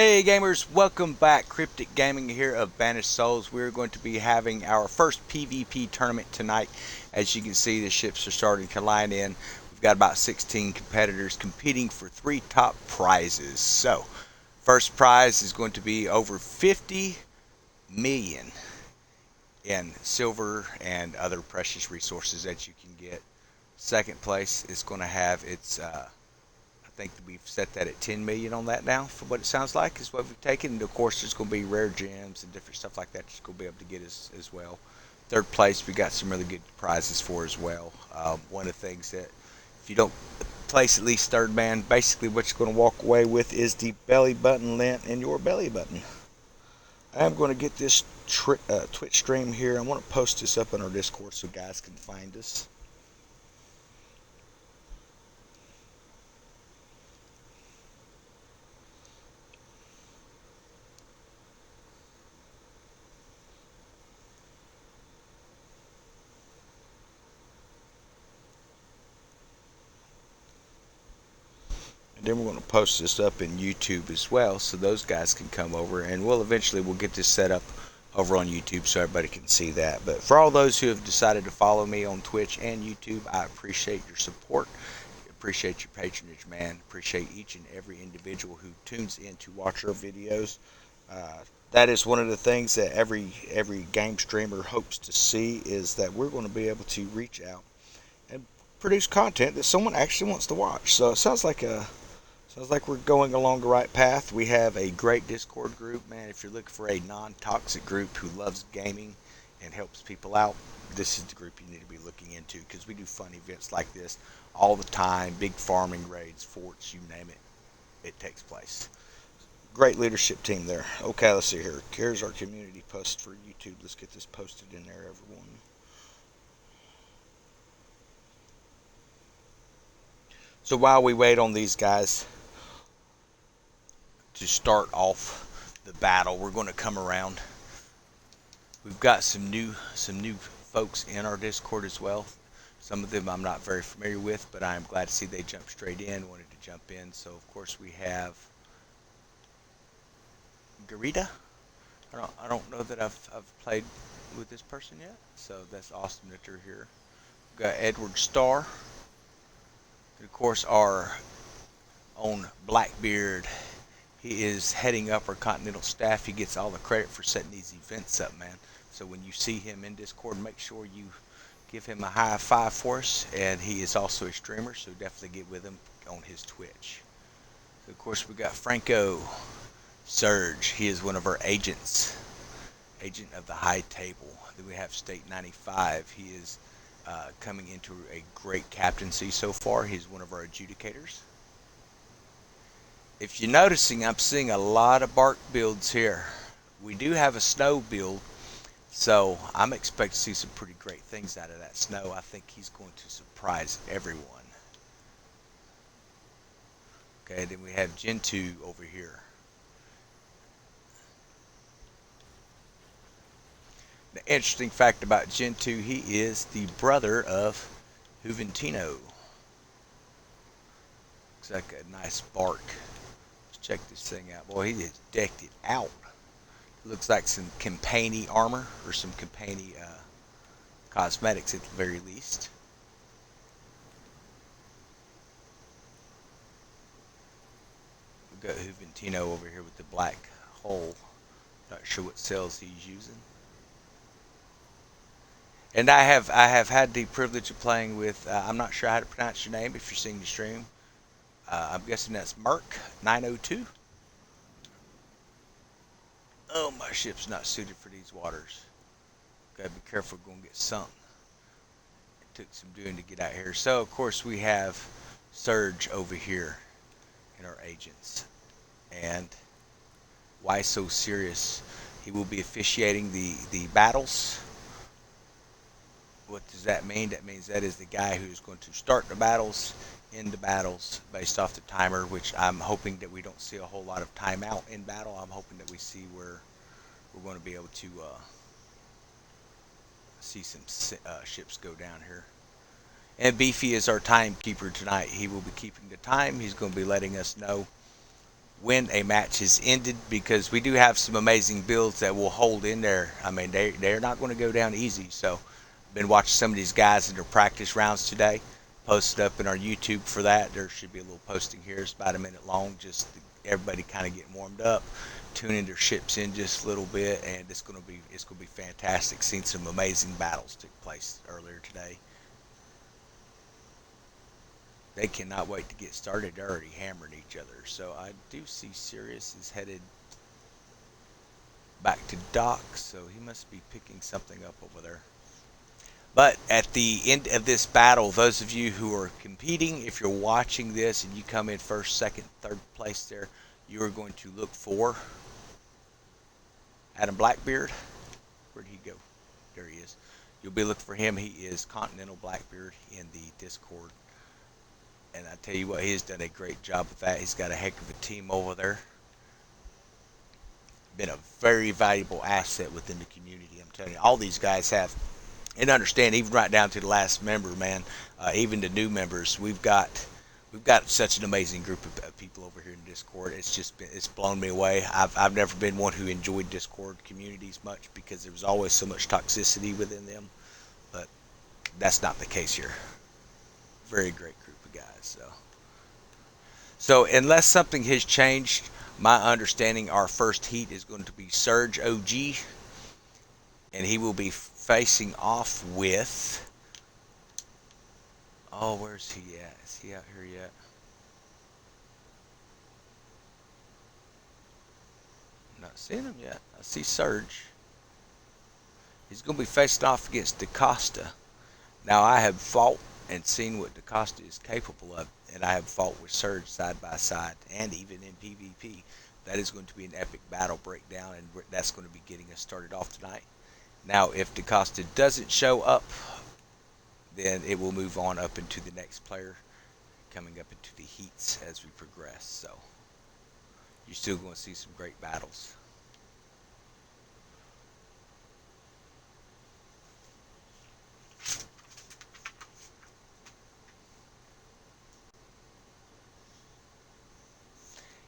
Hey gamers, welcome back. Cryptic Gaming here of Banished Souls. We're going to be having our first PvP tournament tonight. As you can see, the ships are starting to line in. We've got about 16 competitors competing for 3 top prizes. So, first prize is going to be over 50 million in silver and other precious resources that you can get. Second place is going to have its I think we've set that at 10 million on that now, from what it sounds like, is what we've taken. And of course, there's going to be rare gems and different stuff like that you're going to be able to get as well. Third place, we got some really good prizes for as well. One of the things that, if you don't place at least third man, basically what you're going to walk away with is the belly button lint in your belly button. I'm going to get this Twitch stream here. I want to post this up on our Discord so guys can find us. And then we're going to post this up in YouTube as well, so those guys can come over, and we'll get this set up over on YouTube so everybody can see that. But for all those who have decided to follow me on Twitch and YouTube, I appreciate your support. Appreciate your patronage, man. Appreciate each and every individual who tunes in to watch our videos. That is one of the things that every game streamer hopes to see, is that we're going to be able to reach out and produce content that someone actually wants to watch. So it sounds like we're going along the right path. We have a great Discord group, man. If you're looking for a non-toxic group who loves gaming and helps people out, this is the group you need to be looking into, because we do fun events like this all the time. Big farming raids, forts, you name it, it takes place. Great leadership team there. Okay, let's see here. Here's our community post for YouTube. Let's get this posted in there, everyone. So while we wait on these guys to start off the battle, we're going to come around. We've got some new folks in our Discord as well. Some of them I'm not very familiar with, but I am glad to see they jumped straight in, wanted to jump in. So of course we have Garita. I don't know that I've played with this person yet, so that's awesome that you're here. We've got Edward Starr, and of course our own Blackbeard. He is heading up our Continental staff. He gets all the credit for setting these events up, man. So when you see him in Discord, make sure you give him a high five for us. And he is also a streamer, so definitely get with him on his Twitch. So of course, we got Franco Surge. He is one of our agents, agent of the high table. Then we have State 95. He is coming into a great captaincy so far. He's one of our adjudicators. If you're noticing, I'm seeing a lot of bark builds here. We do have a snow build, so I'm expecting to see some pretty great things out of that snow. I think he's going to surprise everyone. Okay, then we have Gentoo over here. The interesting fact about Gentoo, he is the brother of Juventino. Looks like a nice bark. Check this thing out. Boy, he just decked it out. Looks like some Campani armor, or some Campani cosmetics at the very least. We've got Juventino over here with the black hole. Not sure what cells he's using. And I have had the privilege of playing with, I'm not sure how to pronounce your name if you're seeing the stream. I'm guessing that's Merc 902. Oh, my ship's not suited for these waters. Gotta be careful, we're gonna get sunk. It took some doing to get out here. So of course we have Surge over here in our agents. And why so serious? He will be officiating the battles. What does that mean? That means that is the guy who's going to start the battles, end the battles based off the timer, which I'm hoping that we don't see a whole lot of timeout in battle. I'm hoping that we see where we're going to be able to see some ships go down here. And Beefy is our timekeeper tonight. He will be keeping the time. He's going to be letting us know when a match is ended, because we do have some amazing builds that will hold in there. I mean, they're not going to go down easy. So, been watching some of these guys in their practice rounds today. Posted up in our YouTube for that. There should be a little posting here. It's about a minute long, just to everybody kind of getting warmed up, tuning their ships in just a little bit, and it's going to be fantastic. Seen some amazing battles take place earlier today. They cannot wait to get started. They're already hammering each other. So I do see Sirius is headed back to dock, so he must be picking something up over there. But at the end of this battle, those of you who are competing, if you're watching this and you come in first, second, third place there, you are going to look for Adam Blackbeard. Where'd he go? There he is. You'll be looking for him. He is Continental Blackbeard in the Discord. And I tell you what, he has done a great job with that. He's got a heck of a team over there. Been a very valuable asset within the community. I'm telling you, all these guys have. And understand, even right down to the last member, man, even the new members, we've got such an amazing group of people over here in Discord. It's blown me away. I've never been one who enjoyed Discord communities much because there was always so much toxicity within them, but that's not the case here. Very great group of guys. So unless something has changed, my understanding, our first heat is going to be Surge OG, and he will be facing off with. Oh, where's he at? Is he out here yet? I'm not seeing him yet. I see Surge. He's going to be facing off against DaCosta. Now, I have fought and seen what DaCosta is capable of, and I have fought with Surge side by side, and even in PvP. That is going to be an epic battle breakdown, and that's going to be getting us started off tonight. Now, if DaCosta doesn't show up, then it will move on up into the next player, coming up into the heats as we progress. So, you're still going to see some great battles.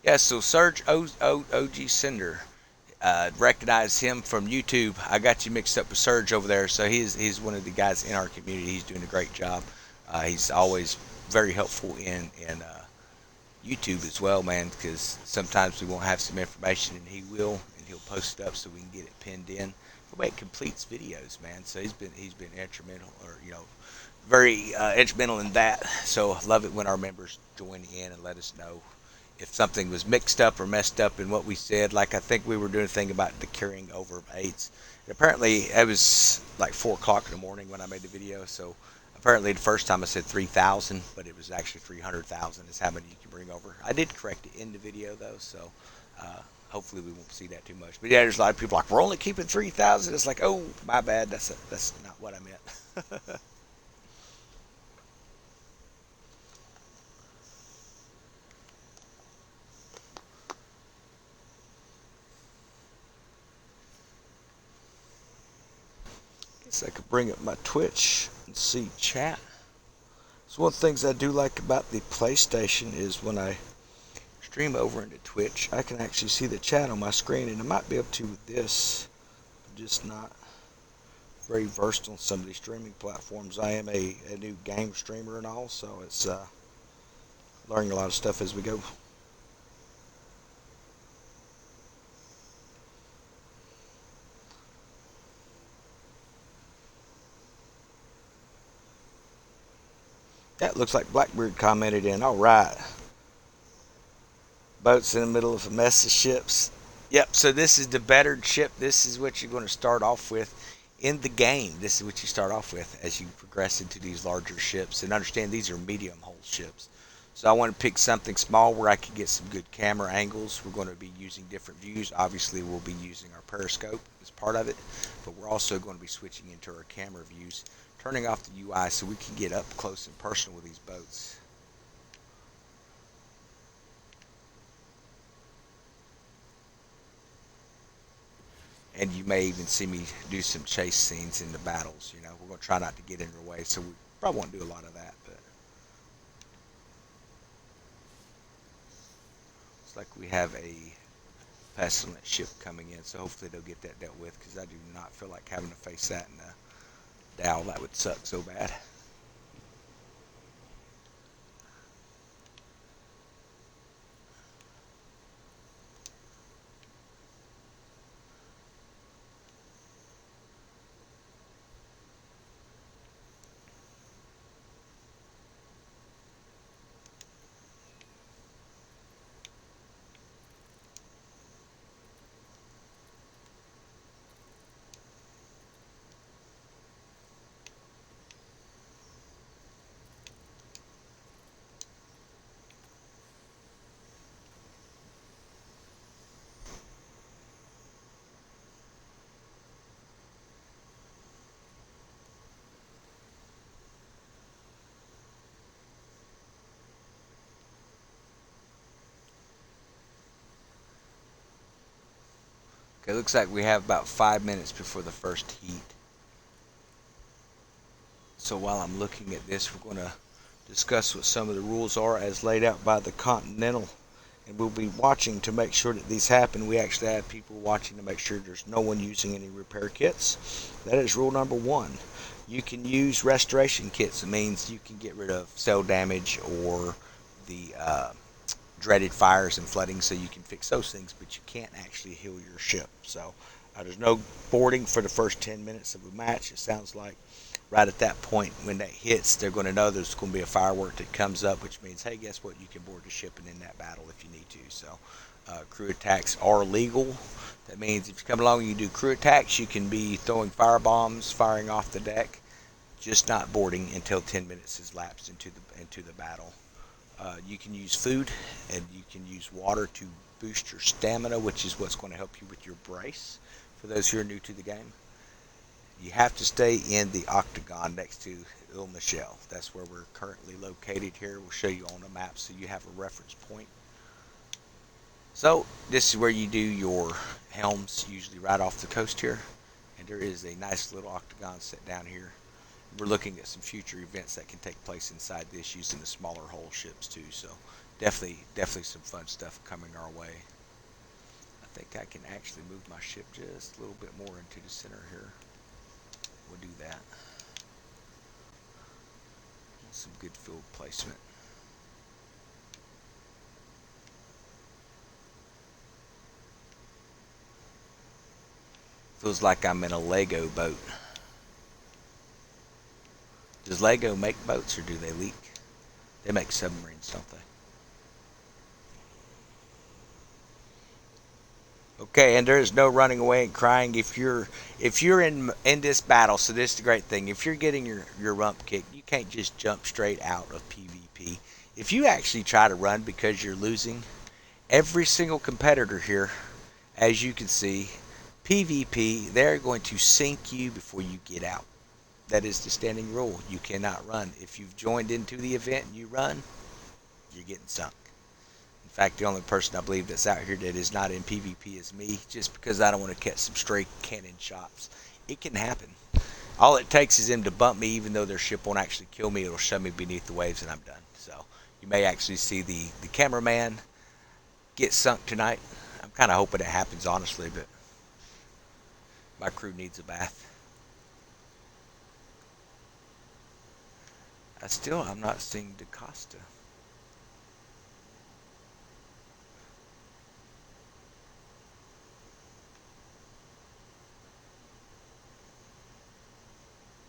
Yeah, so Surge OG Cinder, recognize him from YouTube. I got you mixed up with Surge over there, so he's one of the guys in our community. He's doing a great job. He's always very helpful in YouTube as well, man, because sometimes we won't have some information, and he will, and he'll post it up so we can get it pinned in. The way it completes videos, man. So he's been instrumental, or very instrumental in that. So I love it when our members join in and let us know if something was mixed up or messed up in what we said. Like I think we were doing a thing about the carrying over of eights. And apparently it was like 4 o'clock in the morning when I made the video. So apparently the first time I said 3,000, but it was actually 300,000 is how many you can bring over. I did correct it in the video though, so hopefully we won't see that too much. But yeah, there's a lot of people like, we're only keeping 3,000. It's like, oh, my bad. That's not what I meant. Guess I could bring up my Twitch and see chat. So one of the things I do like about the PlayStation is when I stream over into Twitch, I can actually see the chat on my screen, and I might be able to with this. I'm just not very versed on some of these streaming platforms. I am a new game streamer and all, so it's learning a lot of stuff as we go. That looks like Blackbeard commented in. All right. Boats in the middle of a mess of ships. Yep, so this is the battered ship. This is what you're going to start off with in the game. This is what you start off with as you progress into these larger ships. And understand these are medium hull ships. So I want to pick something small where I can get some good camera angles. We're going to be using different views. Obviously, we'll be using our periscope as part of it. But we're also going to be switching into our camera views, turning off the UI so we can get up close and personal with these boats. And you may even see me do some chase scenes in the battles. We're going to try not to get in their way, so we probably won't do a lot of that. But Looks like we have a pestilent ship coming in, so hopefully they'll get that dealt with, because I do not feel like having to face that in a dhow. That would suck so bad. Okay, looks like we have about 5 minutes before the first heat. So while I'm looking at this, we're going to discuss what some of the rules are as laid out by the Continental. And we'll be watching to make sure that these happen. We actually have people watching to make sure there's no one using any repair kits. That is rule number one. You can use restoration kits. It means you can get rid of cell damage or the dreaded fires and flooding, so you can fix those things, but you can't actually heal your ship. So there's no boarding for the first 10 minutes of a match. It sounds like right at that point when that hits, they're going to know there's going to be a firework that comes up, which means, hey, guess what? You can board the ship and in that battle if you need to. So crew attacks are legal. That means if you come along and you do crew attacks, you can be throwing fire bombs, firing off the deck, just not boarding until 10 minutes has lapsed into the battle. You can use food and you can use water to boost your stamina, which is what's going to help you with your brace. For those who are new to the game, you have to stay in the octagon next to Il Michel. That's where we're currently located here. We'll show you on the map so you have a reference point. So this is where you do your helms, usually right off the coast here. And there is a nice little octagon set down here. We're looking at some future events that can take place inside this using the smaller hull ships too. So definitely some fun stuff coming our way. I think I can actually move my ship just a little bit more into the center here. We'll do that. Some good field placement. Feels like I'm in a Lego boat. Does Lego make boats or do they leak? They make submarines, don't they? Okay, and there is no running away and crying if you're in this battle. So this is the great thing. If you're getting your rump kicked, you can't just jump straight out of PvP. If you actually try to run because you're losing, every single competitor here, as you can see, PvP, they're going to sink you before you get out. That is the standing rule. You cannot run. If you've joined into the event and you run, you're getting sunk. In fact, the only person I believe that's out here that is not in PvP is me, just because I don't want to catch some stray cannon shots. It can happen. All it takes is them to bump me, even though their ship won't actually kill me. It'll shove me beneath the waves and I'm done. So you may actually see the cameraman get sunk tonight. I'm kind of hoping it happens, honestly, but my crew needs a bath. I'm not seeing DaCosta.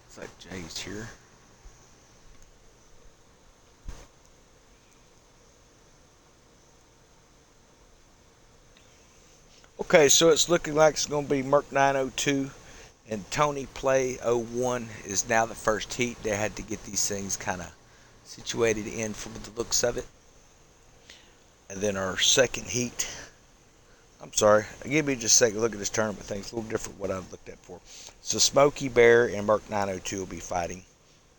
It's like Jay's here. Okay, so it's looking like it's going to be Merc 902 and Tony Play 01 is now the first heat. They had to get these things kind of situated in from the looks of it. And then our second heat. I'm sorry. Give me just a second. Look at this tournament thing. It's a little different what I've looked at before. So Smokey Bear and Merc 902 will be fighting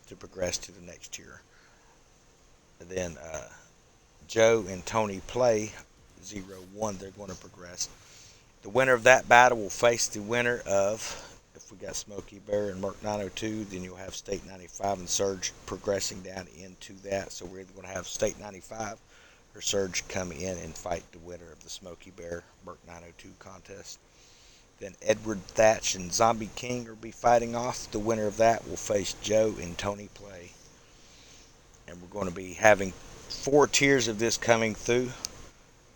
to progress to the next tier. And then Joe and Tony Play 01. They're going to progress. The winner of that battle will face the winner of, if we got Smokey Bear and Merc 902, then you'll have State 95 and Surge progressing down into that. So we're either going to have State 95 or Surge come in and fight the winner of the Smoky Bear Merc 902 contest. Then Edward Thatch and Zombie King will be fighting off. The winner of that will face Joe and Tony Play. And we're going to be having 4 tiers of this coming through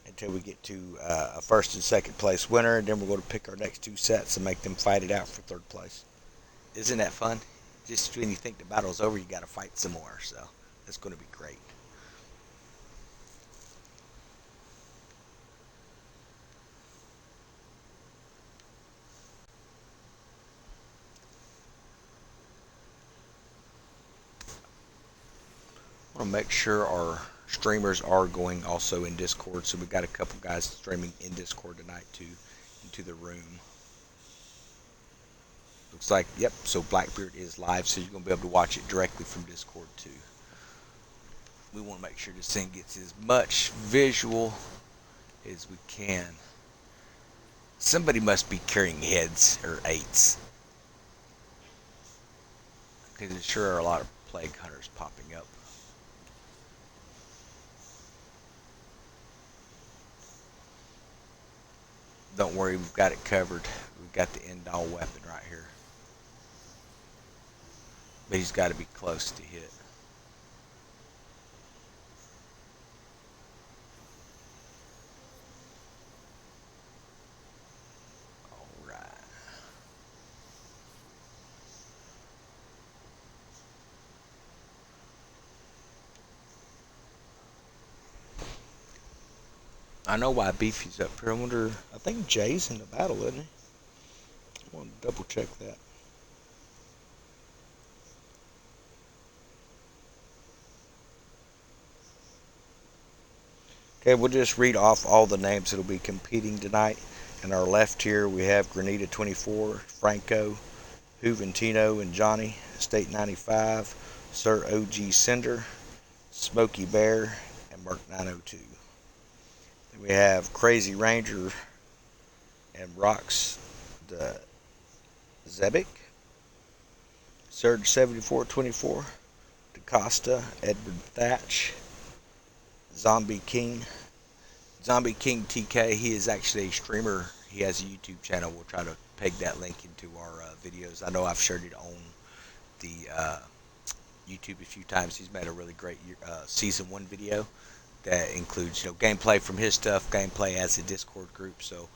until we get to a first and second place winner. And then we're going to pick our next 2 sets and make them fight it out for third place. Isn't that fun? Just when you think the battle's over, you got to fight some more. So that's going to be great. I want to make sure our streamers are going also in Discord. So we've got a couple guys streaming in Discord tonight too, into the room. Looks like, yep, so Blackbeard is live, so you're going to be able to watch it directly from Discord too. We want to make sure this thing gets as much visual as we can. Somebody must be carrying heads or 8s. Because there sure are a lot of plague hunters popping up. Don't worry, we've got it covered. We've got the end all weapon right here. But he's got to be close to hit. Alright. I know why Beefy's up here. I wonder, I think Jay's in the battle, isn't he? I want to double check that. Okay, we'll just read off all the names that will be competing tonight. In our left here, we have Granita 24, Franco, Juventino and Johnny, State 95, Sir OG Cinder, Smoky Bear, and Merc 902. Then we have Crazy Ranger and Rox the Zebic, Surge 7424, DaCosta, Edward Thatch, Zombie King TK. He is actually a streamer. He has a YouTube channel. We'll try to peg that link into our videos. I know I've shared it on the YouTube a few times. He's made a really great season 1 video that includes gameplay from his stuff, gameplay as a Discord group. So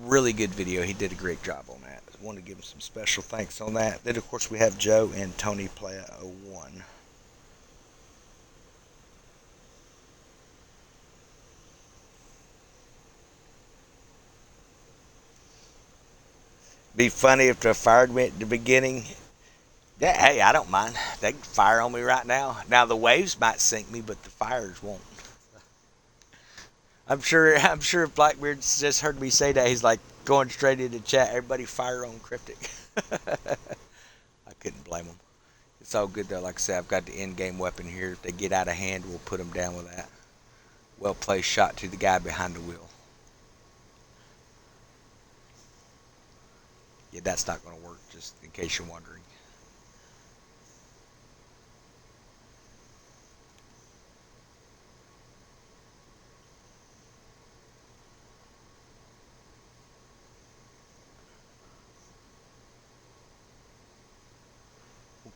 really good video. He did a great job on that. I want to give him some special thanks on that. Then of course we have Joe and Tony Playa 01. Be funny if the fire went at the beginning. Yeah, hey, I don't mind. They can fire on me right now. Now the waves might sink me, but the fires won't. I'm sure if Blackbeard's just heard me say that, he's like going straight into chat. Everybody fire on Cryptic. I couldn't blame him. It's all good though. Like I said, I've got the end game weapon here. If they get out of hand, we'll put them down with that. Well placed shot to the guy behind the wheel. Yeah, that's not going to work, just in case you're wondering.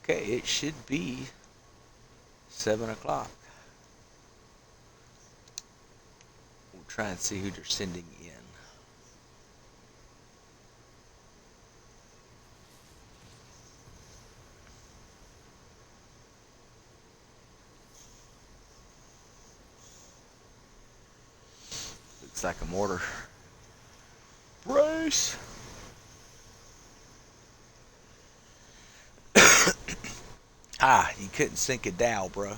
Okay, it should be 7 o'clock. We'll try and see who they're sending in. Looks like a mortar. Brace! You couldn't sink a dhow, bro.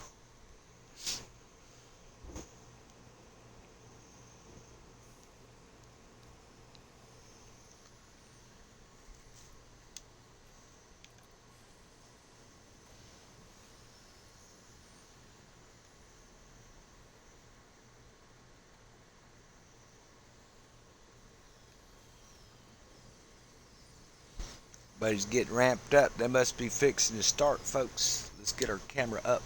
But he's getting ramped up. They must be fixing to start, folks. Let's get our camera up.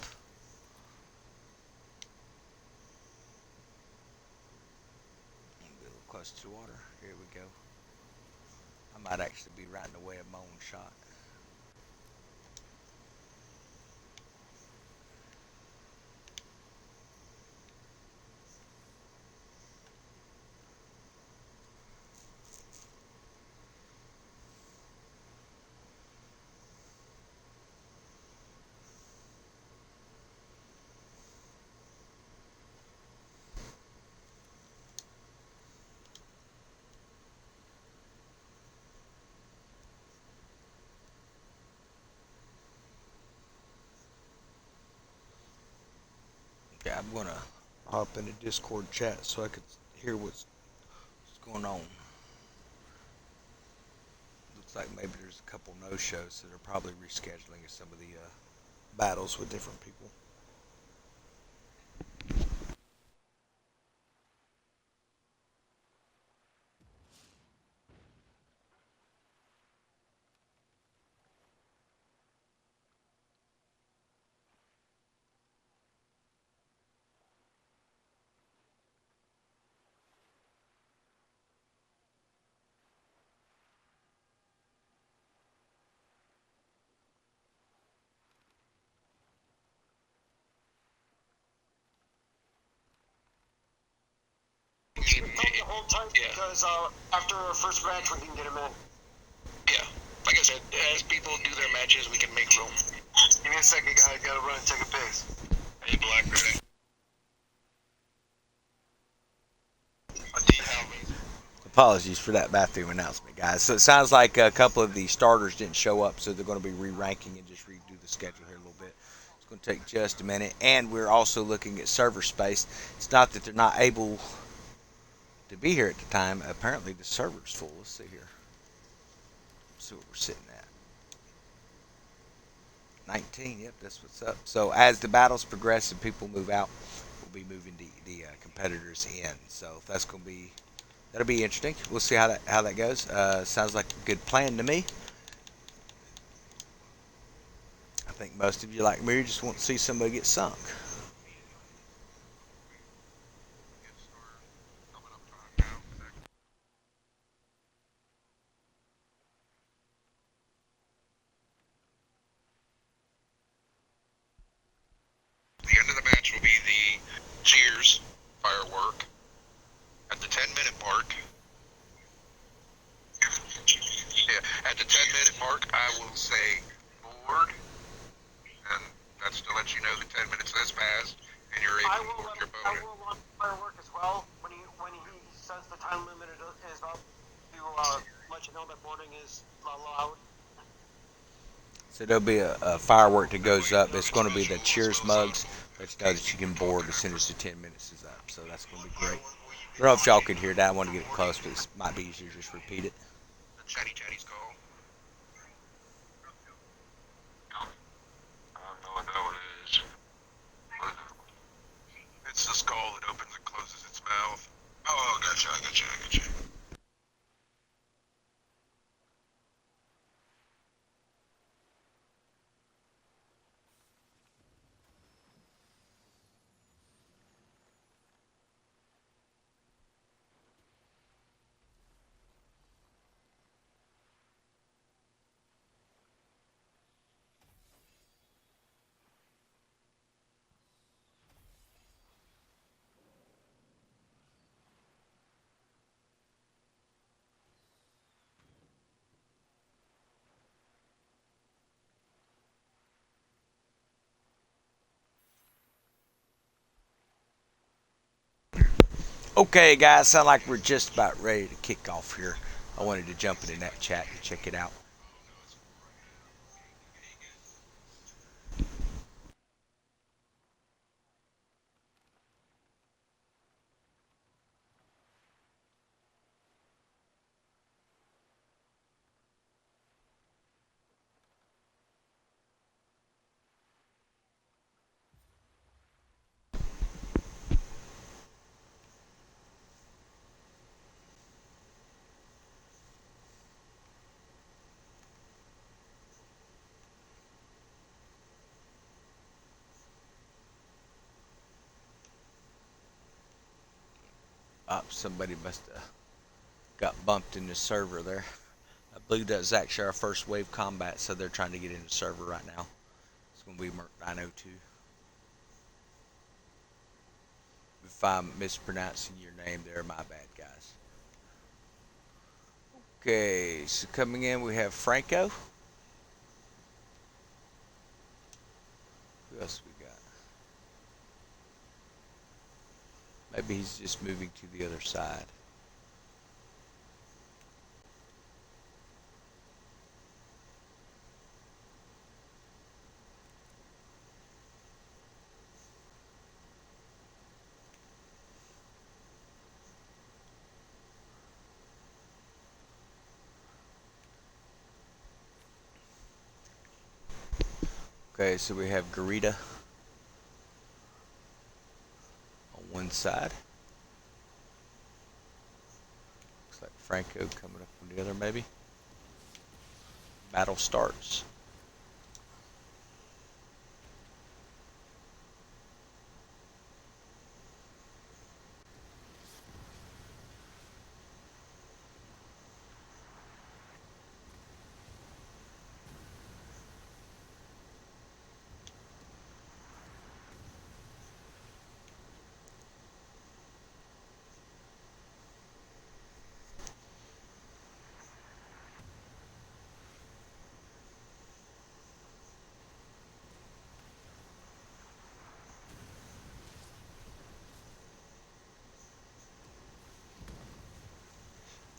close to the water. Here we go. I might actually be right in the way of my own shot. Okay, I'm gonna hop in a Discord chat so I could hear what's going on. Looks like maybe there's a couple no-shows that are probably rescheduling some of the battles with different people. Keep them the whole time because after our first match, we can get them in. Yeah. Like I said, as people do their matches, we can make room. Give me a second, guys. Gotta run and take a piss. Hey, Black, ready? Apologies for that bathroom announcement, guys. So it sounds like a couple of the starters didn't show up, so they're going to be re-ranking and just redo the schedule here a little bit. It's going to take just a minute, and we're also looking at server space. It's not that they're not able to be here at the time. Apparently, the server's full. Let's see here. Let's see what we're sitting at. 19. Yep, that's what's up. So as the battles progress and people move out, we'll be moving the competitors in. So that's going to be that'll be interesting. We'll see how that goes. Sounds like a good plan to me. I think most of you, like me, just want to see somebody get sunk. The end of the match will be the cheers firework. At the 10-minute mark, at the 10-minute mark, I will say board, and that's to let you know the 10 minutes has passed, and you're able to board your boat. I will launch firework as well when he says the time limit is up to let you know that boarding is allowed. So there'll be a firework that goes up. It's going to be the cheers mugs. Let you know that you can board as soon as the 10 minutes is up. So that's going to be great. I don't know if y'all can hear that. I want to get it close, but it might be easier to just repeat it. The chatty's call. I don't know what that one is. It's the skull that opens and closes its mouth. Oh, gotcha. Okay, guys, sound like we're just about ready to kick off here. I wanted to jump into that chat and check it out. Somebody must have got bumped in the server there. I believe that's actually our first wave combat, so they're trying to get in the server right now. It's going to be Merc 902. If I'm mispronouncing your name there, my bad, guys. Okay, so coming in we have Franco. Who else we got? Maybe he's just moving to the other side. Okay, so we have Garita on one side. Looks like Franco coming up on the other, maybe. Battle starts.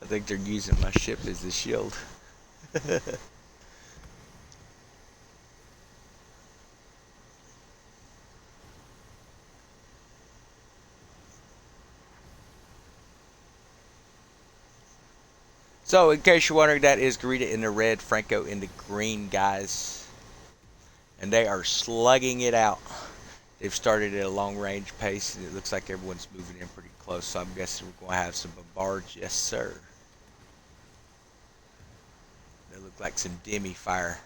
I think they're using my ship as a shield. So, in case you're wondering, that is Garita in the red, Franco in the green, guys. And they are slugging it out. They've started at a long range pace, and it looks like everyone's moving in pretty close. So, I'm guessing we're going to have some bombards. Yes, sir. They look like some demi fire.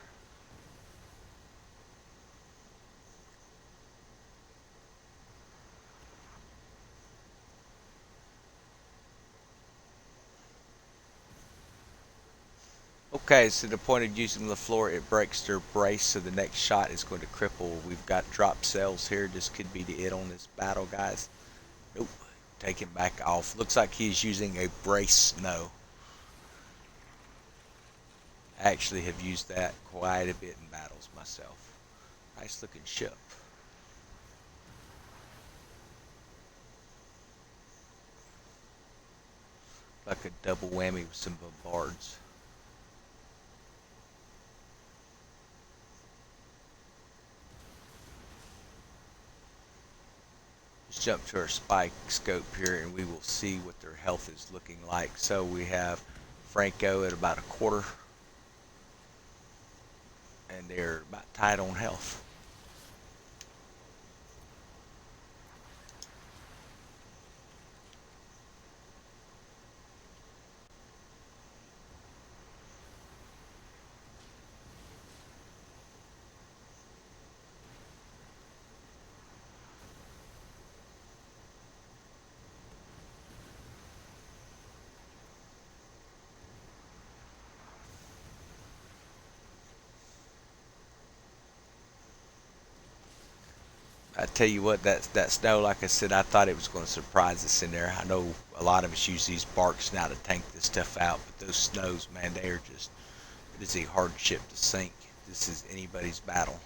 Okay, so the point of using the floor, it breaks their brace, so the next shot is going to cripple. We've got drop cells here. This could be the it on this battle, guys. Nope. Take him back off. Looks like he's using a brace. No. I actually have used that quite a bit in battles myself. Nice looking ship. Like a double whammy with some bombards. Let's jump to our spike scope here and we will see what their health is looking like. So we have Franco at about a quarter. And they're about tied on health. I tell you what, that snow, like I said, I thought it was going to surprise us in there. I know a lot of us use these barks now to tank this stuff out, but those snows, man, they are just, it is a hard ship to sink. This is anybody's battle.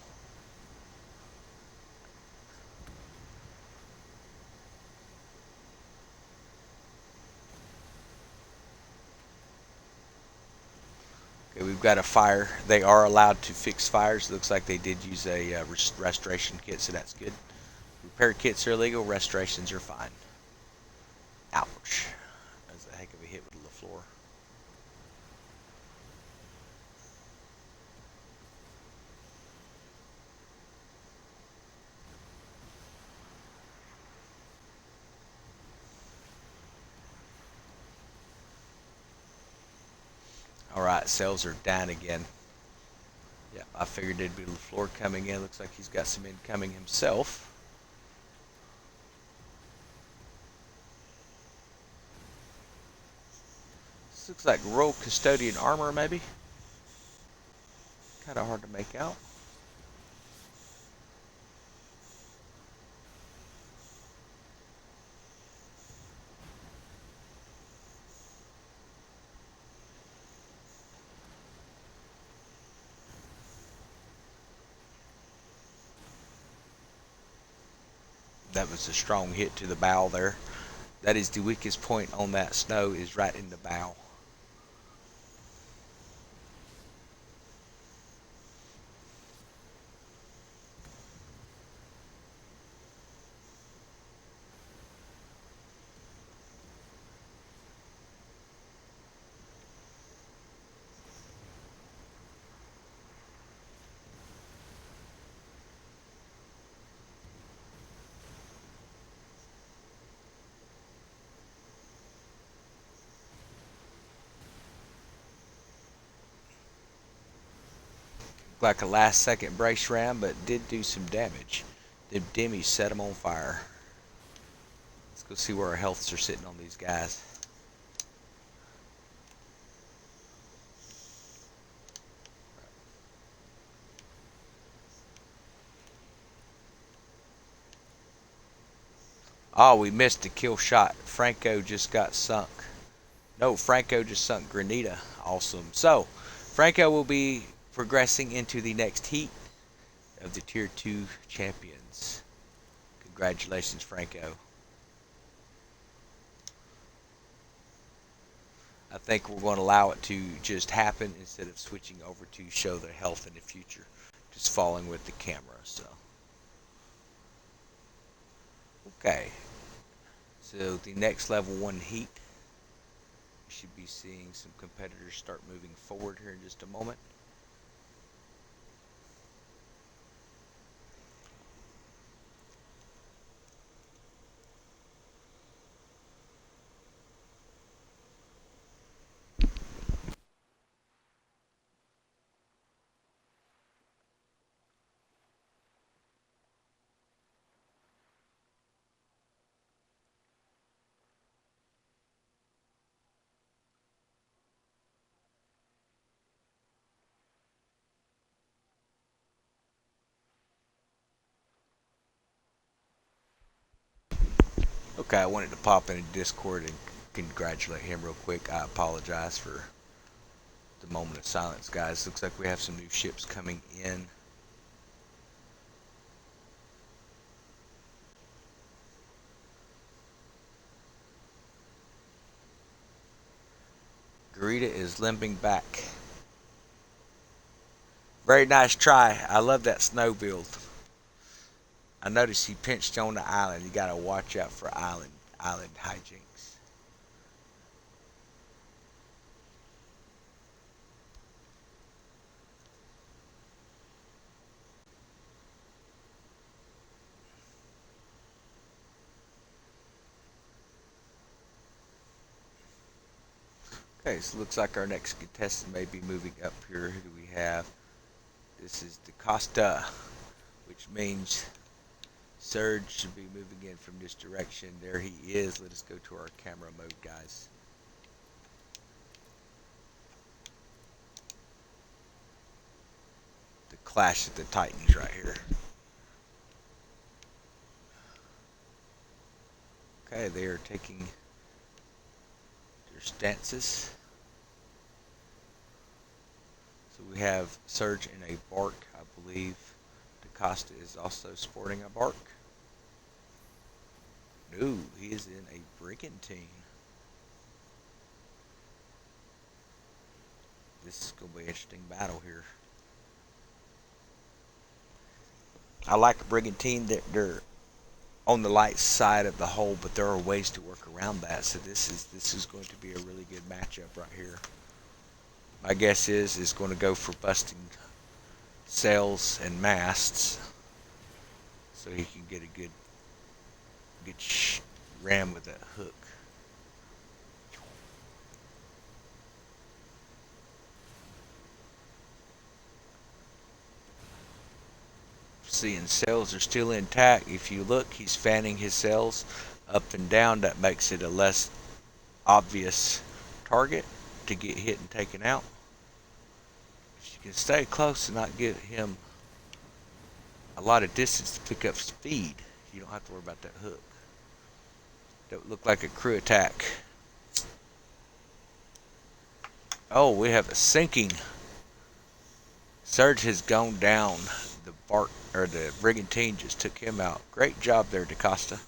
Okay, we've got a fire. They are allowed to fix fires. Looks like they did use a restoration kit, so that's good. Repair kits are illegal. Restorations are fine. Ouch. That was a heck of a hit with the floor. Alright, cells are down again. Yep, I figured there'd be LaFleur coming in. Looks like he's got some incoming himself. looks like Royal Custodian armor, maybe. Kind of hard to make out. That was a strong hit to the bow there. That is the weakest point on that snow, is right in the bow. Like a last second brace round, but did do some damage. The Demi set them on fire. Let's go see where our healths are sitting on these guys. Oh, we missed the kill shot. Franco just got sunk. No, Franco just sunk Grenada. Awesome. So, Franco will be progressing into the next heat of the Tier 2 champions. Congratulations, Franco. I think we're going to allow it to just happen instead of switching over to show their health in the future. Just falling with the camera. So, okay. So the next level 1 heat, we should be seeing some competitors start moving forward here in just a moment. Okay, I wanted to pop into Discord and congratulate him real quick. I apologize for the moment of silence, guys. Looks like we have some new ships coming in. Garita is limping back. Very nice try. I love that snow build. I noticed he pinched on the island. You gotta watch out for island hijinks. Okay, so looks like our next contestant may be moving up here. Who do we have? This is the Costa, which means Surge should be moving in from this direction. There he is. Let us go to our camera mode, guys. The Clash of the Titans right here. Okay, they are taking their stances. So we have Surge in a bark, I believe. DaCosta is also sporting a bark. No, he is in a brigantine. This is going to be an interesting battle here. I like a brigantine. They're on the light side of the hull, but there are ways to work around that. So this is going to be a really good matchup right here. My guess is it's going to go for busting sails and masts, so he can get a good ram with that hook. Seeing sails are still intact. If you look, he's fanning his sails up and down. That makes it a less obvious target to get hit and taken out. If you can stay close and not give him a lot of distance to pick up speed, you don't have to worry about that hook. That would look like a crew attack. Oh, we have a sinking. Surge has gone down. The brigantine just took him out. Great job there, DaCosta.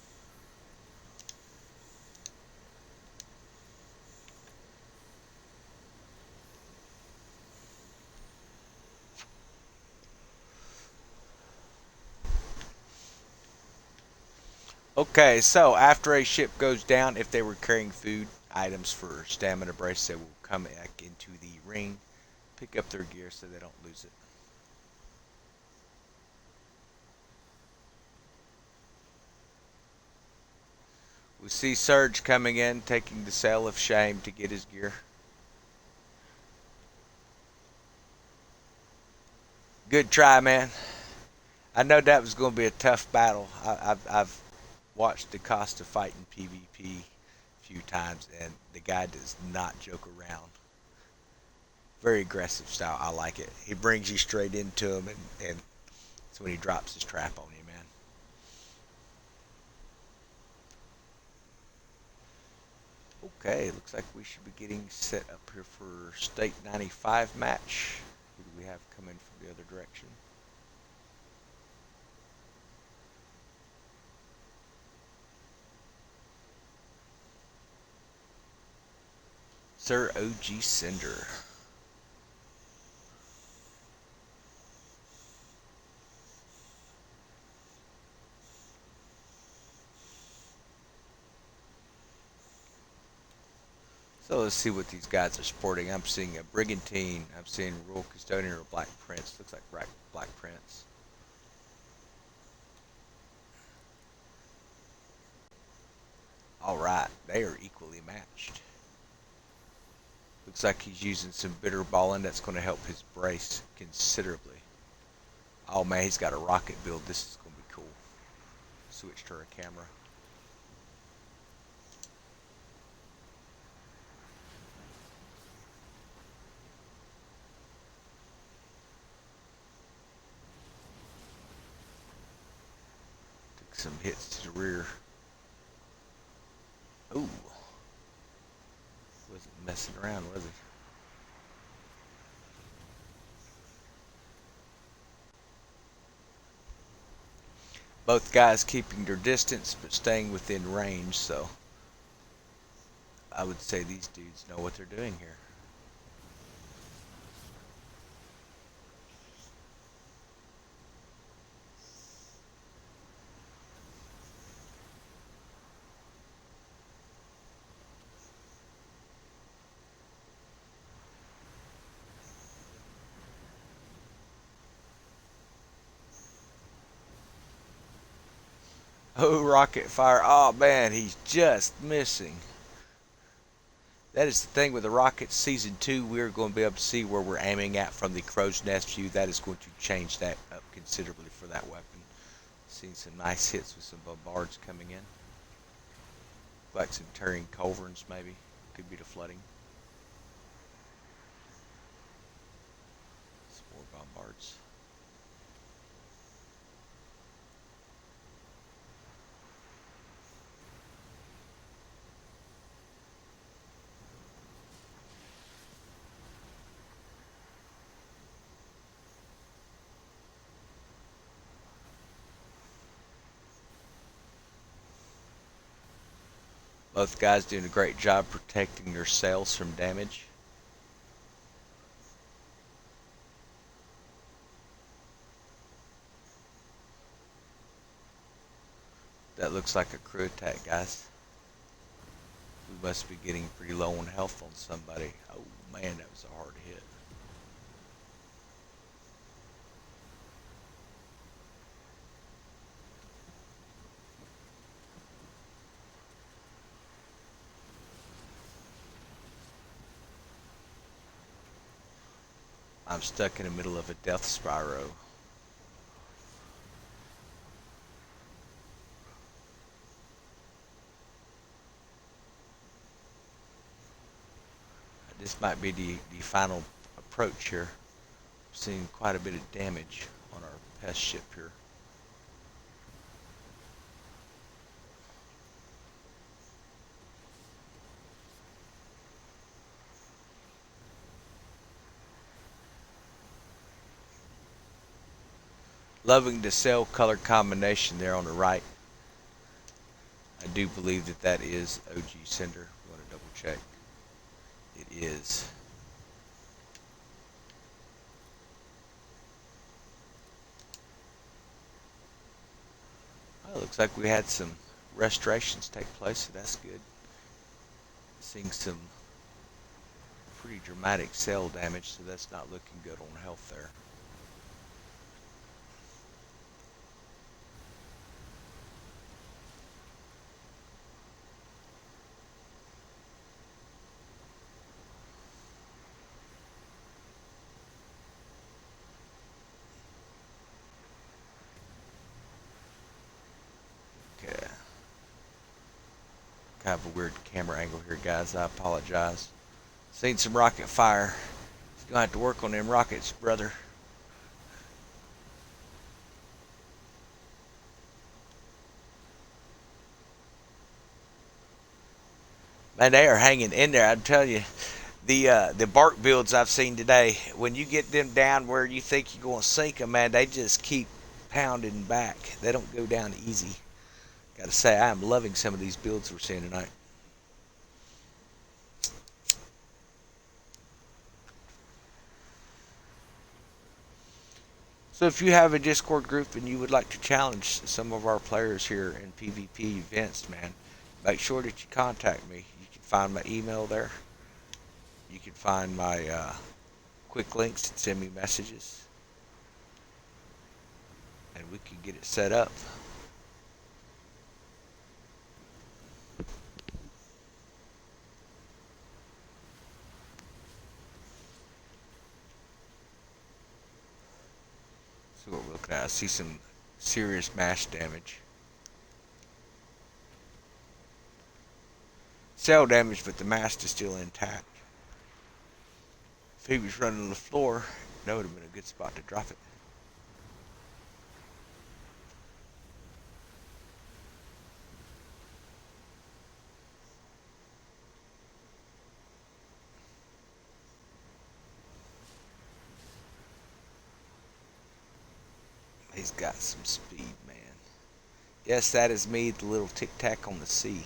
Okay, so after a ship goes down, if they were carrying food items for stamina brace, they will come back into the ring, pick up their gear so they don't lose it. We see Surge coming in, taking the sail of shame to get his gear. Good try, man. I know that was going to be a tough battle. I've watched DaCosta fight in PvP a few times, and the guy does not joke around. Very aggressive style. I like it. He brings you straight into him, and it's when he drops his trap on you, man. Okay, looks like we should be getting set up here for State 95 match. Who do we have coming from the other direction? Sir OG Cinder. So let's see what these guys are sporting. I'm seeing a Brigantine. I'm seeing Royal Custodian or Black Prince. Looks like Black Prince. Alright, they are equally matched. Looks like he's using some bitter balling that's going to help his brace considerably. Oh man, he's got a rocket build. This is going to be cool. Switch to our camera. Took some hits to the rear. Ooh. Wasn't messing around, was he? Both guys keeping their distance but staying within range, so I would say these dudes know what they're doing here. Oh, rocket fire. Oh man, he's just missing. That is the thing with the Rockets Season 2. We're going to be able to see where we're aiming at from the crow's nest view. That is going to change that up considerably for that weapon. Seeing some nice hits with some bombards coming in. Like some tearing culverins maybe. Could be the flooding. Some more bombards. Both guys doing a great job protecting their sails from damage. That looks like a crew attack, guys. We must be getting pretty low on health on somebody. Oh man, that was a hard hit. I'm stuck in the middle of a death spiral. I this might be the final approach here. Seeing quite a bit of damage on our pest ship here. Loving the cell color combination there on the right. I do believe that that is OG Cinder. I want to double check. It is. Well, it looks like we had some restorations take place, so that's good. Seeing some pretty dramatic cell damage, so that's not looking good on health there. Okay. Kind of a weird camera angle here, guys. I apologize. Seen some rocket fire. He's gonna have to work on them rockets, brother. Man, they are hanging in there. I'm telling you, the bark builds I've seen today, when you get them down where you think you're gonna sink them, man, they just keep pounding back. They don't go down easy. Got to say, I am loving some of these builds we're seeing tonight. So if you have a Discord group and you would like to challenge some of our players here in PvP events, man, make sure that you contact me. You can find my email there. You can find my quick links and send me messages. And we can get it set up. See what we're looking at. I see some serious mash damage. Cell damage, but the mast is still intact. If he was running the floor, that would have been a good spot to drop it. He's got some speed, man. Yes, that is me, the little tic-tac on the sea.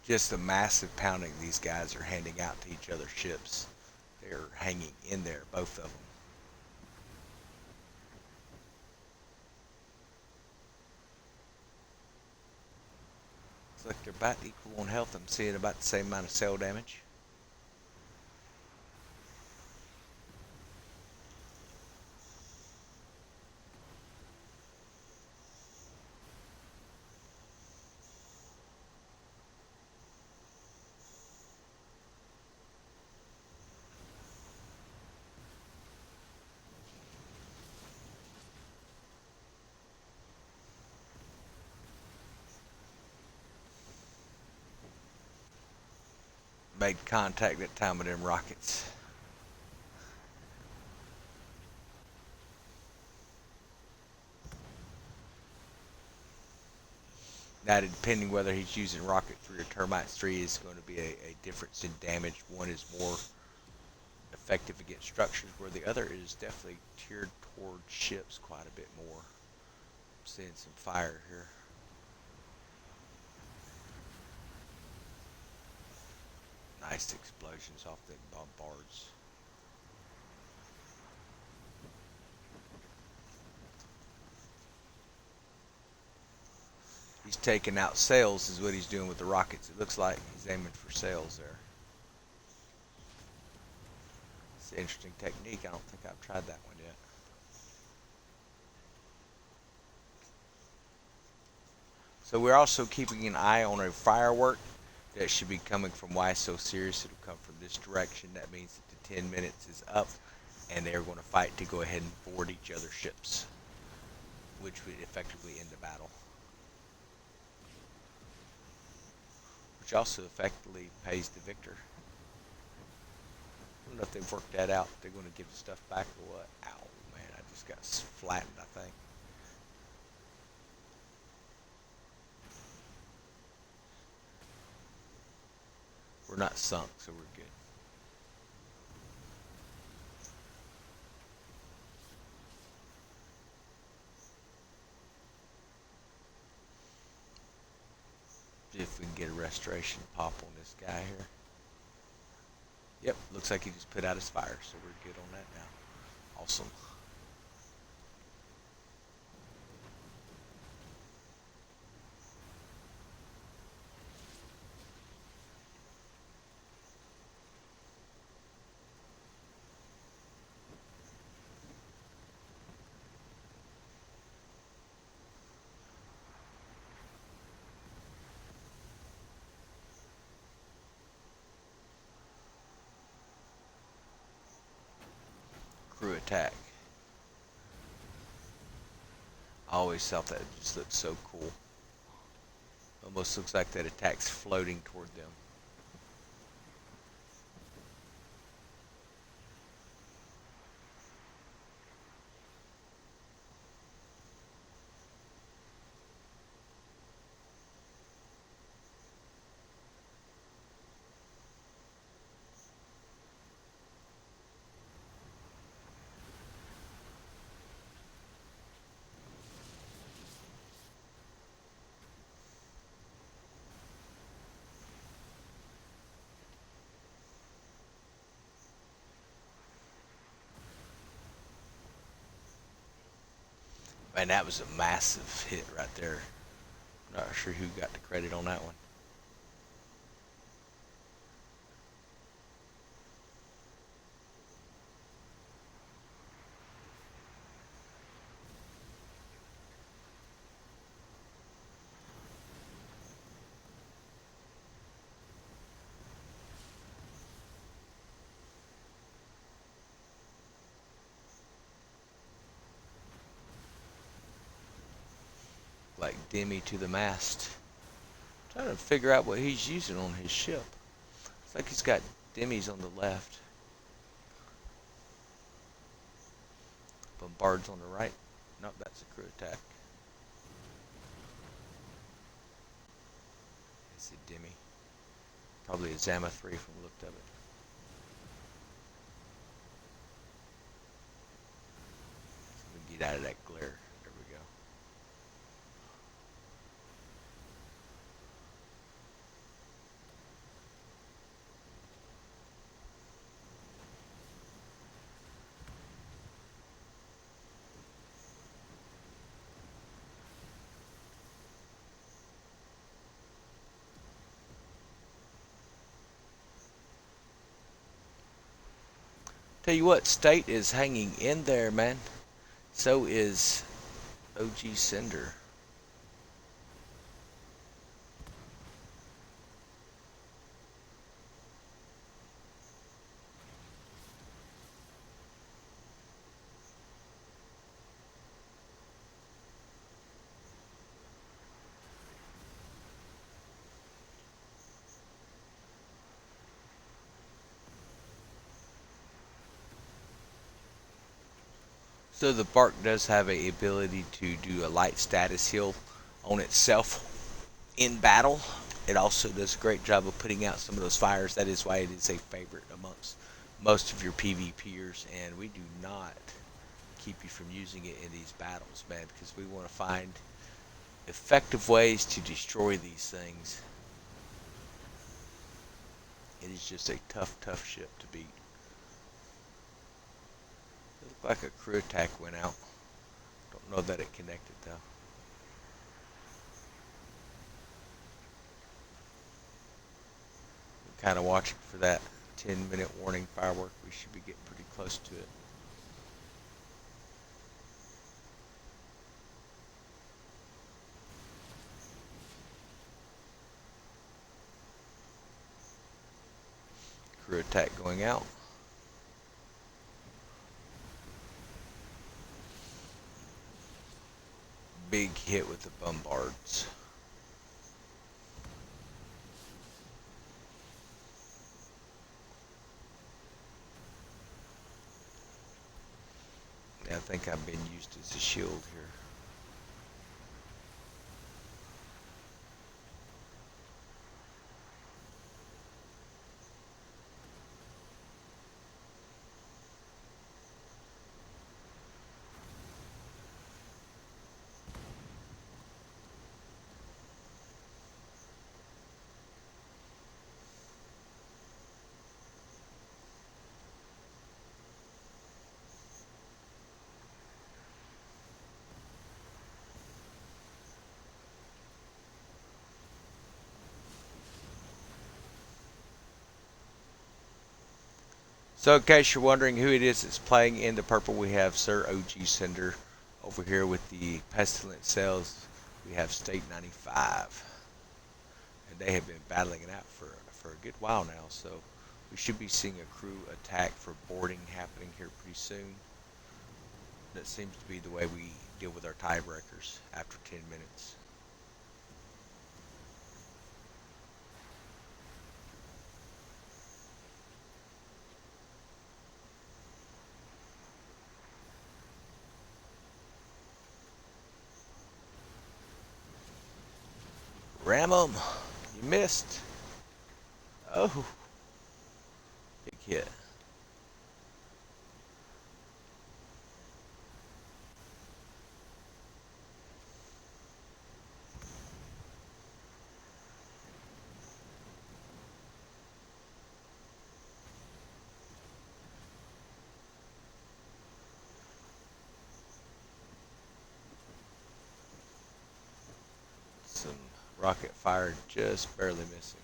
Just the massive pounding these guys are handing out to each other's ships. They're hanging in there, both of them. Looks like they're about equal on health. I'm seeing about the same amount of cell damage. Made contact that time with them rockets. Now, depending whether he's using Rocket 3 or Termite 3 is going to be a difference in damage. One is more effective against structures, where the other is definitely tiered toward ships quite a bit more. I'm seeing some fire here. Nice explosions off the bombards. He's taking out sails is what he's doing with the rockets. It looks like he's aiming for sails there. It's an interesting technique. I don't think I've tried that one yet. So we're also keeping an eye on a firework that should be coming from Why So Serious. It'll come from this direction. That means that the 10 minutes is up, and they're going to fight to go ahead and board each other's ships, which would effectively end the battle. Which also effectively pays the victor. I don't know if they've worked that out. They're going to give the stuff back or what. Ow, man, I just got flattened, I think. We're not sunk, so we're good. See if we can get a restoration pop on this guy here. Yep, looks like he just put out his fire, so we're good on that now. Awesome. Crew attack. I always thought that just looked so cool. Almost looks like that attack's floating toward them. Man, that was a massive hit right there. Not sure who got the credit on that one. Like Demi to the mast. I'm trying to figure out what he's using on his ship. It's like he's got Demis on the left. Bombards on the right. Nope, that's a crew attack. It's a Demi. Probably a Zama 3 from the look of it. So we get out of that glare. There we go. Tell you what, State is hanging in there, man. So is OG Cinder. So the bark does have a ability to do a light status heal on itself in battle. It also does a great job of putting out some of those fires. That is why it is a favorite amongst most of your PvPers, and we do not keep you from using it in these battles, man, because we want to find effective ways to destroy these things. It is just a tough ship to beat. It looked like a crew attack went out. Don't know that it connected though. We're kind of watching for that 10-minute warning firework. We should be getting pretty close to it. Crew attack going out. Big hit with the bombards. I think I've been used as a shield here. So in case you're wondering who it is that's playing in the purple, we have Sir OG Cinder. Over here with the Pestilent Cells, we have State 95. And they have been battling it out for a good while now, so we should be seeing a crew attack for boarding happening here pretty soon. That seems to be the way we deal with our tiebreakers after 10 minutes. Ram 'em! You missed! Oh! Big hit. Some rocket fire just barely missing.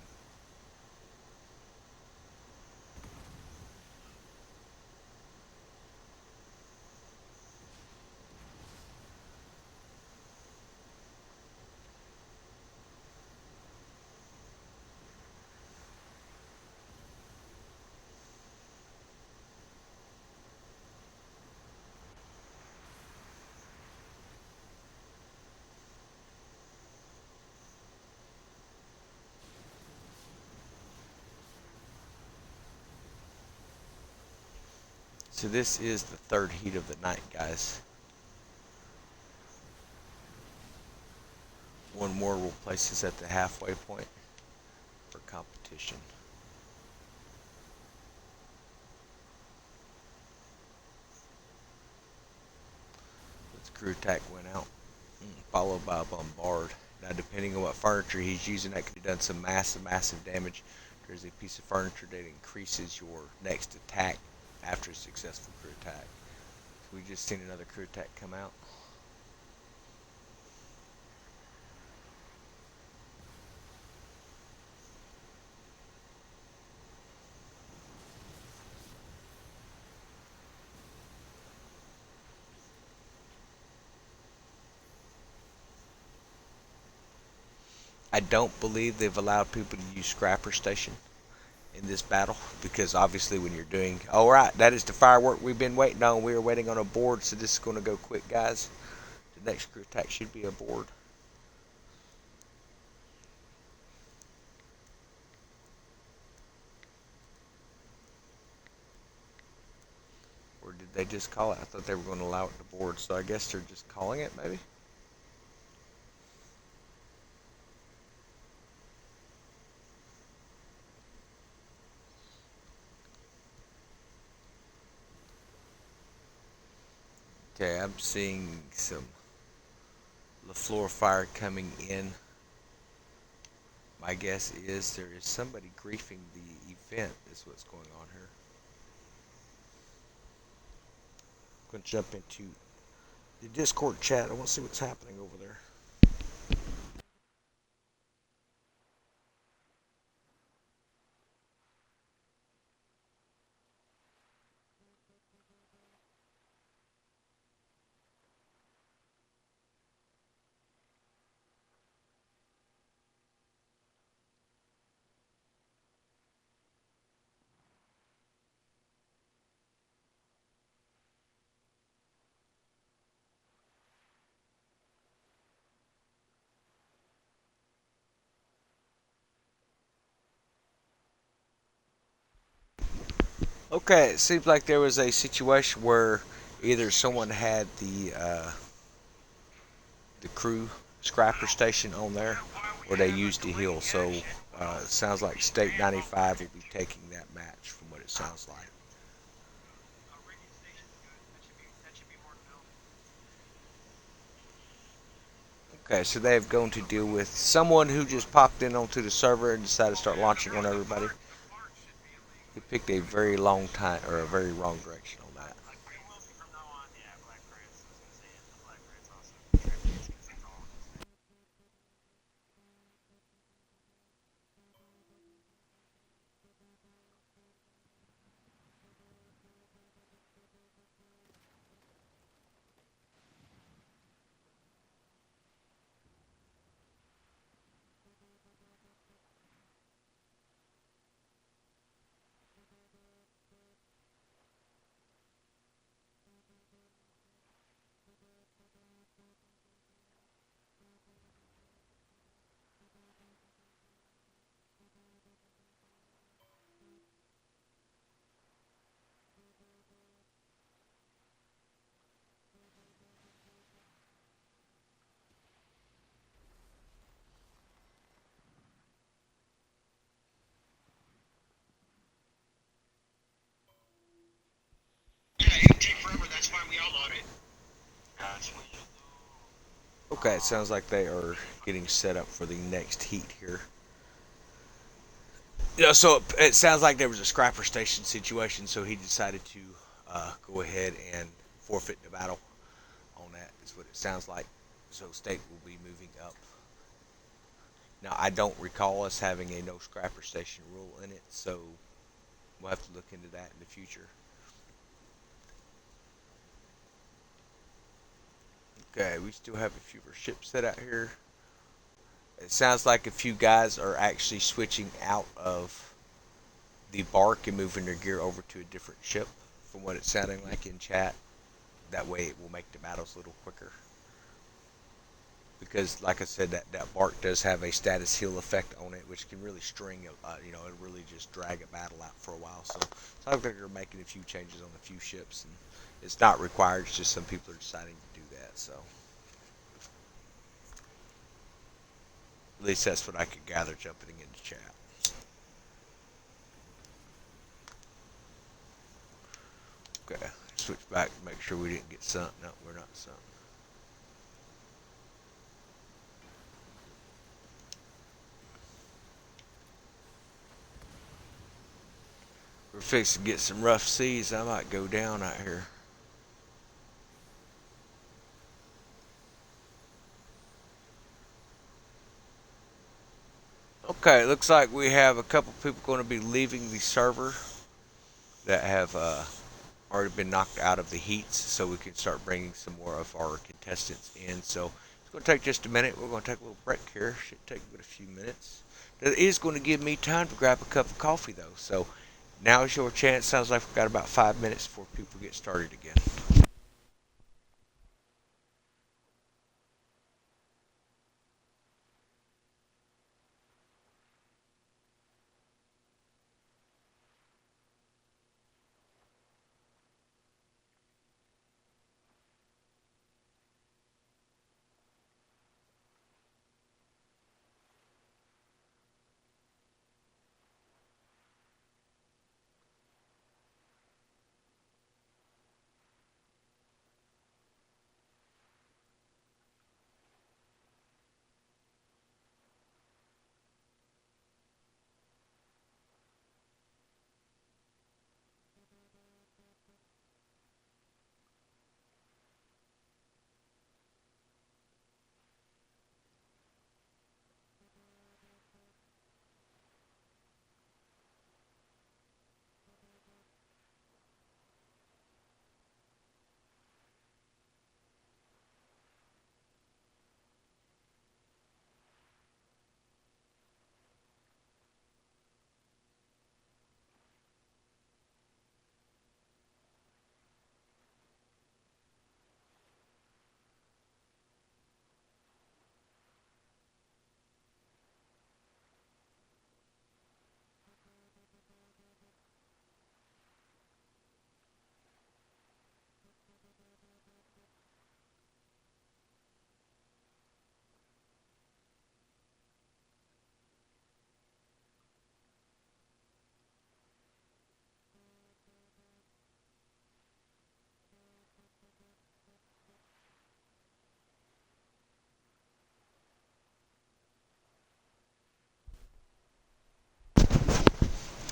So this is the third heat of the night, guys. One more will place us at the halfway point for competition. This crew attack went out, followed by a bombard. Now, depending on what furniture he's using, that could have done some massive damage. There's a piece of furniture that increases your next attack after a successful crew attack. So we just seen another crew attack come out. I don't believe they've allowed people to use Scrapper Station in this battle because obviously when you're doing, all right, that is the firework we've been waiting on. We are waiting on a board, so this is going to go quick, guys. The next crew attack should be a board. Or did they just call it? I thought they were going to allow it to board, so I guess they're just calling it maybe. Okay, I'm seeing some LaFleur fire coming in. My guess is there is somebody griefing the event, is what's going on here. I'm going to jump into the Discord chat. I want to see what's happening over there. Okay, it seems like there was a situation where either someone had the crew scrapper station on there, or they used the hill. So it sounds like State 95 will be taking that match, from what it sounds like. Okay, so they have gone to deal with someone who just popped in onto the server and decided to start launching on everybody. He picked a very long time or a very wrong direction on that. Yeah, it would take forever. That's why we outlawed it. Gotcha. Okay, it sounds like they are getting set up for the next heat here. So it sounds like there was a scrapper station situation, so he decided to go ahead and forfeit the battle on that, is what it sounds like. So State will be moving up. Now, I don't recall us having a no scrapper station rule in it, so we'll have to look into that in the future. Okay, we still have a few of our ships set out here. It sounds like a few guys are actually switching out of the bark and moving their gear over to a different ship, from what it's sounding like in chat. That way it will make the battles a little quicker. Because, like I said, that bark does have a status heal effect on it, which can really string, it really just drag a battle out for a while. So I think they're making a few changes on a few ships, and it's not required. It's just some people are deciding to do that. So at least that's what I could gather jumping into chat. Okay, switch back to make sure we didn't get sunk. No, we're not sunk. We're fixing to get some rough seas. I might go down out here. Okay, looks like we have a couple people going to be leaving the server that have already been knocked out of the heats, so we can start bringing some more of our contestants in. So it's going to take just a minute. We're going to take a little break here. Should take but a few minutes. That is going to give me time to grab a cup of coffee, though. So now is your chance. Sounds like we've got about 5 minutes before people get started again.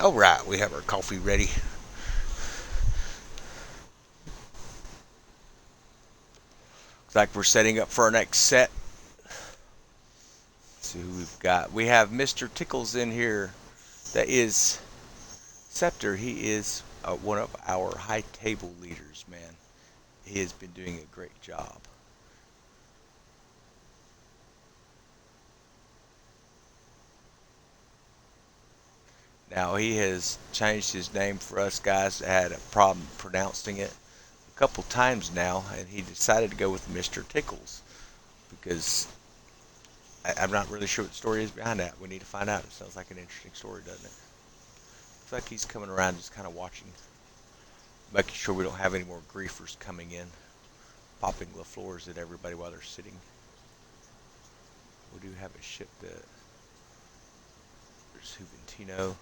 All right, we have our coffee ready. Looks like we're setting up for our next set. Let's see who we've got. We have Mr. Tickles in here. That is Scepter. He is one of our high table leaders, man. He has been doing a great job. Now he has changed his name for us guys that had a problem pronouncing it a couple times now, and he decided to go with Mr. Tickles because I'm not really sure what the story is behind that. We need to find out. It sounds like an interesting story, doesn't it? Looks like he's coming around just kind of watching, making sure we don't have any more griefers coming in, popping the floors at everybody while they're sitting. We do have a ship that there's Juventino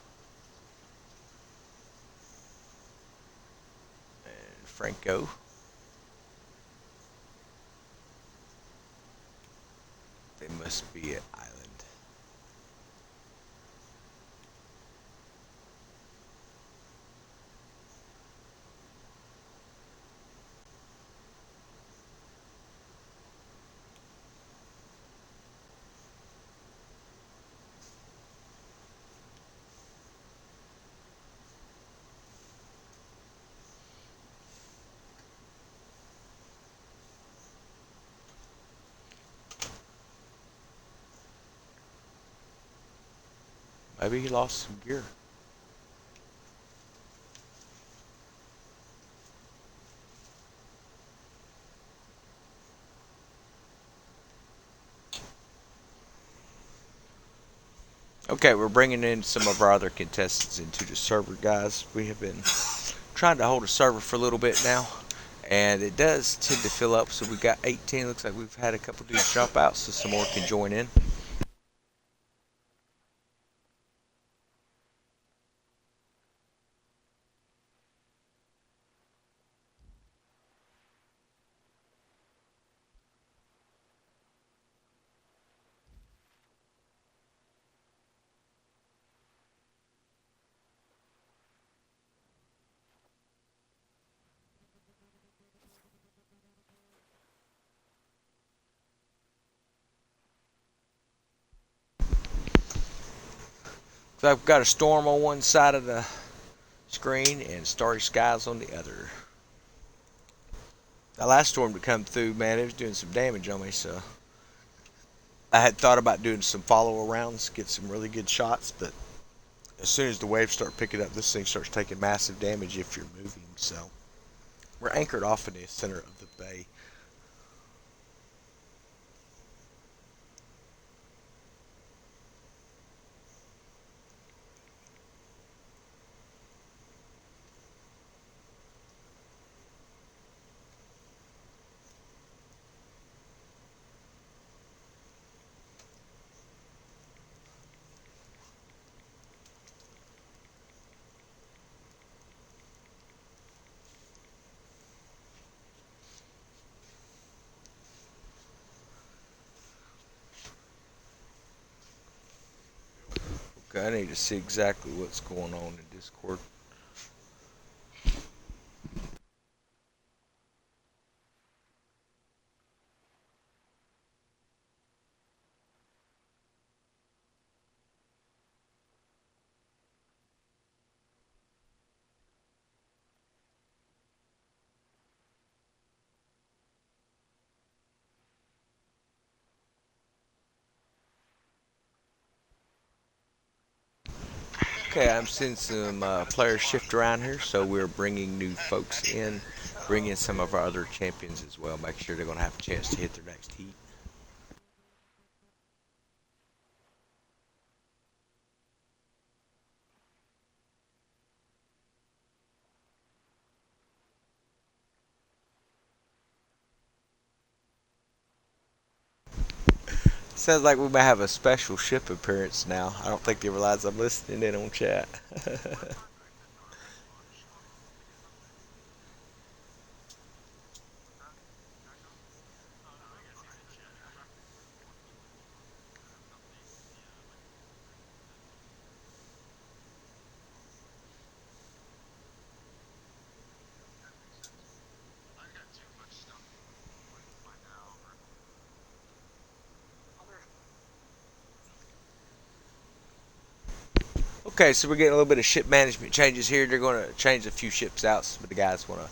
and Franco. They must be at Island. Maybe he lost some gear. Okay, we're bringing in some of our other contestants into the server, guys. We have been trying to hold a server for a little bit now, and it does tend to fill up. So we got 18. Looks like we've had a couple dudes drop out, so some more can join in. So I've got a storm on one side of the screen and starry skies on the other. The last storm to come through, man, it was doing some damage on me, so I had thought about doing some follow arounds, get some really good shots, but as soon as the waves start picking up, this thing starts taking massive damage if you're moving. So we're anchored off in the center of the bay. Okay, I need to see exactly what's going on in Discord. Okay, I'm seeing some players shift around here, so we're bringing new folks in, bringing some of our other champions as well. Make sure they're going to have a chance to hit their next heat. Sounds like we might have a special ship appearance now. I don't think they realize I'm listening in on chat. Okay, so we're getting a little bit of ship management changes here. They're going to change a few ships out, but the guys want to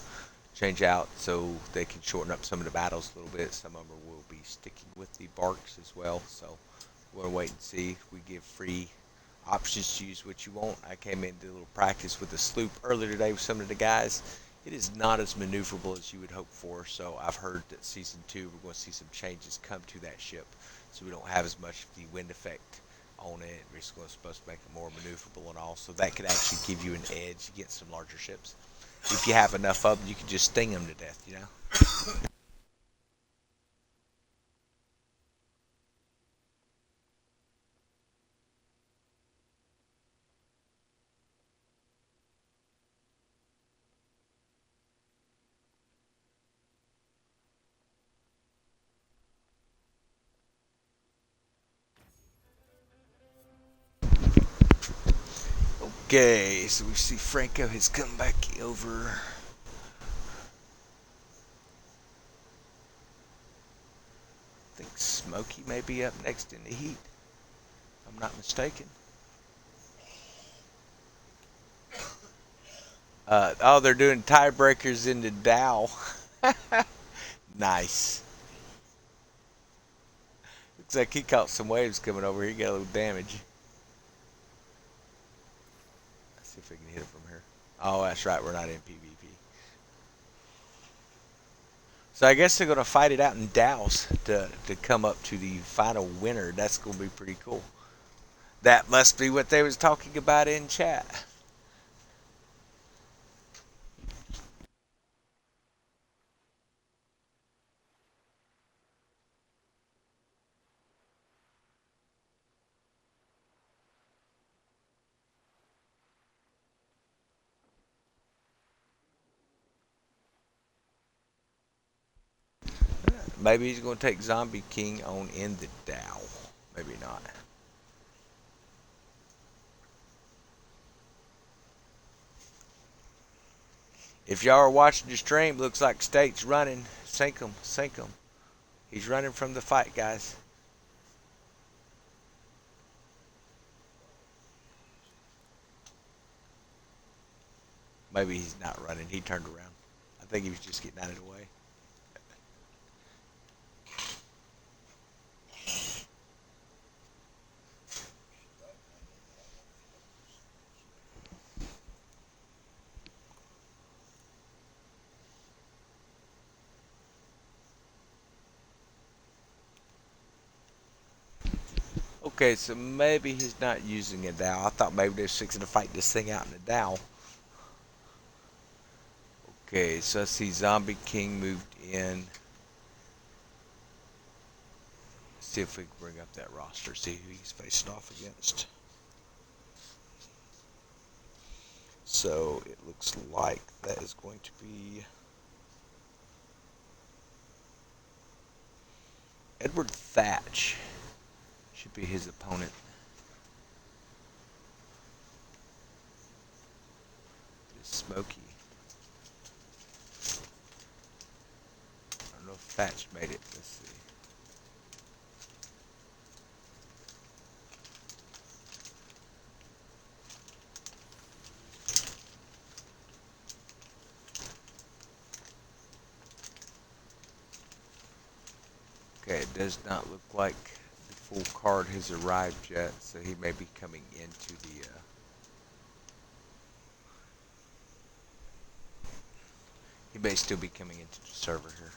change out so they can shorten up some of the battles a little bit. Some of them will be sticking with the barks as well. So we're going to wait and see. We give free options to use what you want. I came in and did a little practice with the sloop earlier today with some of the guys. It is not as maneuverable as you would hope for. So I've heard that season 2 we're going to see some changes come to that ship, so we don't have as much of the wind effect on it. We're just supposed to make it more maneuverable and all, so that could actually give you an edge against some larger ships. If you have enough of them, you can just sting them to death, you know? Okay, so we see Franco has come back over. I think Smokey may be up next in the heat, if I'm not mistaken. Oh, they're doing tiebreakers in the dhow. Nice. Looks like he caught some waves coming over. He got a little damage. Let's see if we can hit it from here. Oh, that's right. We're not in PvP. So I guess they're going to fight it out in dhows to come up to the final winner. That's going to be pretty cool. That must be what they was talking about in chat. Maybe he's going to take Zombie King on in the dhow. Maybe not. If y'all are watching the stream, looks like State's running. Sink him, sink him. He's running from the fight, guys. Maybe he's not running. He turned around. I think he was just getting out of the way. Okay, so maybe he's not using a dhow. I thought maybe they're fixing to fight this thing out in the dhow. Okay, so I see Zombie King moved in. Let's see if we can bring up that roster, see who he's facing off against. So it looks like that is going to be Edward Thatch. Should be his opponent. Smokey. I don't know if Thatch made it. Let's see. Okay, it does not look like the full card has arrived yet, so he may be coming into the. He may still be coming into the server here.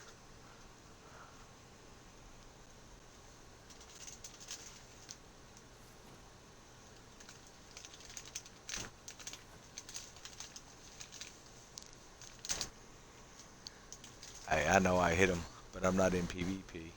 Hey, I know I hit him, but I'm not in PvP.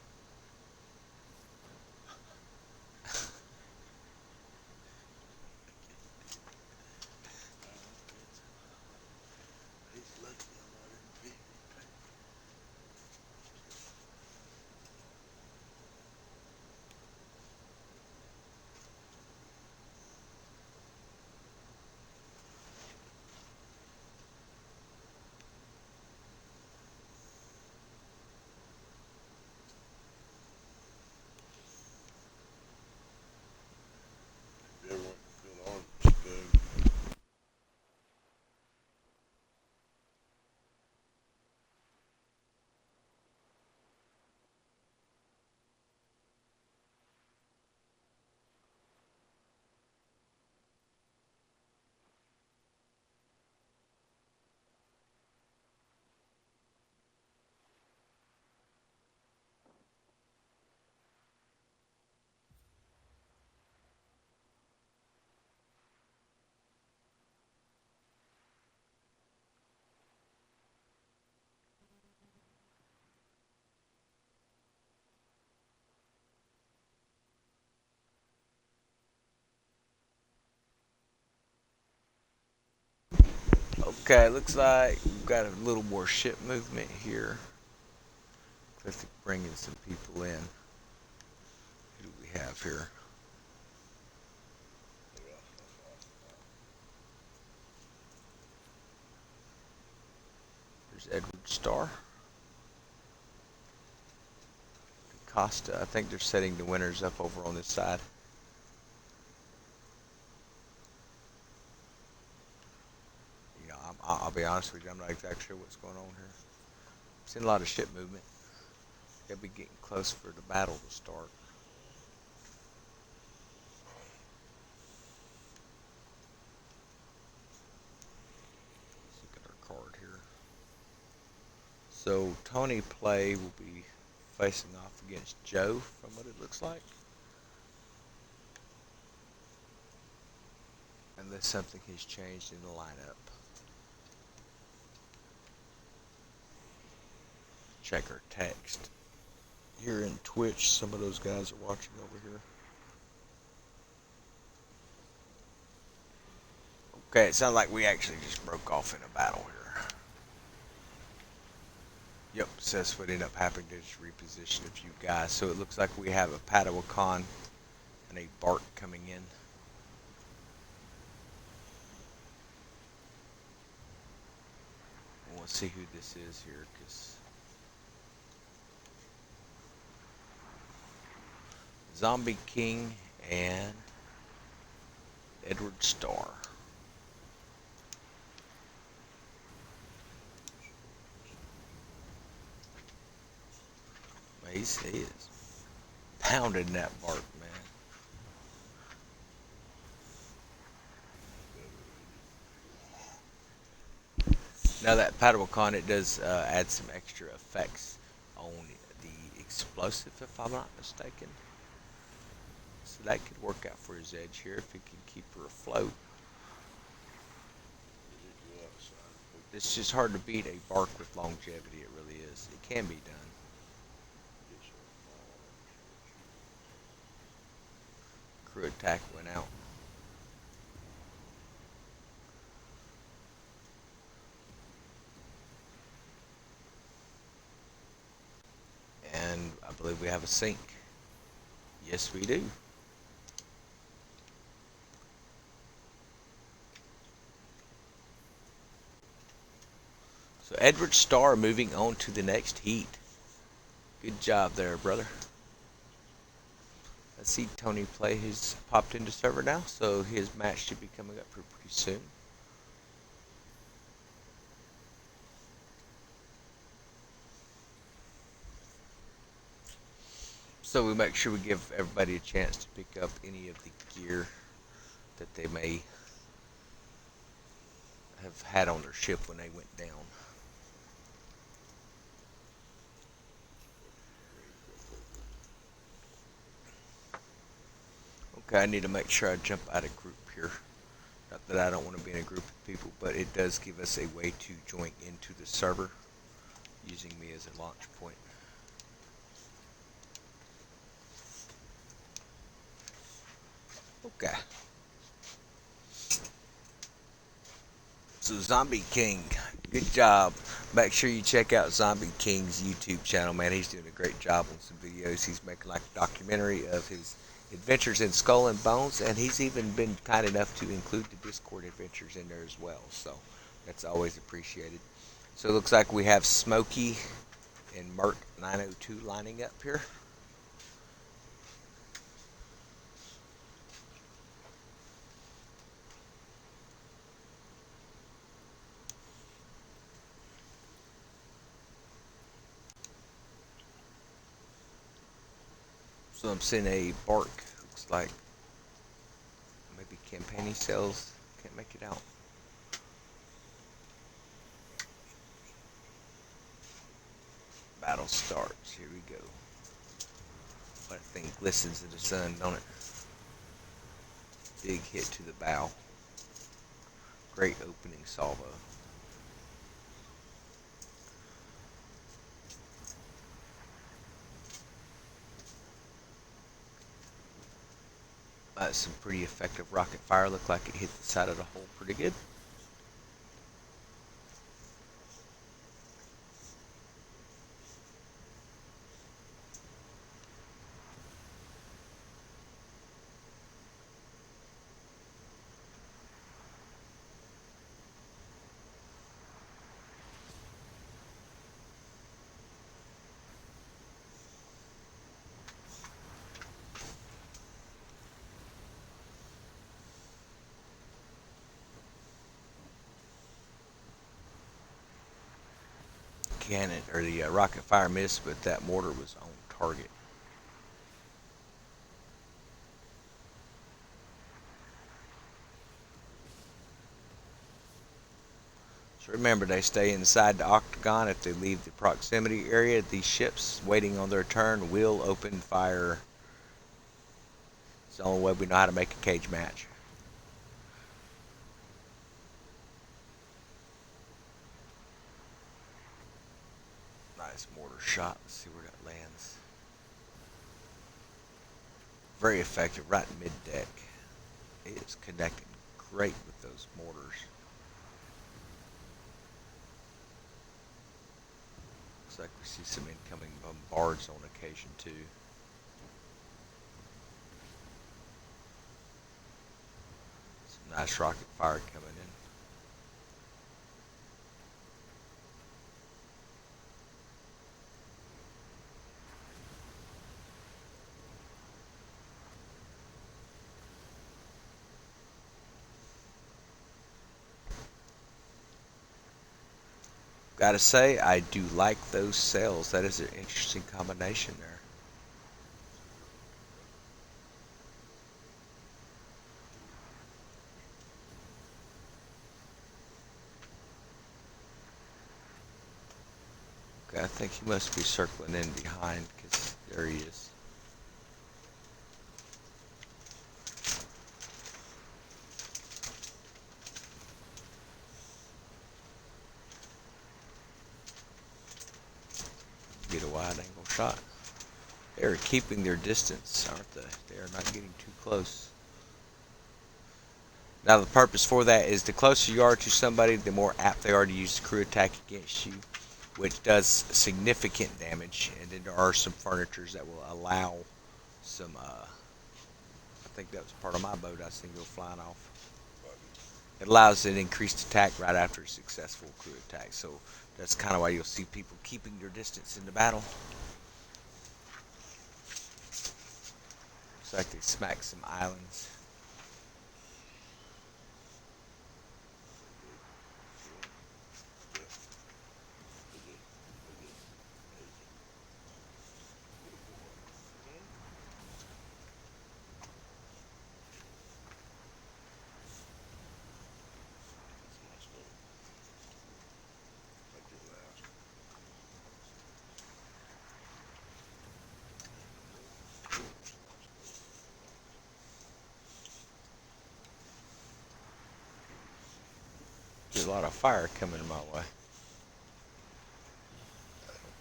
Okay, looks like we've got a little more ship movement here. Let's bring in some people in. Who do we have here? There's Edward Starr. Costa. I think they're setting the winners up over on this side. I'll be honest with you, I'm not exactly sure what's going on here. I've seen a lot of ship movement. They'll be getting close for the battle to start. Let's look at our card here. So Tony Play will be facing off against Joe, from what it looks like. Unless something has changed in the lineup. Check our text. Here in Twitch, some of those guys are watching over here. Okay, it sounds like we actually just broke off in a battle here. Yep, says what ended up happening to just reposition a few guys. So it looks like we have a Padawan and a Bark coming in. We'll see who this is here, because Zombie King and Edward Starr. He is pounding that Bark, man. Now that Padawan, it does add some extra effects on the explosive, if I'm not mistaken. So that could work out for his edge here if he can keep her afloat. It's just hard to beat a Bark with longevity, it really is. It can be done. Crew attack went out. And I believe we have a sink. Yes, we do. So Edward Starr moving on to the next heat. Good job there, brother. I see Tony Play has popped into server now, so his match should be coming up pretty soon. So we make sure we give everybody a chance to pick up any of the gear that they may have had on their ship when they went down. Okay, I need to make sure I jump out of group here. Not that I don't want to be in a group of people, but it does give us a way to join into the server using me as a launch point. Okay. So Zombie King, good job. Make sure you check out Zombie King's YouTube channel, man. He's doing a great job on some videos. He's making like a documentary of his adventures in Skull and Bones, and he's even been kind enough to include the Discord adventures in there as well. So that's always appreciated. So it looks like we have Smokey and Merc 902 lining up here. So I'm seeing a Bark. Looks like maybe campaigning cells. Can't make it out. Battle starts. Here we go. That thing glistens in the sun, don't it? Big hit to the bow. Great opening salvo. Some pretty effective rocket fire. Looked like it hit the side of the hole pretty good. cannon or the rocket fire missed, but that mortar was on target. So remember, they stay inside the octagon. If they leave the proximity area, these ships waiting on their turn will open fire. It's the only way we know how to make a cage match. Nice mortar shot. Let's see where that lands. Very effective, right mid deck. It is connecting great with those mortars. Looks like we see some incoming bombards on occasion too. Some nice rocket fire coming in. Gotta say, I do like those sails. That is an interesting combination there. Okay, I think he must be circling in behind because there he is. Get a wide angle shot. They're keeping their distance, aren't they? They are not getting too close. Now the purpose for that is the closer you are to somebody, the more apt they are to use the crew attack against you, which does significant damage. And then there are some furnitures that will allow some, I think that was part of my boat I seen go flying off. It allows an increased attack right after a successful crew attack. So that's kind of why you'll see people keeping their distance in the battle. Looks like they smacked some islands. There's a lot of fire coming my way.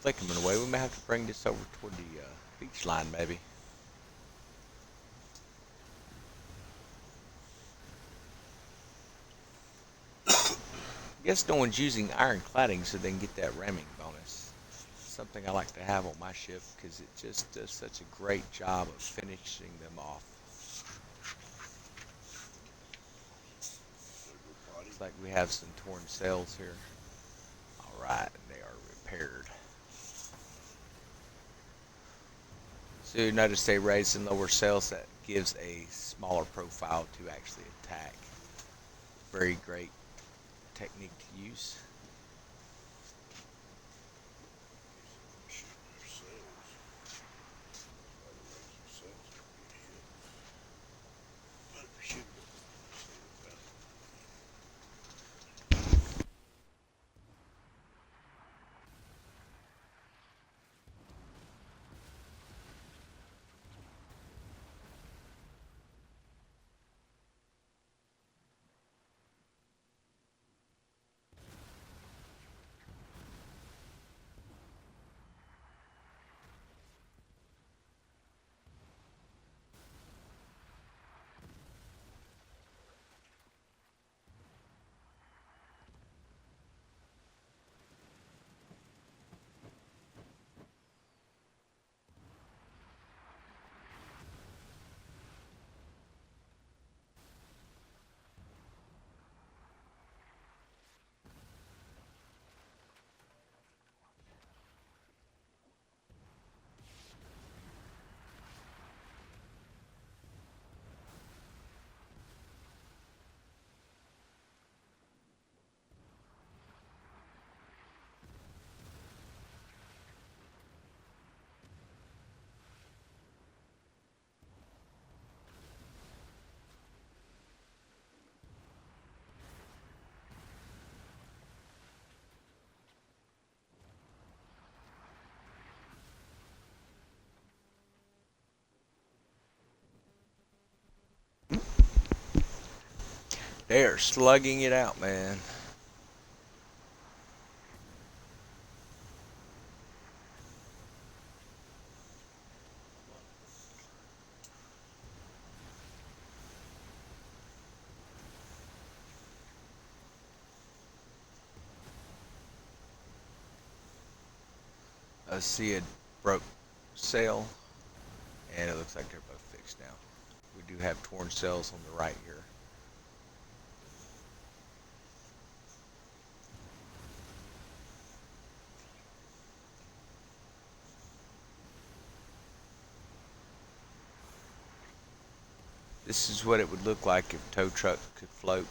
Take them away. We may have to bring this over toward the beach line, maybe. I guess no one's using iron cladding so they can get that ramming bonus. Something I like to have on my ship because it just does such a great job of finishing them off. Looks like we have some torn sails here. Alright, they are repaired. So you notice they raise and lower sails. That gives a smaller profile to actually attack. Very great technique to use. They are slugging it out, man. I see a broke sail, and it looks like they're both fixed now. We do have torn sails on the right here. This is what it would look like if tow truck could float.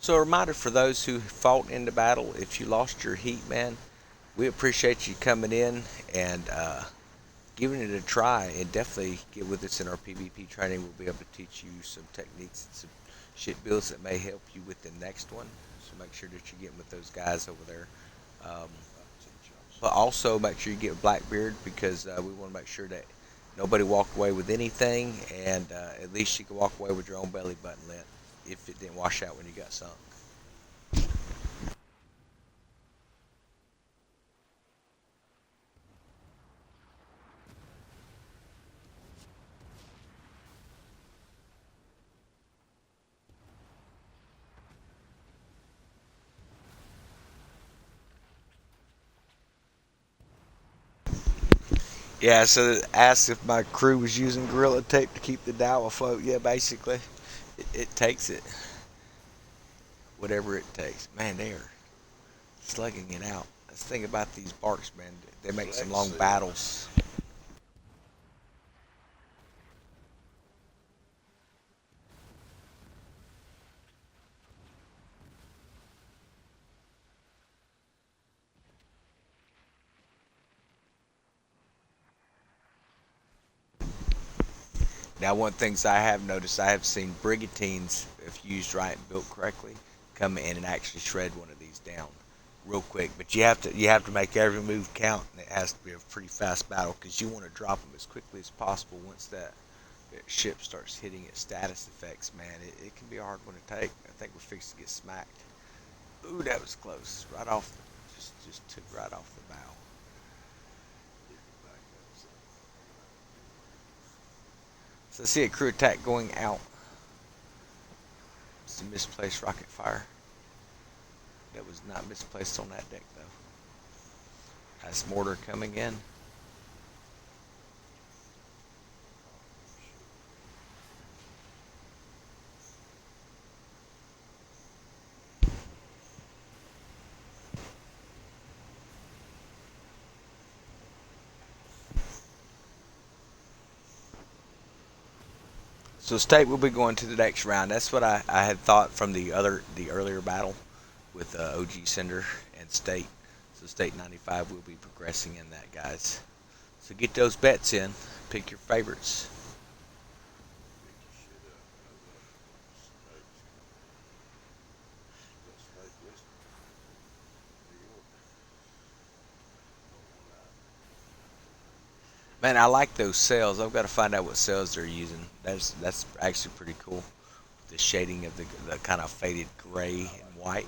So a reminder for those who fought in the battle, if you lost your heat, man, we appreciate you coming in and giving it a try, and definitely get with us in our PvP training. We'll be able to teach you some techniques and some shit builds that may help you with the next one. So make sure that you're getting with those guys over there. Um, but also make sure you get with Blackbeard, because we want to make sure that nobody walked away with anything, and at least you can walk away with your own belly button lint if it didn't wash out when you got sunk. Yeah, so asked if my crew was using Gorilla Tape to keep the dhow afloat. Yeah, basically, it takes it. Whatever it takes. Man, they are slugging it out. Let's think about these barks, man. They make some long battles. Now, one things I have noticed, I have seen brigantines, if used right and built correctly, come in and actually shred one of these down real quick. But you have to make every move count, and it has to be a pretty fast battle, because you want to drop them as quickly as possible. Once that ship starts hitting its status effects, man, it can be a hard one to take. I think we're fixed to get smacked. Ooh, that was close. Right off, just took right off the bow. So I see a crew attack going out. It's a misplaced rocket fire. That was not misplaced on that deck, though. That's mortar coming in. So state will be going to the next round. That's what I had thought from the earlier battle with OG Cinder and State. So State 95 will be progressing in that, guys. So get those bets in. Pick your favorites. Man, I like those sails. I've got to find out what sails they're using. That's actually pretty cool. The shading of the kind of faded gray and white.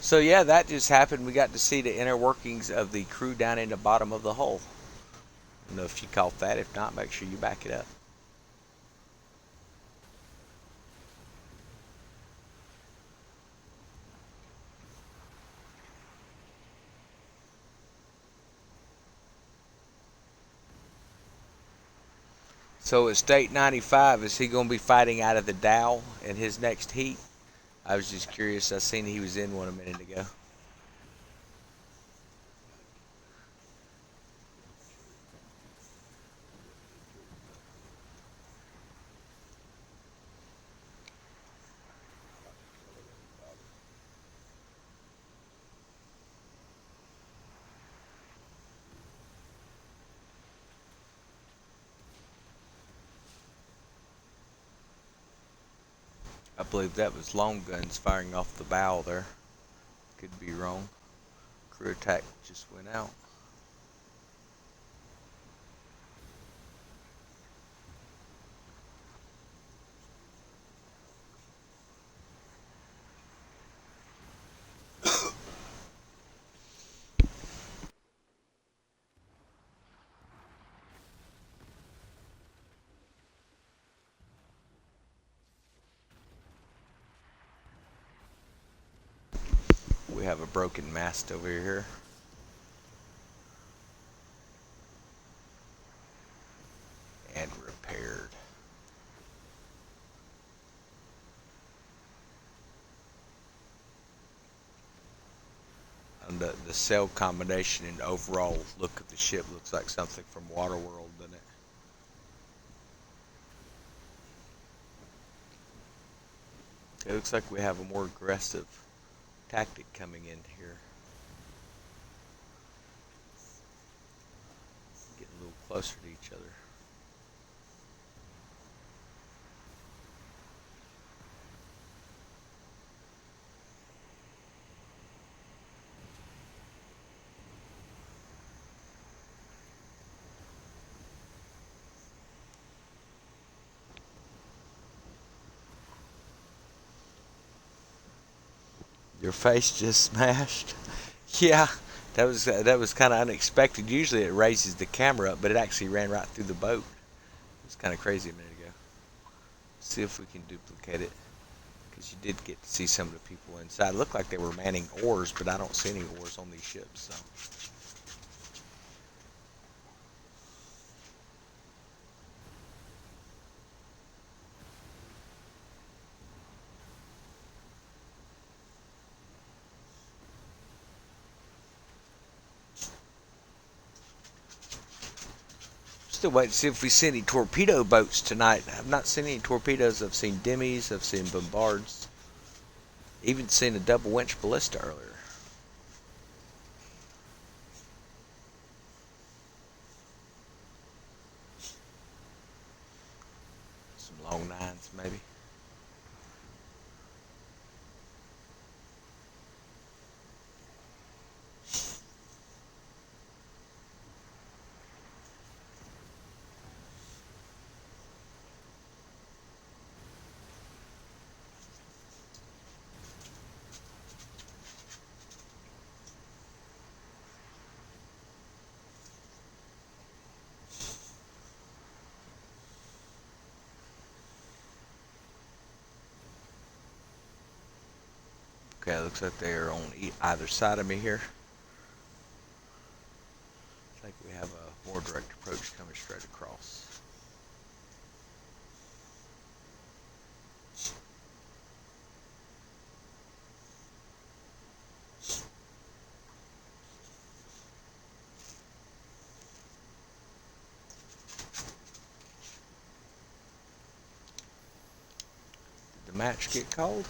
So yeah, that just happened. We got to see the inner workings of the crew down in the bottom of the hull. I don't know if you caught that. If not, make sure you back it up. So at State 95, is he going to be fighting out of the dhow in his next heat? I was just curious. I seen he was in one a minute ago. I believe that was long guns firing off the bow there. Could be wrong. Crew attack just went out. We have a broken mast over here. And repaired. And the sail combination and overall look of the ship looks like something from Waterworld, doesn't it? It looks like we have a more aggressive tactic coming in here. Getting a little closer to each other. Your face just smashed. Yeah, that was kind of unexpected. Usually it raises the camera up, but it actually ran right through the boat. It was kind of crazy a minute ago. See if we can duplicate it, because you did get to see some of the people inside. It looked like they were manning oars, but I don't see any oars on these ships. So. Still waiting to see if we see any torpedo boats tonight. I've not seen any torpedoes. I've seen demis. I've seen bombards. Even seen a double winch ballista earlier. Some long nines, maybe. Okay, it looks like they are on either side of me here. I think we have a more direct approach coming straight across. Did the match get called?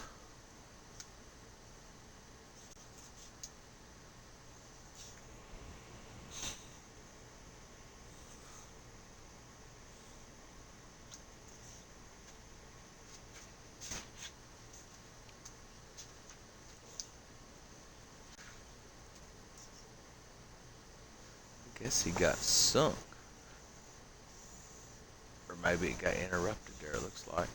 I guess he got sunk. Or maybe it got interrupted there, it looks like.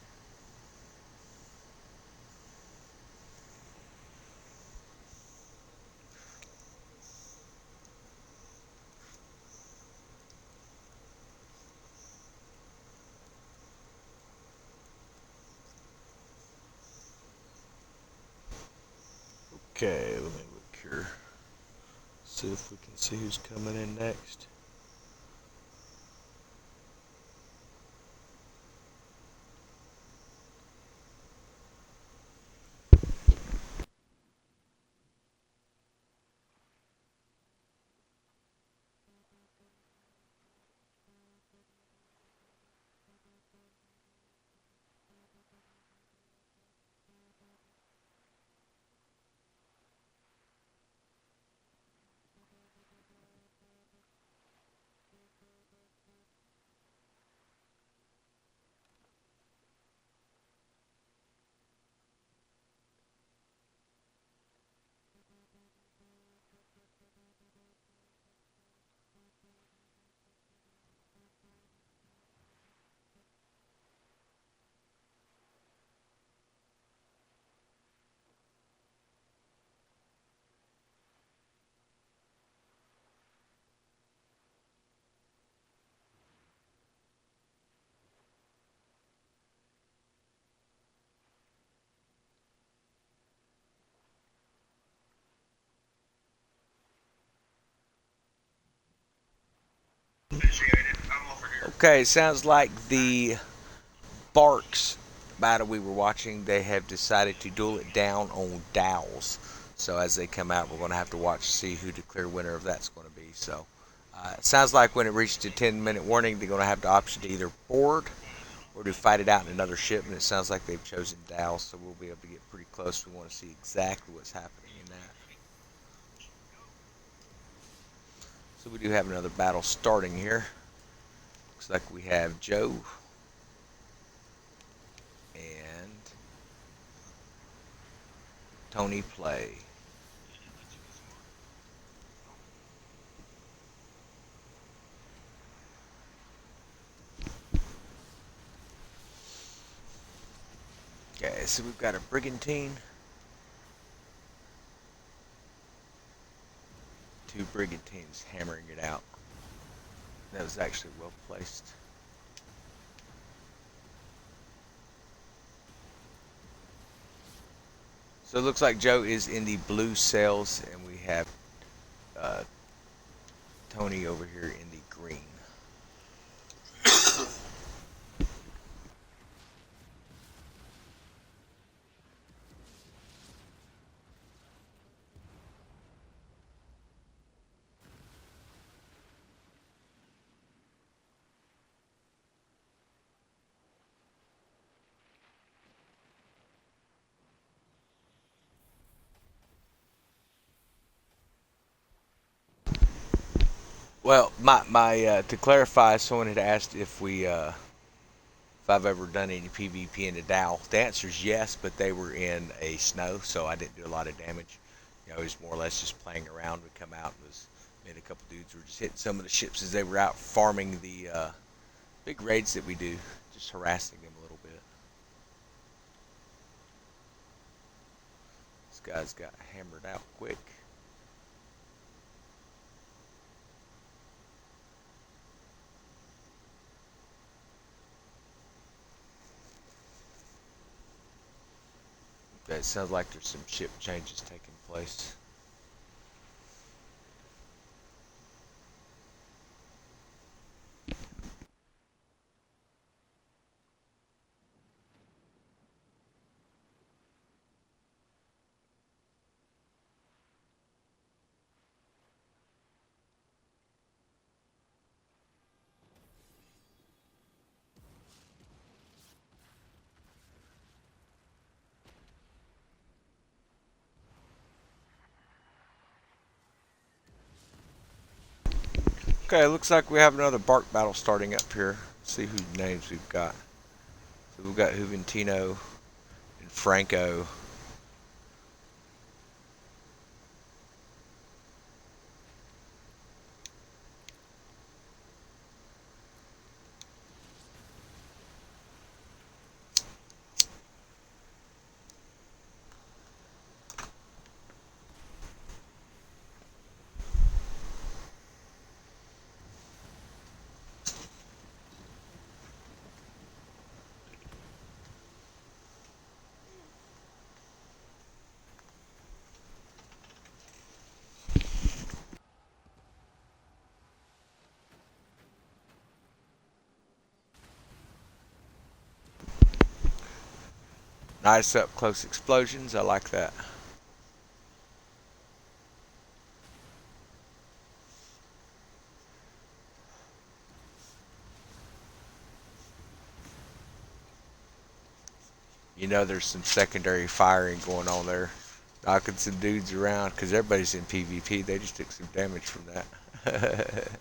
Okay, let me look here. See if we can see who's coming in next. Okay, sounds like the Barks battle we were watching, they have decided to duel it down on dhows. So as they come out, we're going to have to watch to see who the clear winner of that's going to be. So it sounds like when it reaches a 10-minute warning, they're going to have the option to either board or to fight it out in another ship. And it sounds like they've chosen dhows, so we'll be able to get pretty close. We want to see exactly what's happening in that. So we do have another battle starting here. Looks like we have Joe and Tony play. Okay, so we've got a brigantine, two brigantines hammering it out. That was actually well placed. So it looks like Joe is in the blue sails, and we have uh, Tony over here in the green. Well, my to clarify, someone had asked if I've ever done any PvP in the dhow. The answer is yes, but they were in a snow, so I didn't do a lot of damage. You know, it was more or less just playing around. We come out and was made a couple dudes were just hitting some of the ships as they were out farming the big raids that we do, just harassing them a little bit. This guy's got hammered out quick. It sounds like there's some ship changes taking place. Okay, looks like we have another bark battle starting up here. Let's see whose names we've got. So we've got Juventino and Franco. Nice up close explosions. I like that. You know, there's some secondary firing going on there, knocking some dudes around because everybody's in PvP. They just took some damage from that.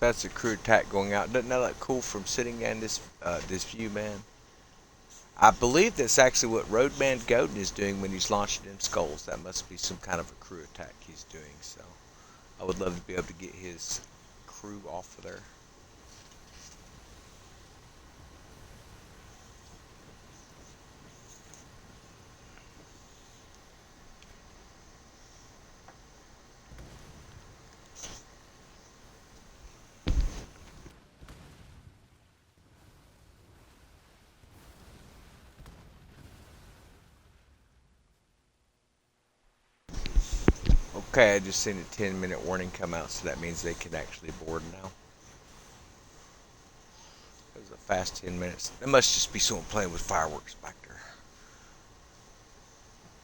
That's a crew attack going out. Doesn't that look cool from sitting in this view, man? I believe that's actually what Roadman Godin is doing when he's launching them skulls. That must be some kind of a crew attack he's doing. So I would love to be able to get his crew off of there. Okay, I just seen a 10-minute warning come out, so that means they can actually board now. It was a fast 10 minutes. There must just be someone playing with fireworks back there.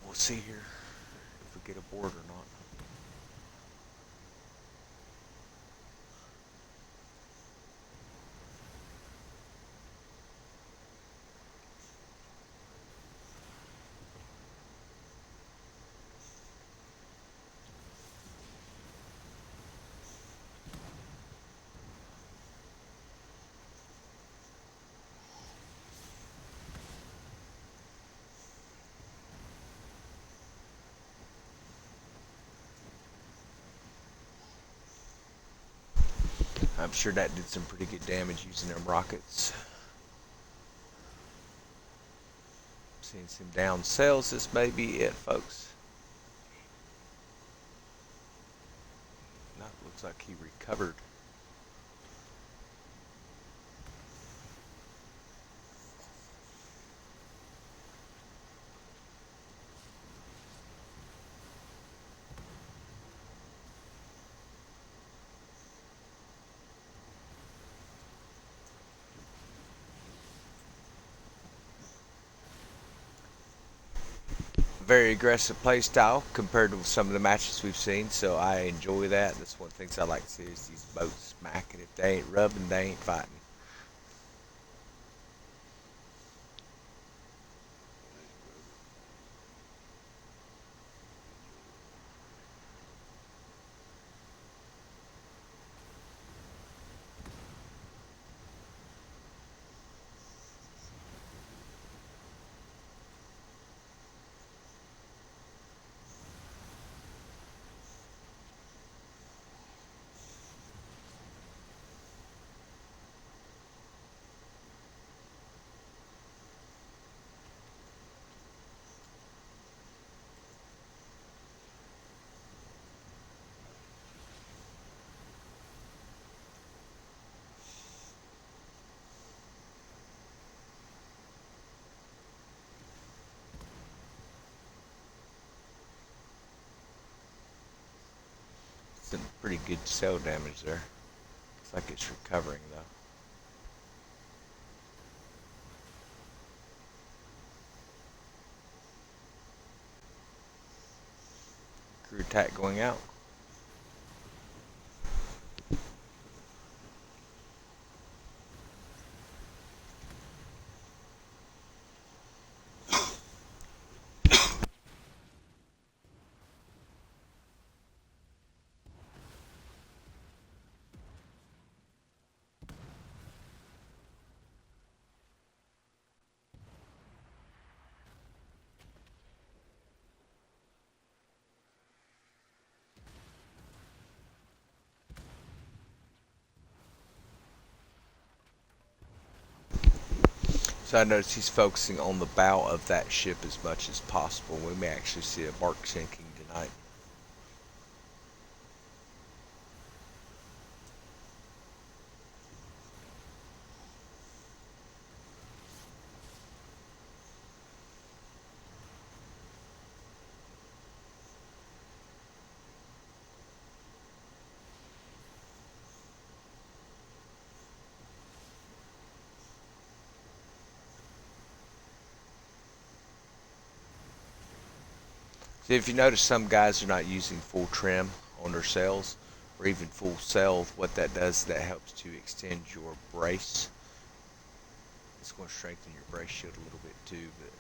We'll see here if we get a board or not. I'm sure that did some pretty good damage using them rockets. Seeing some down cells. This may be it, folks. No, it looks like he recovered. Very aggressive play style compared to some of the matches we've seen, so I enjoy that. That's one of the things I like to see is these boats smacking. If they ain't rubbing, they ain't fighting. Some pretty good cell damage there. Looks like it's recovering though. Crew attack going out. So I notice he's focusing on the bow of that ship as much as possible. We may actually see a bark sinking tonight. So if you notice, some guys are not using full trim on their sails or even full sail. What that does, that helps to extend your brace. It's going to strengthen your brace shield a little bit too, but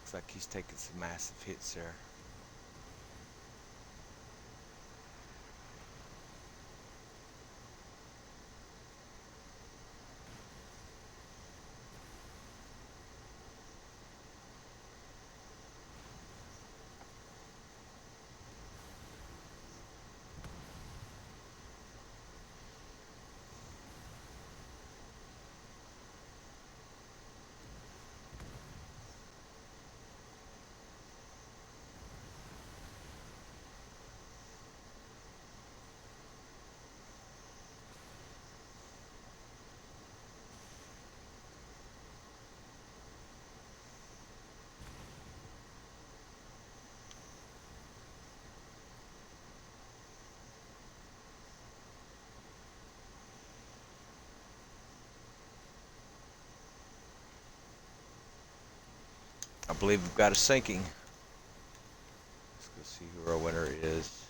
looks like he's taking some massive hits there. I believe we've got a sinking. Let's go see who our winner is.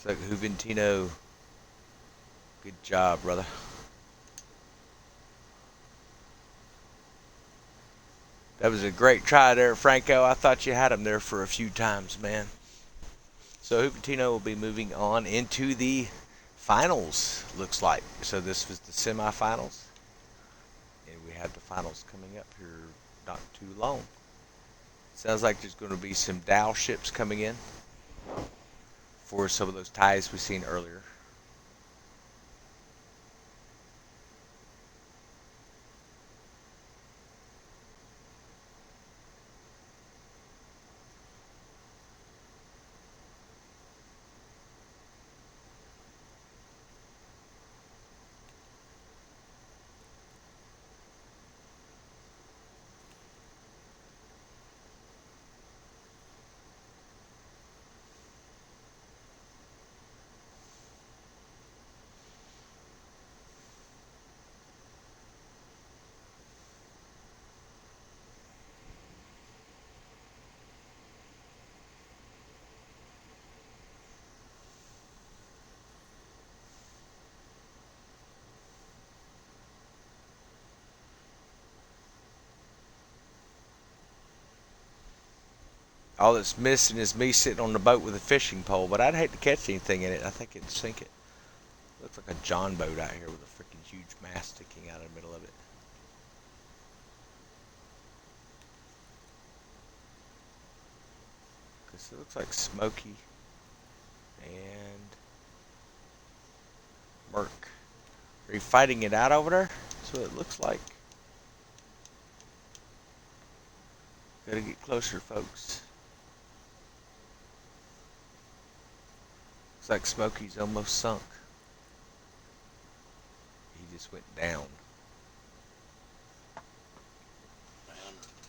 Looks like Juventino. Good job, brother. That was a great try there, Franco. I thought you had him there for a few times, man. So Juventino will be moving on into the finals, looks like. So this was the semifinals. And we have the finals coming up here not too long. Sounds like there's going to be some dhow ships coming in for some of those ties we've seen earlier. All that's missing is me sitting on the boat with a fishing pole, but I'd hate to catch anything in it. I think it'd sink it. Looks like a John boat out here with a freaking huge mast sticking out of the middle of it. Because it looks like Smokey and Merc. Are you fighting it out over there? That's what it looks like. Gotta get closer, folks. Looks like Smokey's almost sunk. He just went down.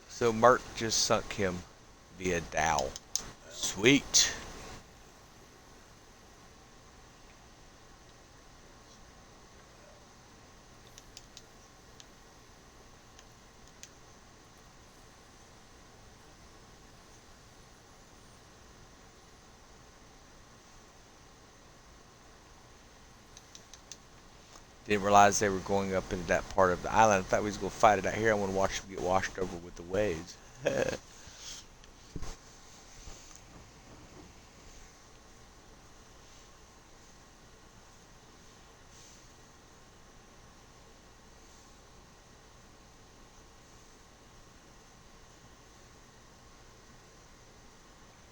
So Merc just sunk him via dhow. Sweet. Didn't realize they were going up into that part of the island. I thought we was going to fight it out here. I want to watch them get washed over with the waves.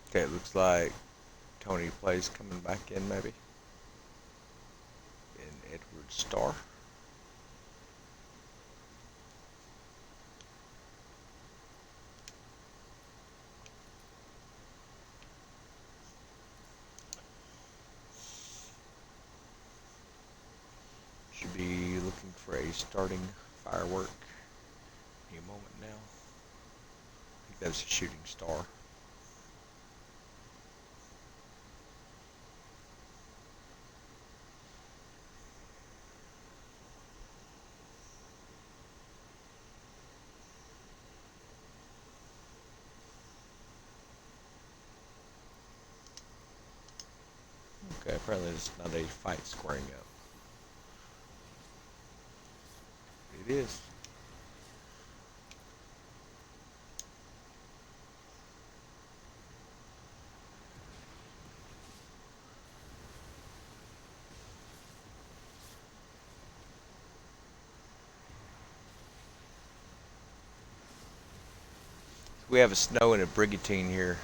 Okay, it looks like Tony Plays coming back in maybe. And Edward Starr. Should be looking for a starting firework any moment now. I think that was a shooting star. Okay, apparently there's not a fight squaring up. It is. We have a snow and a brigantine here.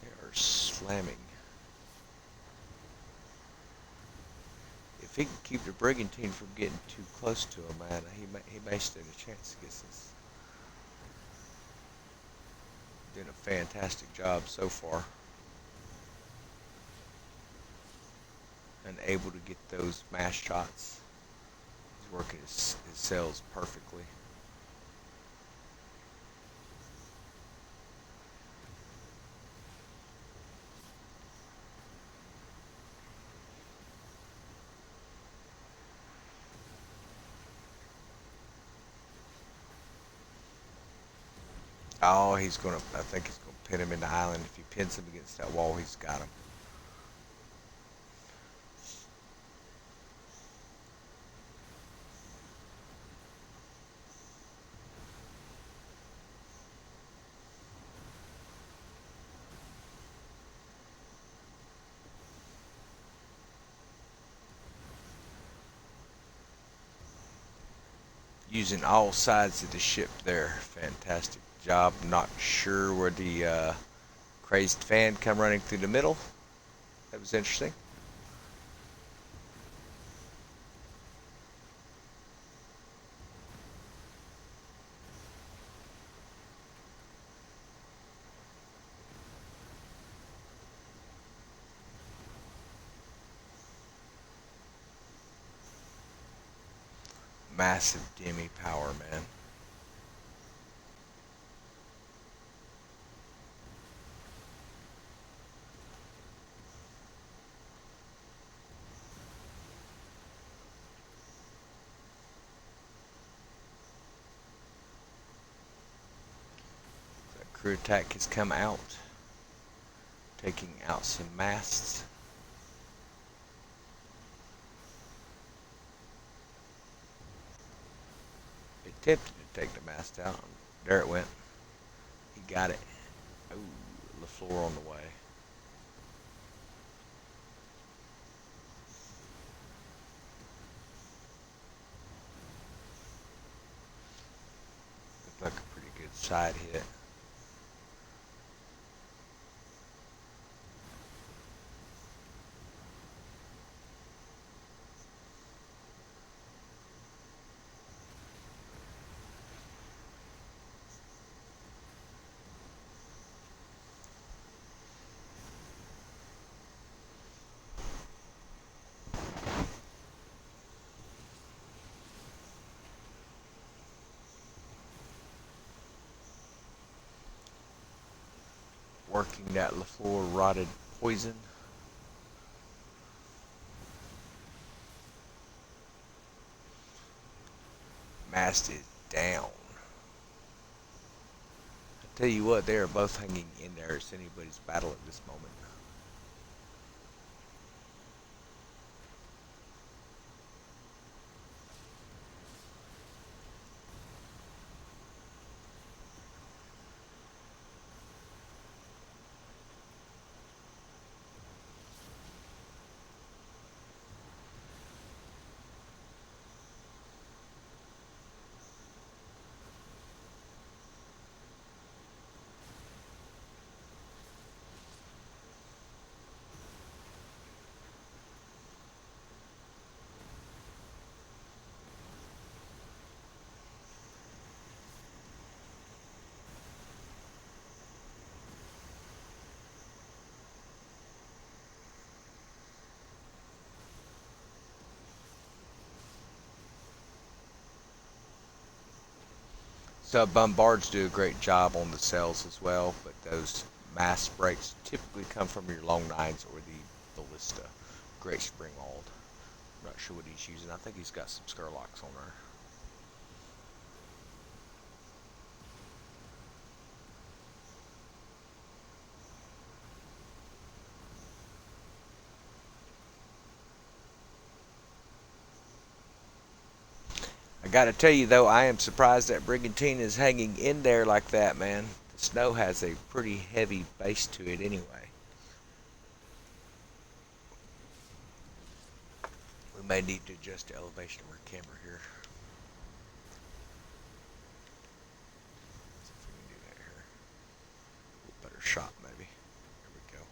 They are slamming. If he can keep the brigantine from getting too close to him, man, he may stand a chance against this. Doing a fantastic job so far. And able to get those mash shots. He's working his sails perfectly. Oh, I think he's gonna pin him in the island. If he pins him against that wall, he's got him. Using all sides of the ship there. Fantastic job. Not sure where the crazed fan come running through the middle. That was interesting. Massive demi power, man. That crew attack has come out, taking out some masts. It attempted to take the mast out. There it went. He got it. Ooh, LaFleur on the way. Looked like a pretty good side hit. Working that LaFleur rotted poison. Mast is down. I tell you what, they are both hanging in there. It's anybody's battle at this moment. So bombards do a great job on the sails as well, but those mass breaks typically come from your long nines or the ballista. Great spring walled. I'm not sure what he's using. I think he's got some Skurlocks on there. I gotta tell you though, I am surprised that Brigantine is hanging in there like that, man. The snow has a pretty heavy base to it anyway. We may need to adjust the elevation of our camera here. See if we can do that here. A little better shot, maybe. There we go.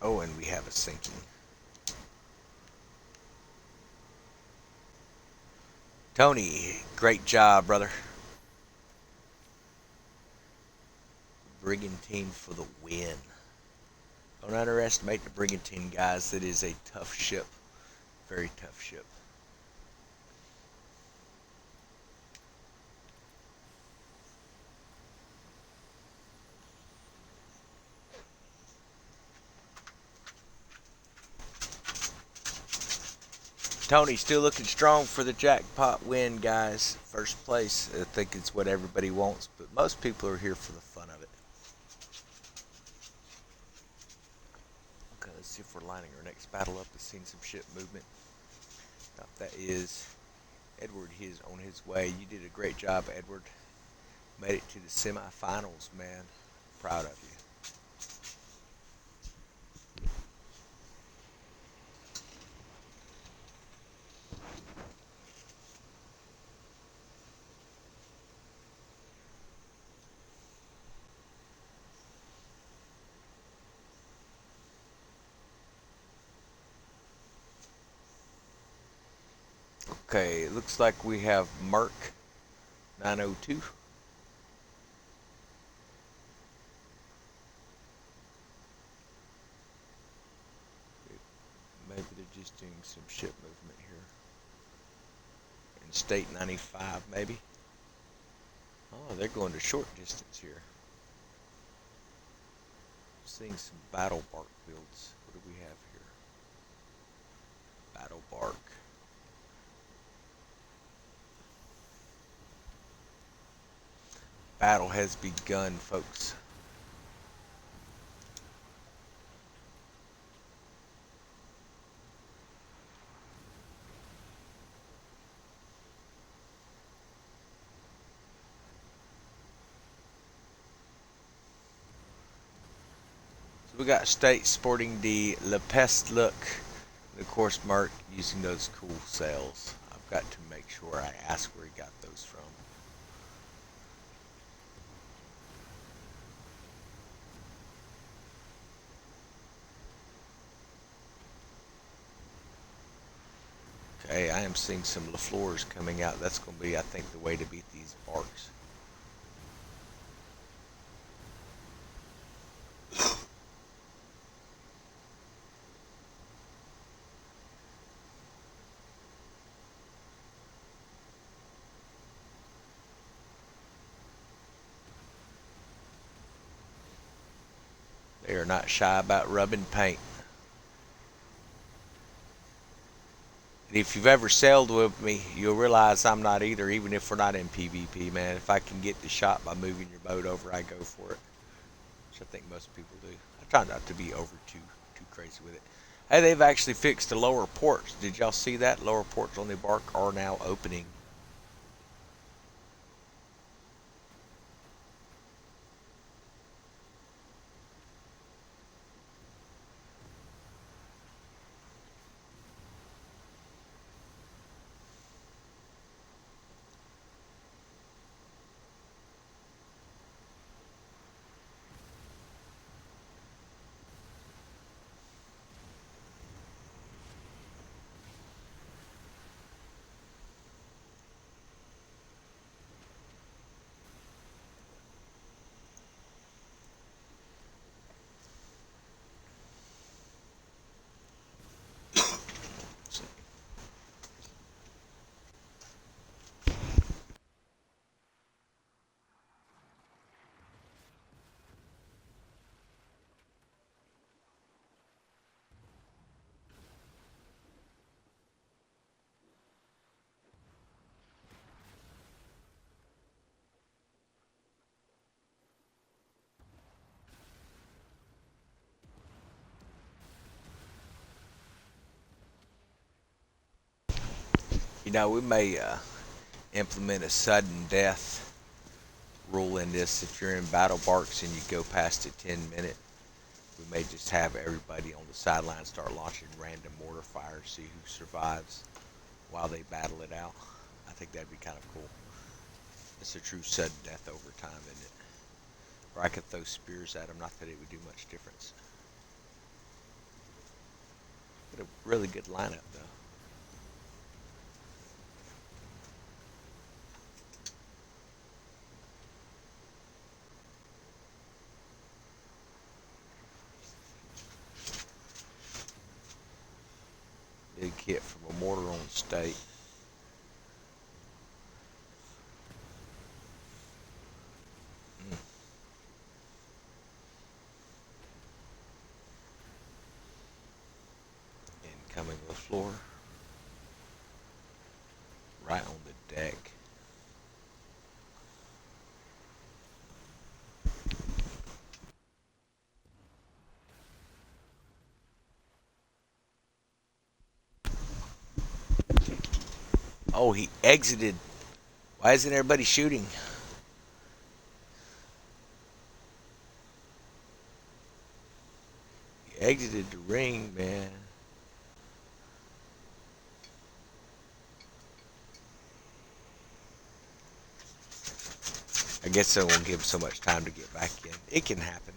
Oh, and we have a sinking. Tony, great job, brother. Brigantine for the win. Don't underestimate the Brigantine, guys. It is a tough ship. Very tough ship. Tony still looking strong for the jackpot win, guys. First place. I think it's what everybody wants, but most people are here for the fun of it. Okay, let's see if we're lining our next battle up. We've seen some ship movement. That is Edward. He's on his way. You did a great job, Edward. Made it to the semifinals, man. Proud of you. Okay, it looks like we have Mark 902. Maybe they're just doing some ship movement here. In State 95, maybe. Oh, they're going to short distance here. Seeing some battle bark builds. What do we have here? Battle bark. Battle has begun, folks. So we got State sporting the Le Peste look. And of course, Mark using those cool sails. I've got to make sure I ask where he got those from. Okay, I am seeing some LaFleurs coming out. That's going to be, I think, the way to beat these barks. They are not shy about rubbing paint. And if you've ever sailed with me, you'll realize I'm not either, even if we're not in PvP, man. If I can get the shot by moving your boat over, I go for it. Which I think most people do. I try not to be over too crazy with it. Hey, they've actually fixed the lower ports. Did y'all see that? Lower ports on the bark are now opening. You know, we may implement a sudden death rule in this. If you're in battle barks and you go past the 10-minute, we may just have everybody on the sideline start launching random mortar fires, see who survives while they battle it out. I think that'd be kind of cool. It's a true sudden death over time, isn't it? Or I could throw spears at them, not that it would do much difference. But a really good lineup, though. Big hit from a mortar on State. Mm. Incoming the floor. right on the deck. Oh, he exited. Why isn't everybody shooting? He exited the ring, man. I guess they won't give him so much time to get back in. It can happen.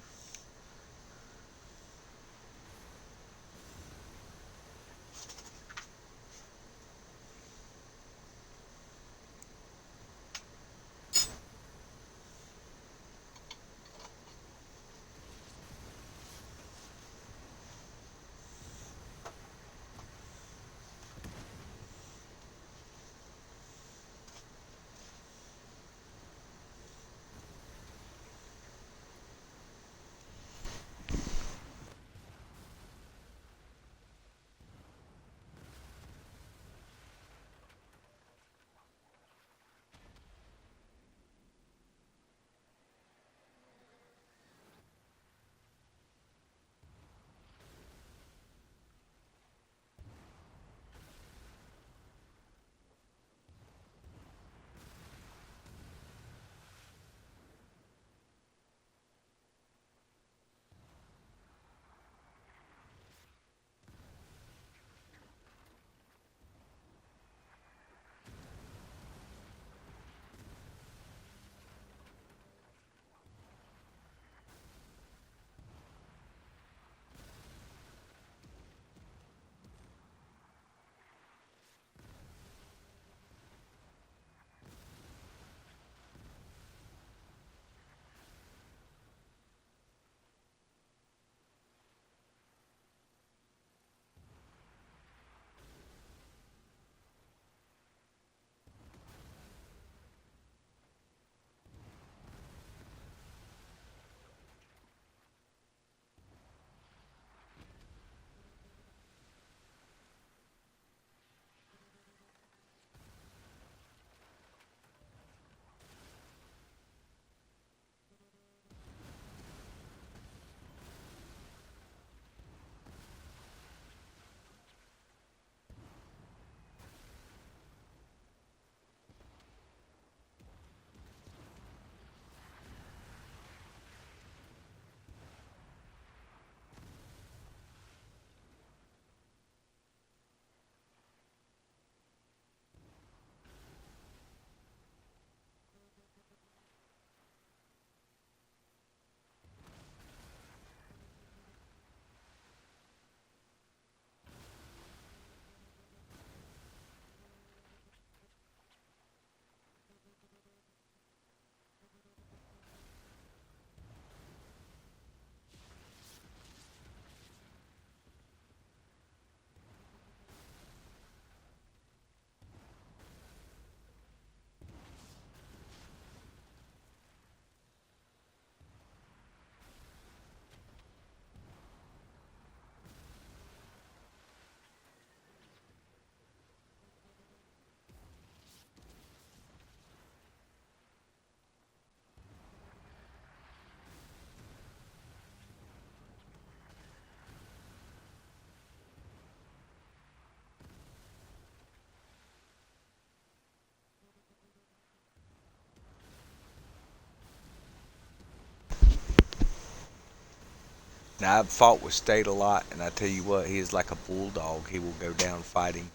Now I've fought with State a lot, and I tell you what, he is like a bulldog. He will go down fighting.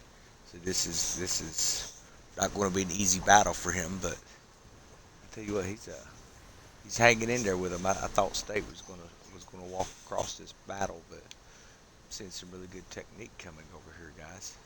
So this is not going to be an easy battle for him. But I tell you what, he's hanging in there with him. I thought State was gonna walk across this battle, but I'm seeing some really good technique coming over here, guys.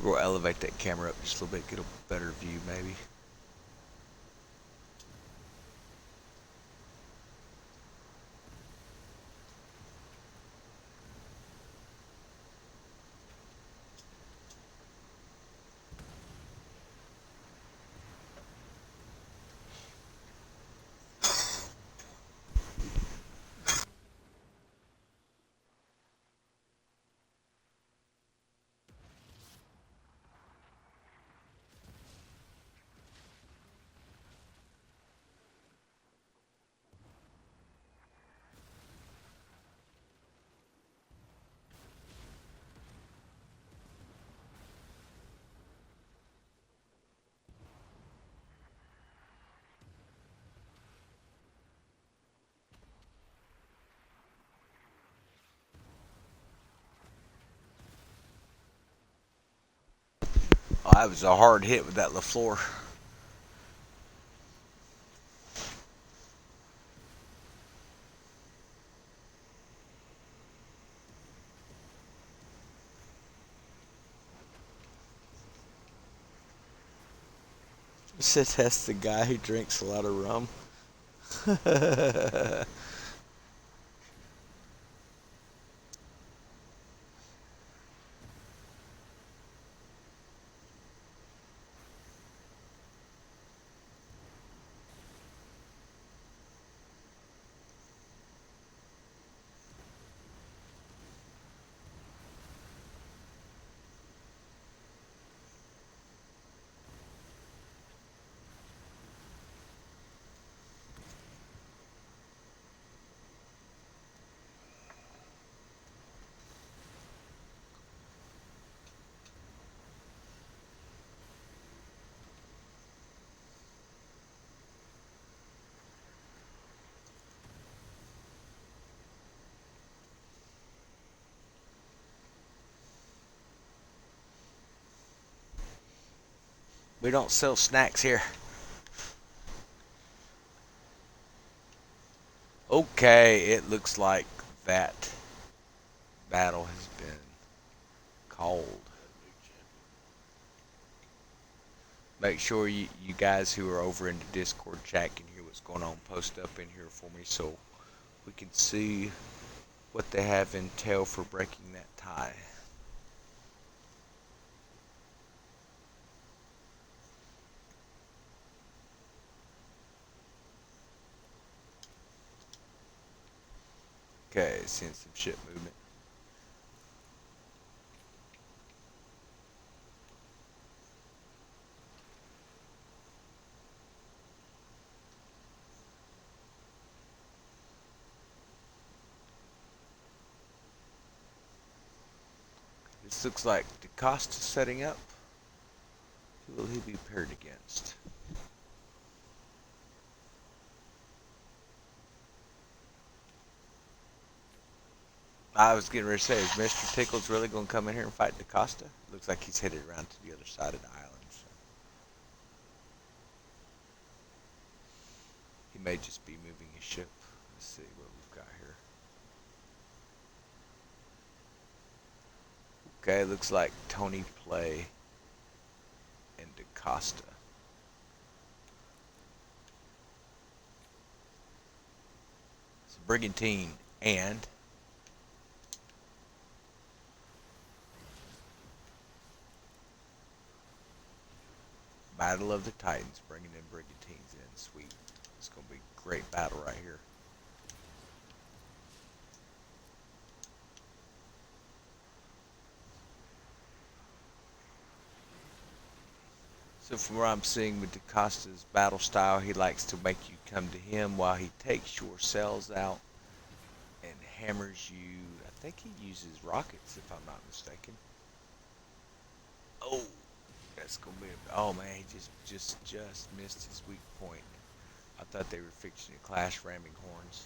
We'll elevate that camera up just a little bit, get a better view maybe. Oh, that was a hard hit with that LaFleur. Says that's the guy who drinks a lot of rum. We don't sell snacks here. Okay, it looks like that battle has been called. Make sure you guys who are over in the Discord chat can hear what's going on. Post up in here for me so we can see what they have in tail for breaking that tie. Okay, seeing some ship movement. This looks like DeCosta's setting up. Who will he be paired against? I was getting ready to say, is Mr. Tickles really going to come in here and fight DeCosta? Looks like he's headed around to the other side of the island. So. He may just be moving his ship. Let's see what we've got here. Okay, looks like Tony Play and DeCosta. It's Brigantine and Battle of the Titans, bringing in Brigantines in. Sweet. It's going to be a great battle right here. So from what I'm seeing with DeCosta's battle style, he likes to make you come to him while he takes your cells out and hammers you. I think he uses rockets, if I'm not mistaken. Oh, that's gonna be. Oh man, he just missed his weak point. I thought they were fixing to clash ramming horns.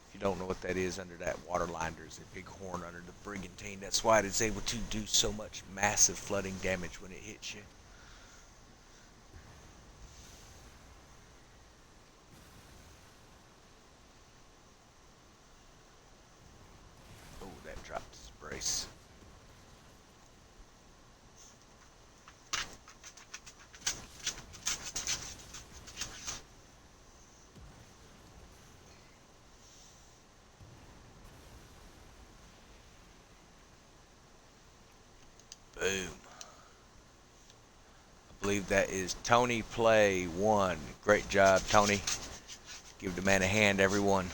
If you don't know what that is, under that waterline there's a big horn under the Brigantine. That's why it is able to do so much massive flooding damage when it hits you. Oh, that dropped his brace. Boom. I believe that is Tony Play 1. Great job, Tony. Give the man a hand, everyone.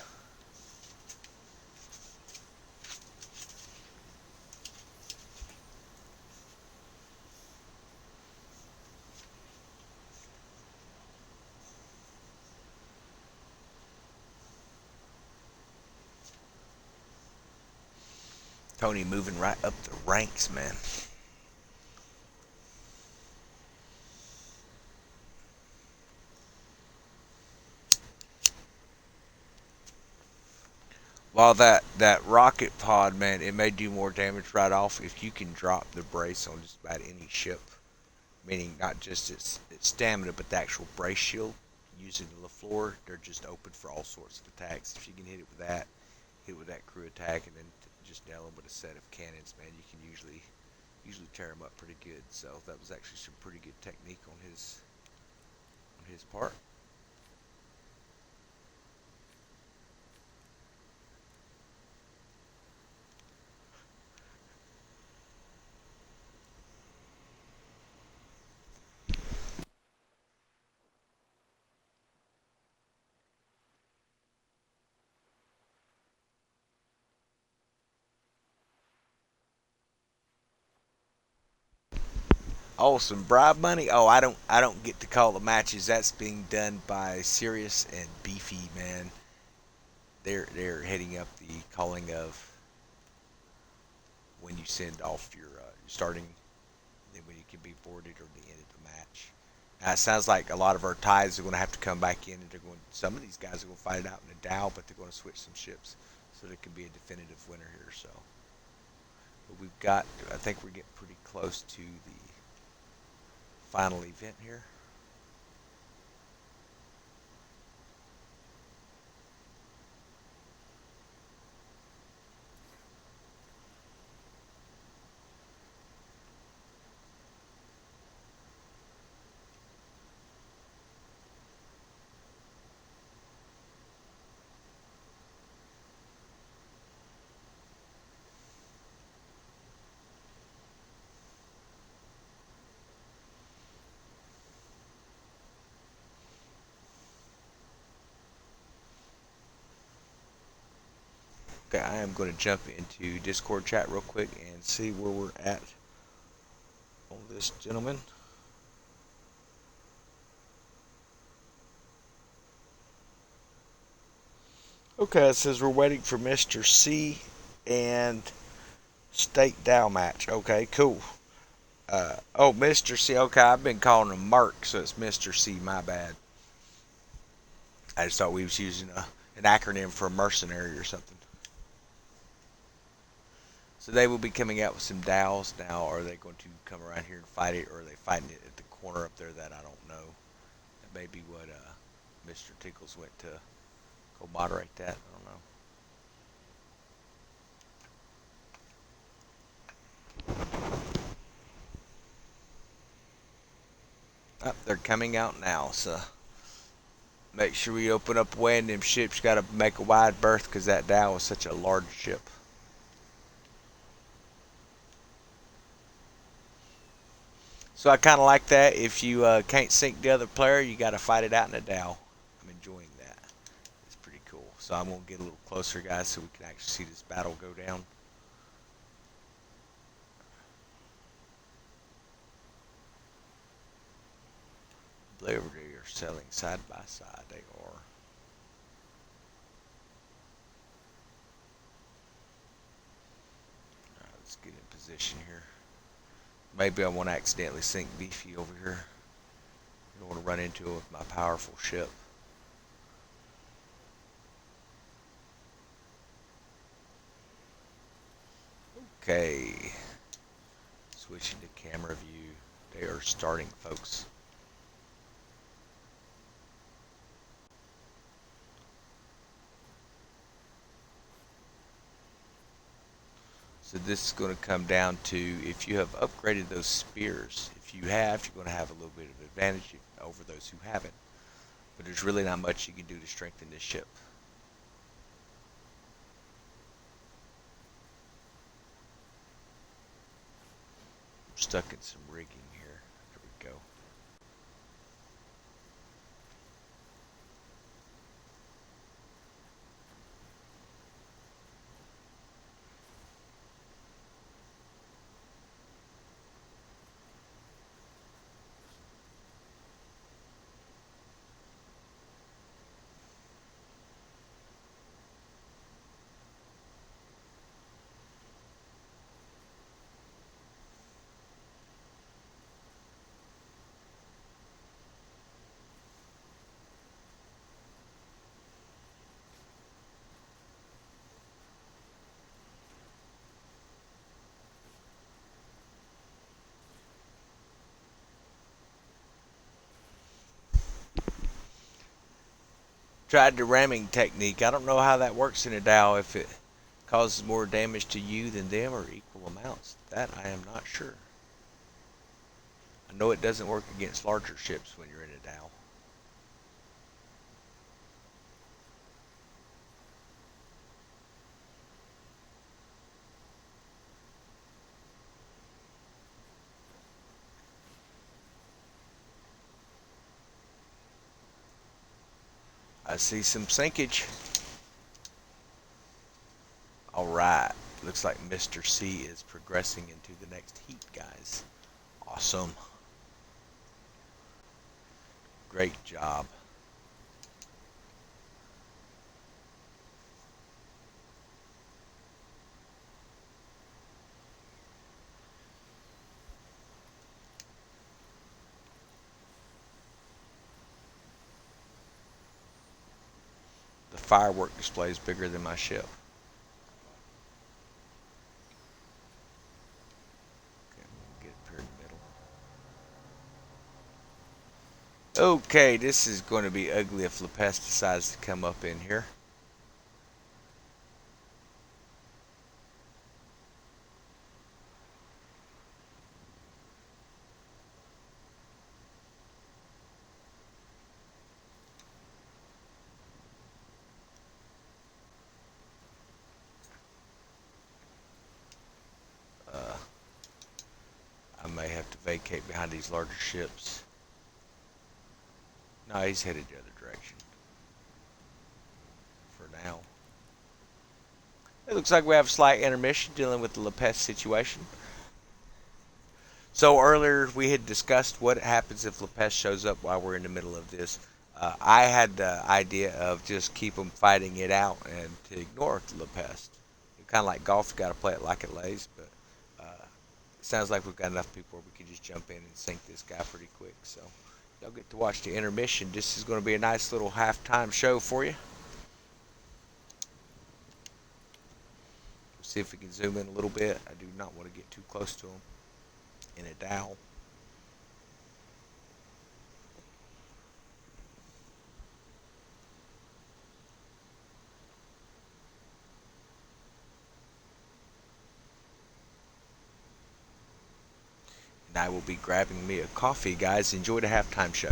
Tony moving right up the ranks, man. While that rocket pod, man, it may do more damage right off if you can drop the brace on just about any ship. Meaning not just its stamina, but the actual brace shield. Using the LaFleur, they're just open for all sorts of attacks. If you can hit it with that, hit with that crew attack, and then just nail them with a set of cannons, man, you can usually tear them up pretty good. So that was actually some pretty good technique on his part. Oh, some bribe money. Oh, I don't get to call the matches. That's being done by Sirius and Beefy, man. They're heading up the calling of when you send off your starting, then when you can be boarded or the end of the match. Now, it sounds like a lot of our ties are going to have to come back in, and they're going. Some of these guys are going to fight it out in a dhow, but they're going to switch some ships, so there can be a definitive winner here. So, but we've got. I think we're getting pretty close to the final event here. Okay, I am going to jump into Discord chat real quick and see where we're at on this gentleman. Okay, it says we're waiting for Mr. C and State Dow match. Okay, cool. Oh, Mr. C. Okay, I've been calling him Mark, so it's Mr. C. My bad. I just thought we was using an acronym for a mercenary or something. So they will be coming out with some dowels now. Are they going to come around here and fight it, or are they fighting it at the corner up there? That I don't know. That may be what Mr. Tinkles went to go moderate that. I don't know. Oh, they're coming out now, so make sure we open up a way, and them ships got to make a wide berth because that Dow is such a large ship. So I kind of like that. If you can't sink the other player, you got to fight it out in a Dow. I'm enjoying that. It's pretty cool. So I'm going to get a little closer, guys, so we can actually see this battle go down. They are selling side by side. They are. Alright, let's get in position here. Maybe I want to accidentally sink Beefy over here. I don't want to run into it with my powerful ship. Okay. Switching to camera view. They are starting, folks. So this is going to come down to if you have upgraded those spears. If you have, you're going to have a little bit of advantage over those who haven't. But there's really not much you can do to strengthen this ship. stuck in some rigging here. There we go. Tried the ramming technique. I don't know how that works in a dhow, if it causes more damage to you than them or equal amounts. That I am not sure. I know it doesn't work against larger ships when you're in a dhow. I see some sinkage. Alright, looks like Mr. C is progressing into the next heat, guys. Awesome. Great job. The firework display is bigger than my ship. Okay, we'll get up here in the middle. Okay, this is going to be ugly if LePest decides to come up in here. Uh, I may have to vacate behind these larger ships. No, he's headed the other direction for now. It looks like we have a slight intermission dealing with the LePest situation. So earlier we had discussed what happens if LePest shows up while we're in the middle of this. I had the idea of just keep them fighting it out and to ignore LePest. Kind of like golf, you got to play it like it lays. But it sounds like we've got enough people where we can just jump in and sink this guy pretty quick. So y'all get to watch the intermission. This is going to be a nice little halftime show for you. See if we can zoom in a little bit. I do not want to get too close to him in a dhow. And I will be grabbing me a coffee, guys. Enjoy the halftime show.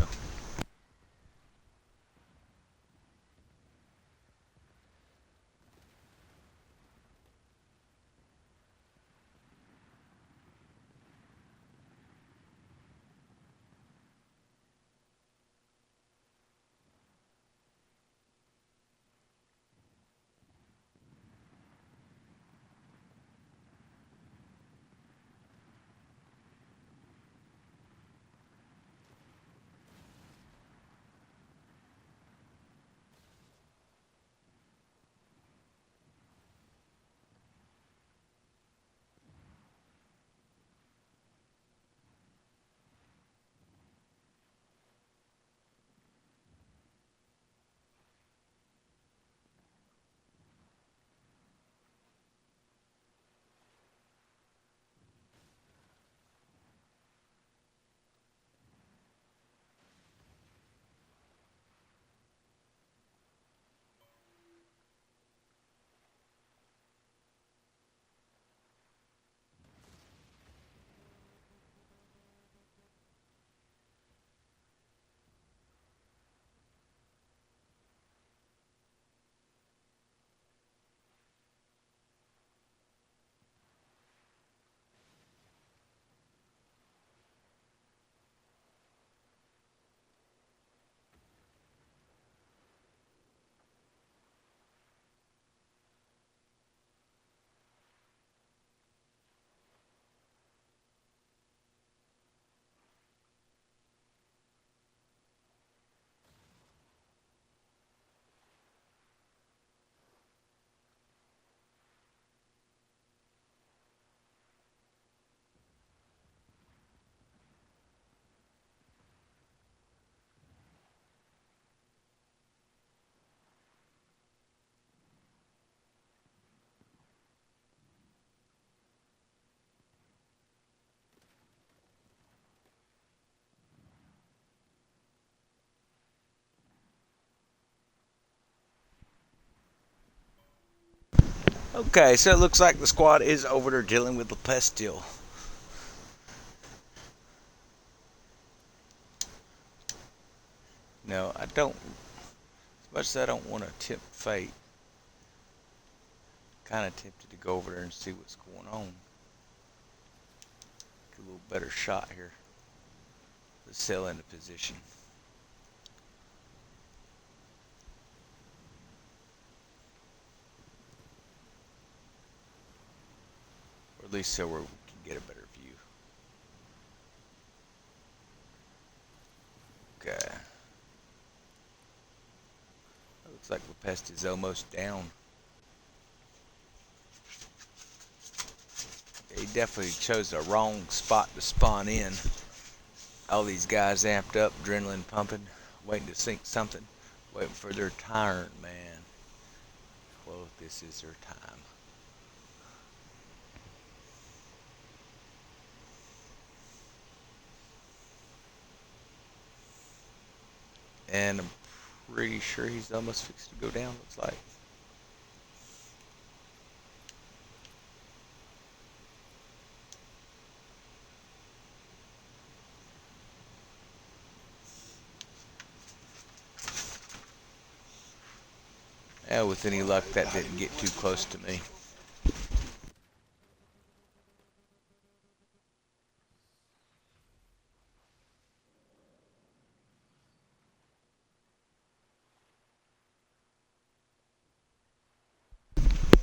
Okay, so it looks like the squad is over there dealing with the pest still. No, I don't. As much as I don't want to tempt fate, kind of tempted to go over there and see what's going on. Get a little better shot here. Let's sail into position. Or at least so where we can get a better view. Okay. Looks like the pest is almost down. He definitely chose the wrong spot to spawn in. All these guys amped up, adrenaline pumping, waiting to sink something, waiting for their turn, man. Well, this is their time. And I'm pretty sure he's almost fixed to go down, looks like. Yeah, with any luck, that didn't get too close to me.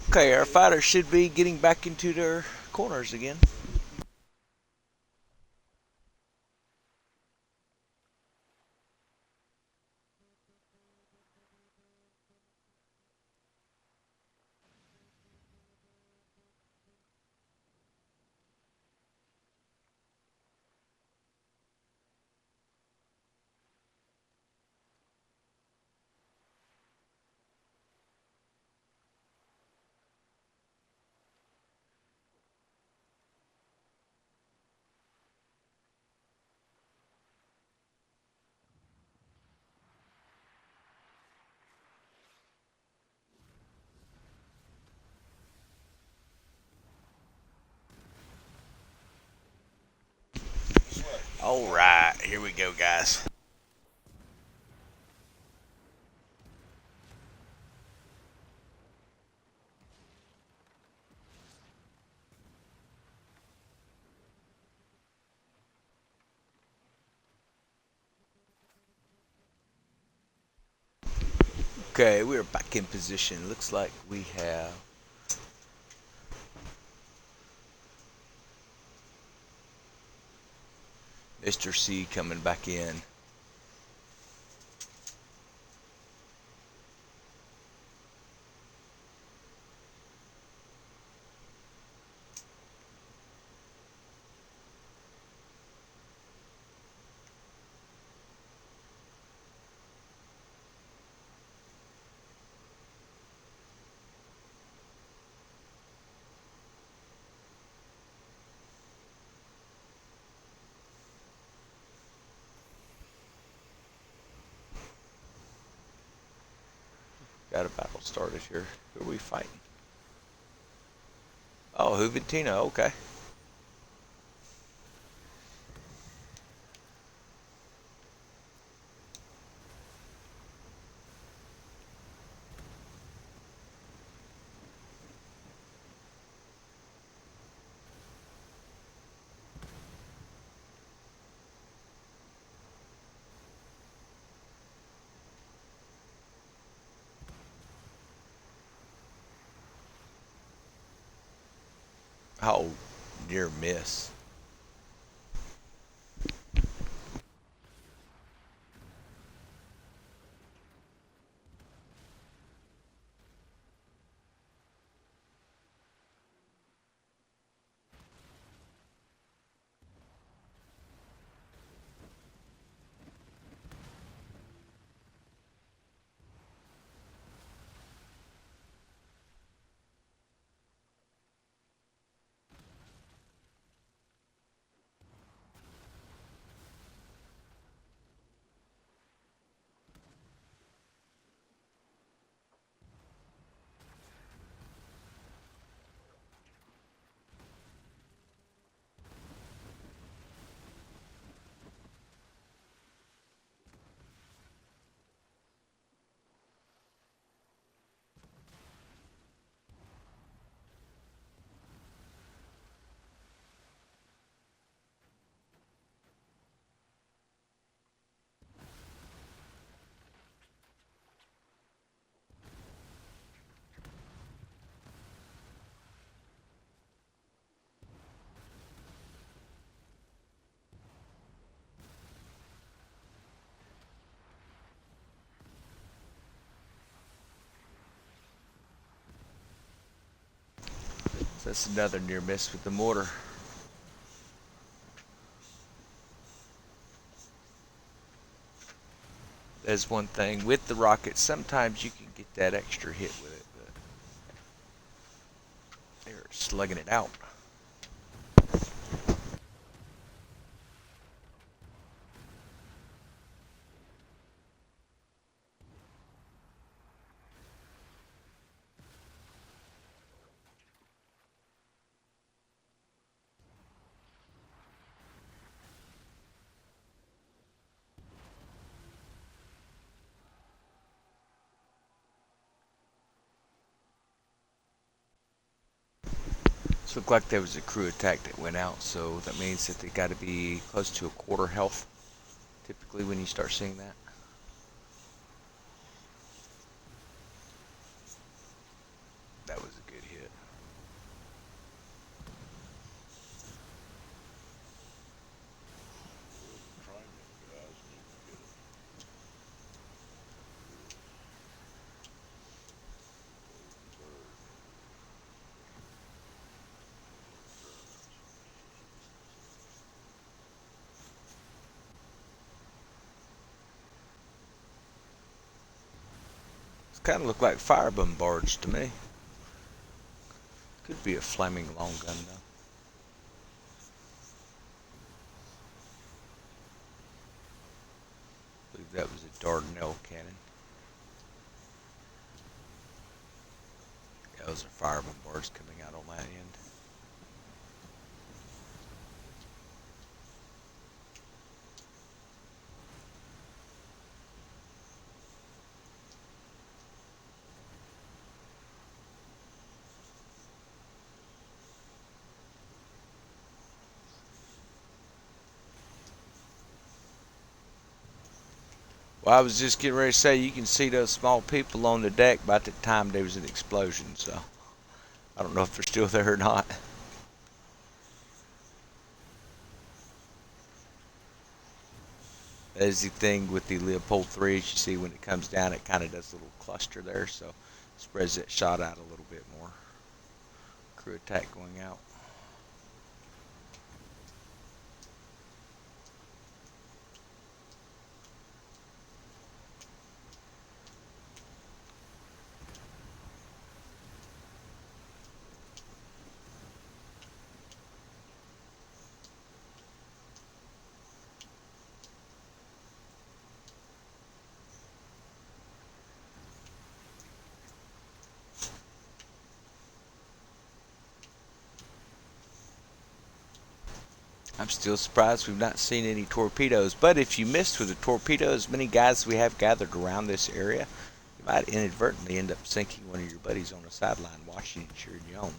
Okay, our fighters should be getting back into their corners again. All right, here we go, guys. Okay, we're back in position. Looks like we have Mr. C coming back in. Got a battle started here. Who are we fighting? Oh, Juventina, okay. Oh, near miss. That's another near miss with the mortar. There's one thing with the rocket. Sometimes you can get that extra hit with it, but they're slugging it out. It looked like there was a crew attack that went out, so that means that they got to be close to a quarter health. Typically, when you start seeing that. That was a good hit. It kind of looked like fire bombards to me. Could be a flaming long gun though. I believe that was a Dardanelle cannon. Yeah, those are fire bombards coming out on that end. Well, I was just getting ready to say, you can see those small people on the deck by the time there was an explosion, so I don't know if they're still there or not. As the thing with the Leopold 3, as you see when it comes down, it kind of does a little cluster there, so spreads that shot out a little bit more. Crew attack going out. I'm still surprised we've not seen any torpedoes, but if you missed with the torpedoes, many guys we have gathered around this area, you might inadvertently end up sinking one of your buddies on the sideline watching it cheering you on.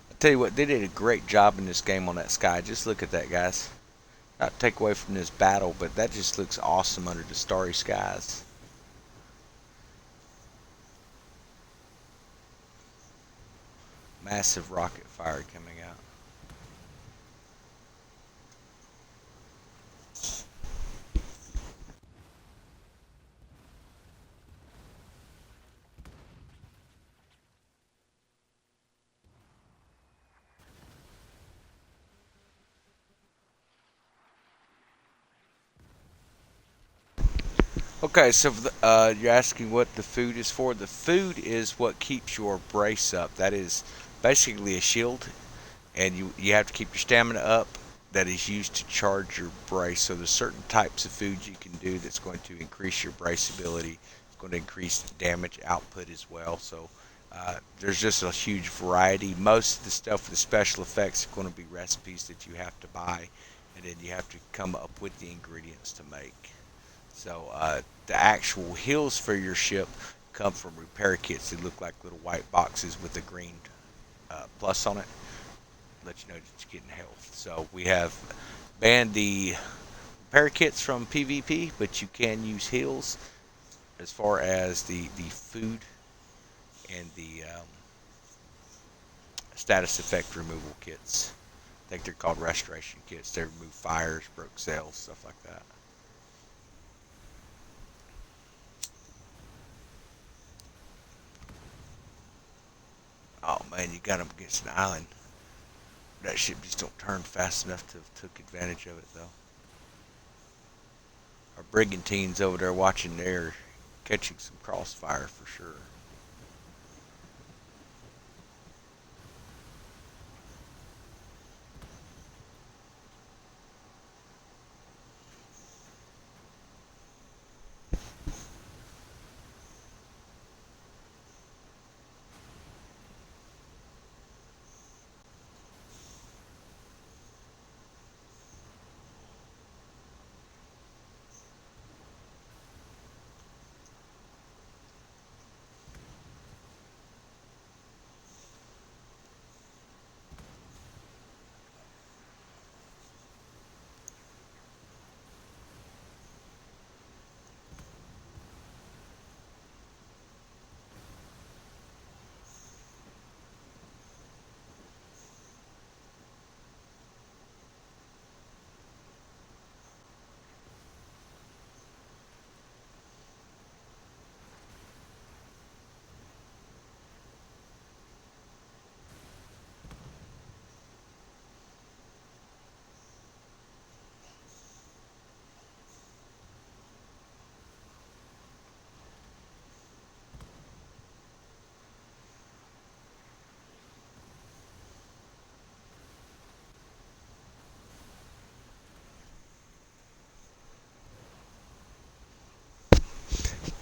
I tell you what, they did a great job in this game on that sky. Just look at that, guys. Not to take away from this battle, but that just looks awesome under the starry skies. Massive rocket fire coming out. Okay, so you're asking what the food is for. The food is what keeps your brace up. That is basically a shield, and you have to keep your stamina up. That is used to charge your brace. So there's certain types of food you can do that's going to increase your brace ability It's going to increase damage output as well. So there's just a huge variety. Most of the stuff for the special effects are going to be recipes that you have to buy, and then you have to come up with the ingredients to make. So the actual heals for your ship come from repair kits. They look like little white boxes with a green plus on it. Let you know that you're getting health. So we have banned the repair kits from PvP, but you can use heals as far as the food and the status effect removal kits. I think they're called restoration kits. They remove fires, broke cells, stuff like that. Oh man, you got them against an island. That ship just don't turn fast enough to have took advantage of it though. Our brigantines over there watching there, catching some crossfire for sure.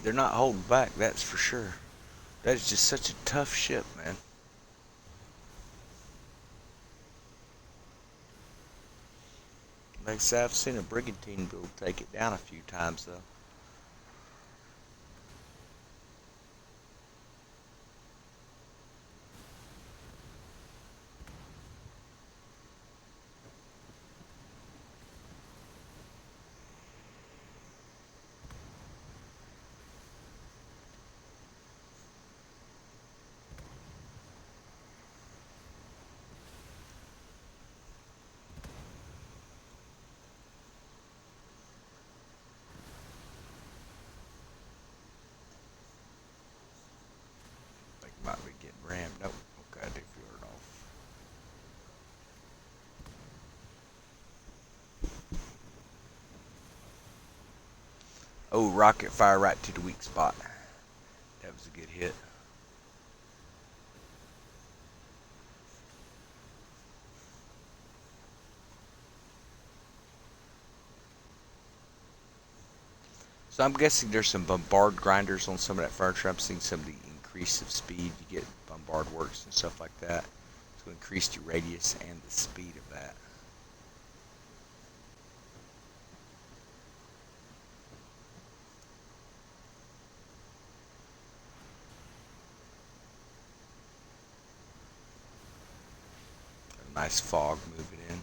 They're not holding back, that's for sure. That is just such a tough ship, man. Like I said, I've seen a brigantine build take it down a few times though. Like might be getting rammed. Nope. Okay, I do feel it off. Oh, rocket fire right to the weak spot. That was a good hit. So I'm guessing there's some bombard grinders on some of that furniture. I'm seeing some of the increase of speed. You get bombard works and stuff like that to increase the radius and the speed of that. A nice fog moving in.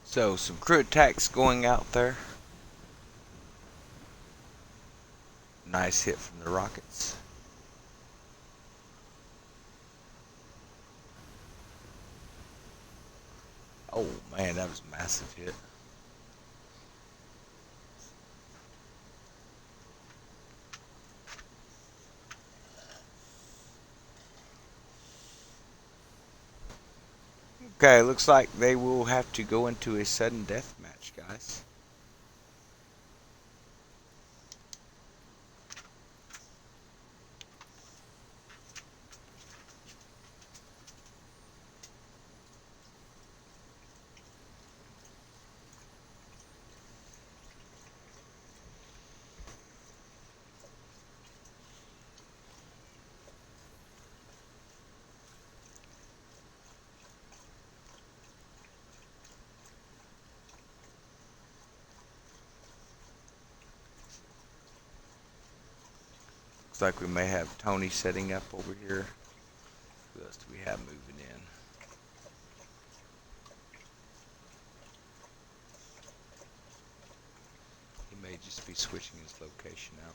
So some crew attacks going out there. Nice hit from the rockets. Man, that was a massive hit. Okay, looks like they will have to go into a sudden death match, guys. Looks like we may have Tony setting up over here. Who else do we have moving in? He may just be switching his location out.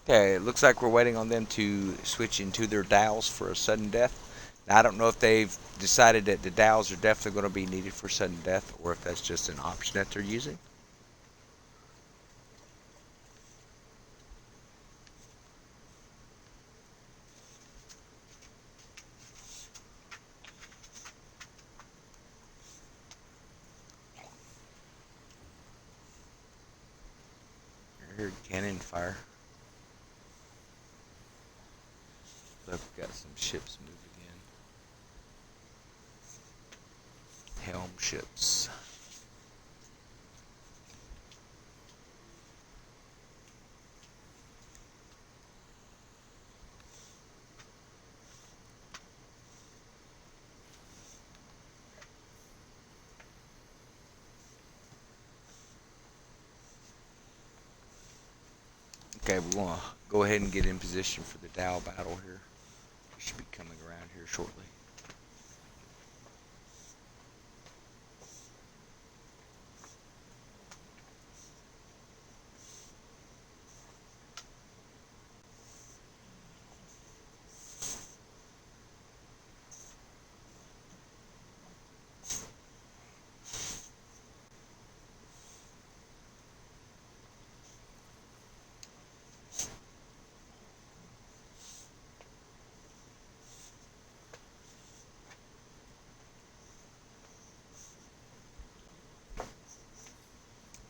Okay, it looks like we're waiting on them to switch into their dhows for a sudden death. Now, I don't know if they've decided that the dhows are definitely going to be needed for sudden death or if that's just an option that they're using. I heard cannon fire. Look, we've got some ships moving in. Helm ships. Okay, we want to go ahead and get in position for the dhow battle here. We should be coming around here shortly.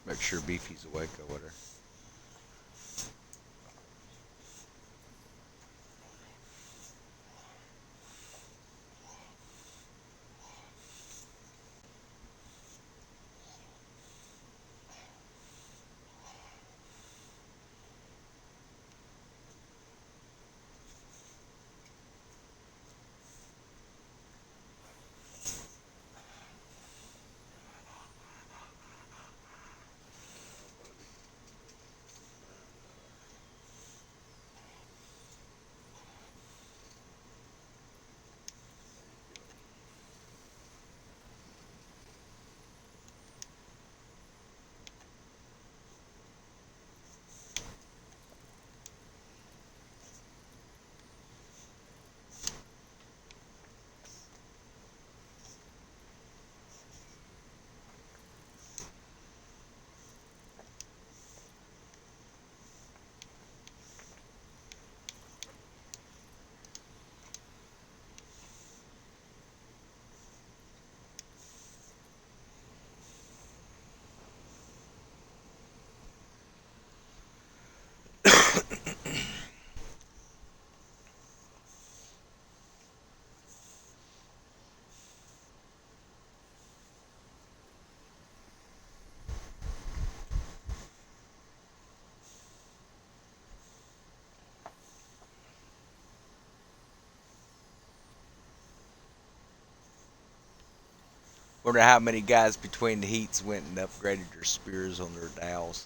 Make sure Beefy's awake over there. Wonder how many guys between the heats went and upgraded their spears on their dhows.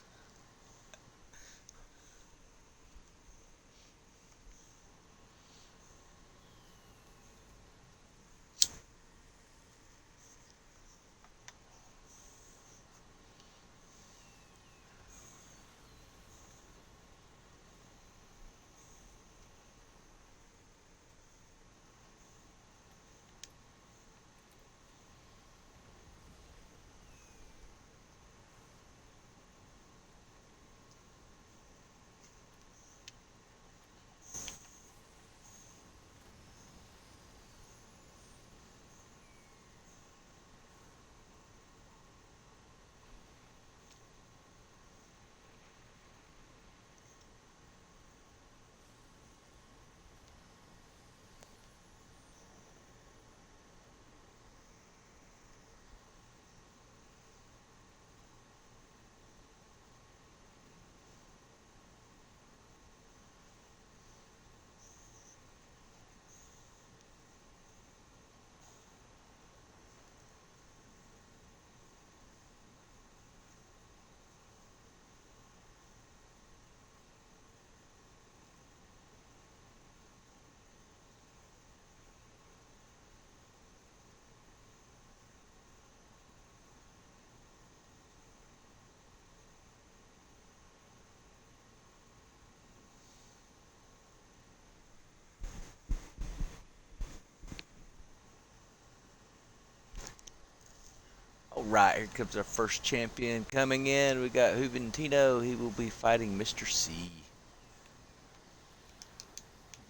All right, here comes our first champion coming in. We got Juventino. He will be fighting Mr. C.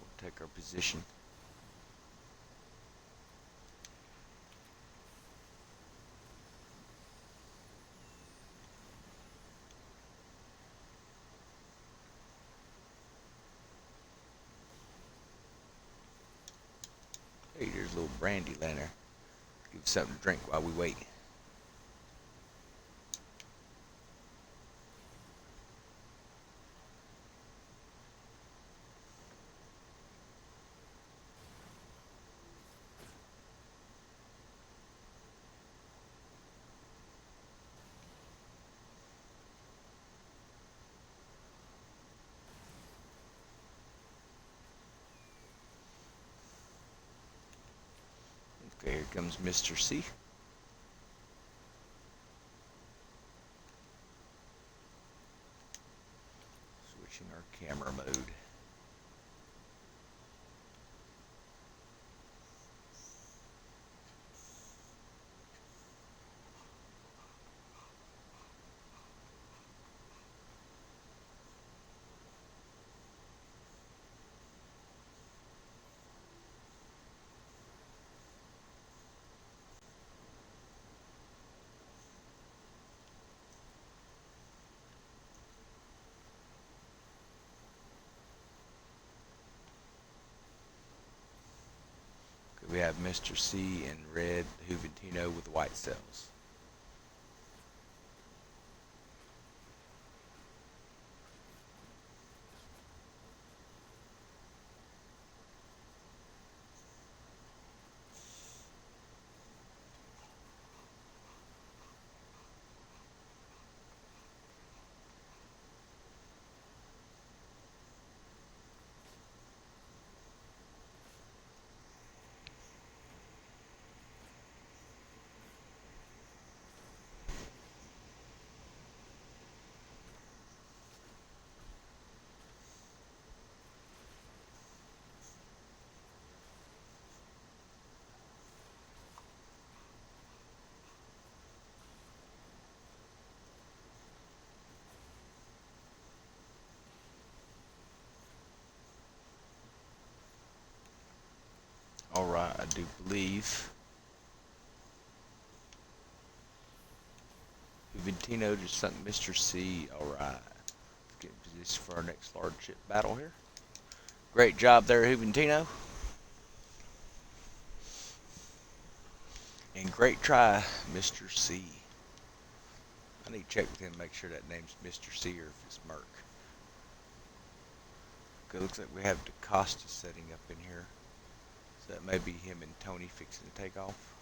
We'll take our position. Hey, there's a little brandy laying there. Give us something to drink while we wait. Okay, here comes Mr. C. Switching our camera mode. Okay, we have Mr. C in red, Juventino with white cells. All right, I do believe Juventino just sunk Mr. C. All right, let's get in position for our next large ship battle here. Great job there, Juventino. And great try, Mr. C. I need to check with him, make sure that name's Mr. C or if it's Merc. Okay, looks like we have DaCosta setting up in here. So that may be him and Tony fixing to take off.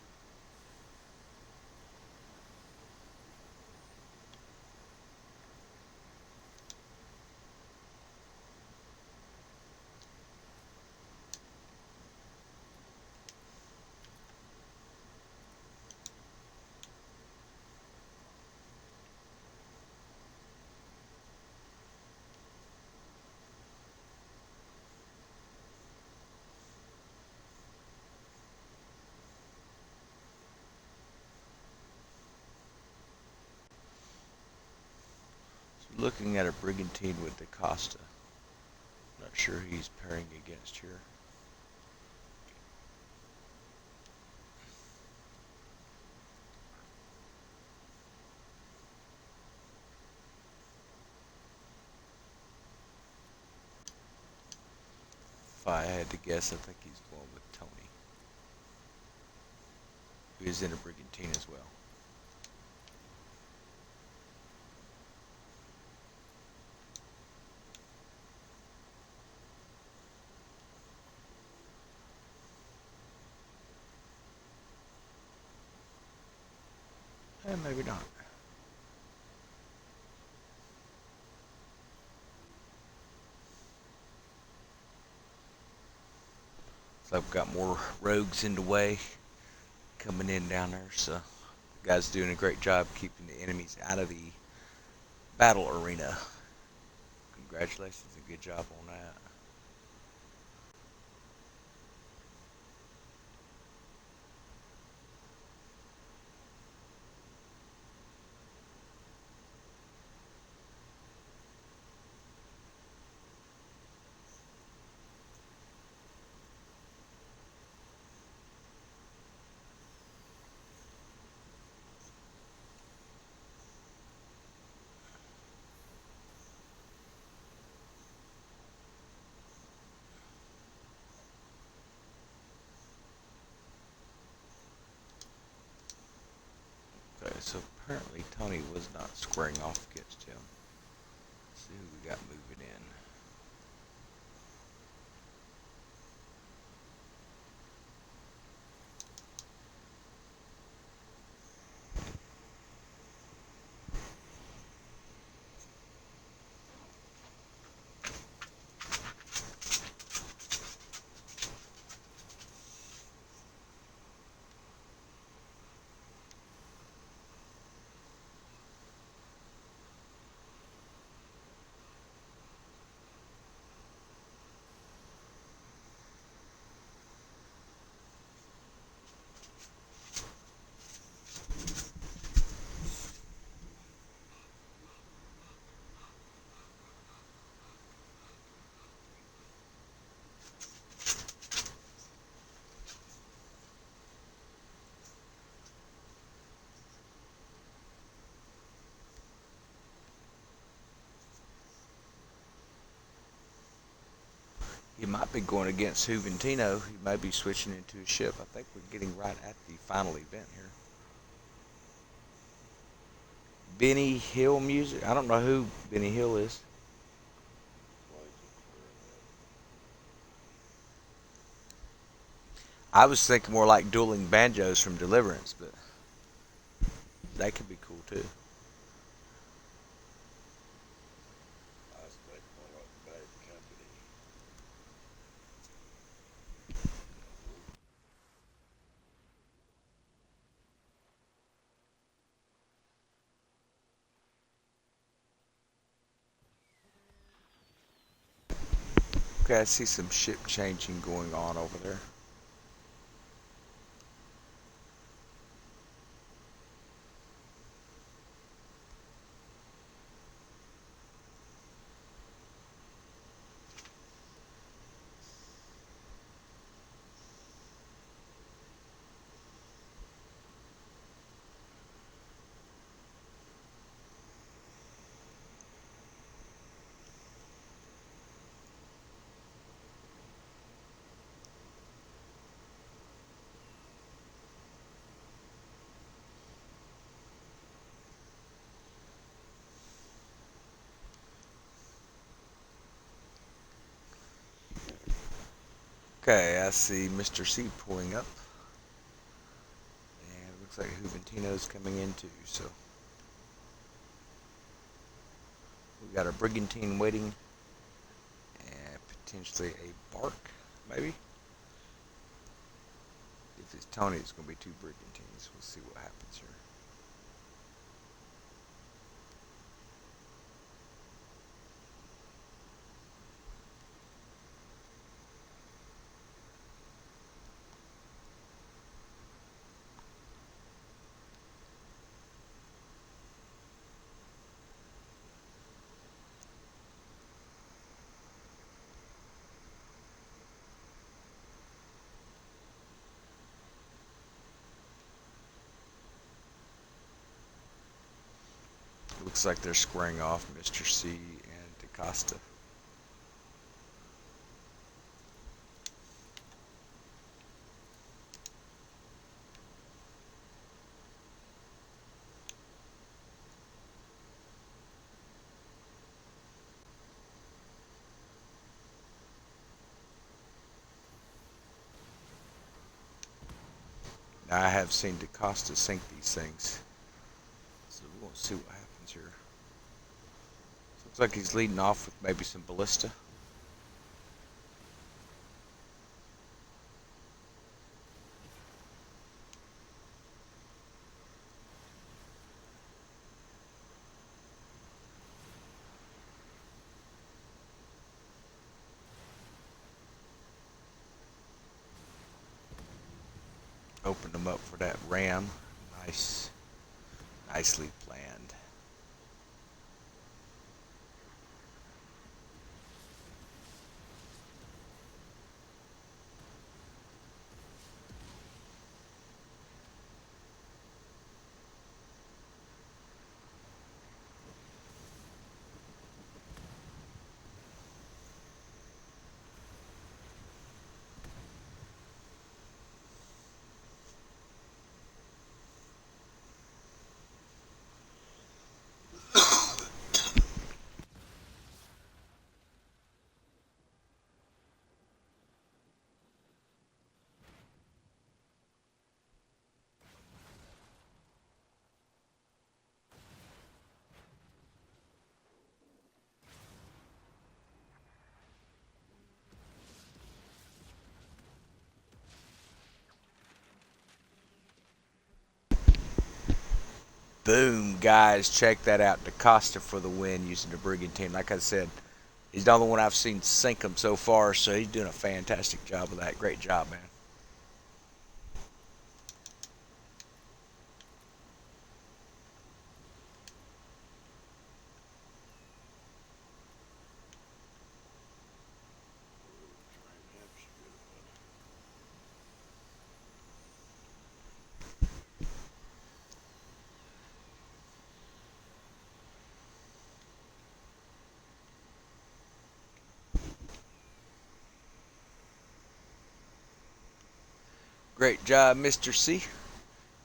Looking at a brigantine with DaCosta. Not sure who he's pairing against here. If I had to guess, I think he's going with Tony, who is in a brigantine as well. And maybe not. So I've got more rogues in the way coming in down there. So the guy's doing a great job keeping the enemies out of the battle arena. Congratulations and good job on that. Okay, so apparently Tony was not squaring off against him. Let's see who we got moving in. He might be going against Juventino. He may be switching into a ship. I think we're getting right at the final event here. Benny Hill music. I don't know who Benny Hill is. I was thinking more like dueling banjos from Deliverance, but that could be cool too. Okay, I see some ship changing going on over there. Okay, I see Mr. C pulling up. And it looks like Juventino's coming in too, so. We got a brigantine waiting. And potentially a bark, maybe. If it's Tony, it's going to be two brigantines. We'll see what happens here. Looks like they're squaring off, Mr. C and DaCosta. Now, I have seen DaCosta sink these things, so we're going to see what happens here. Looks like he's leading off with maybe some ballista. Open them up for that ram. Nicely planned. Boom, guys, check that out. DaCosta for the win using the brigantine. Like I said, he's the only one I've seen sink them so far, so he's doing a fantastic job of that. Great job, man. Great job, Mr. C.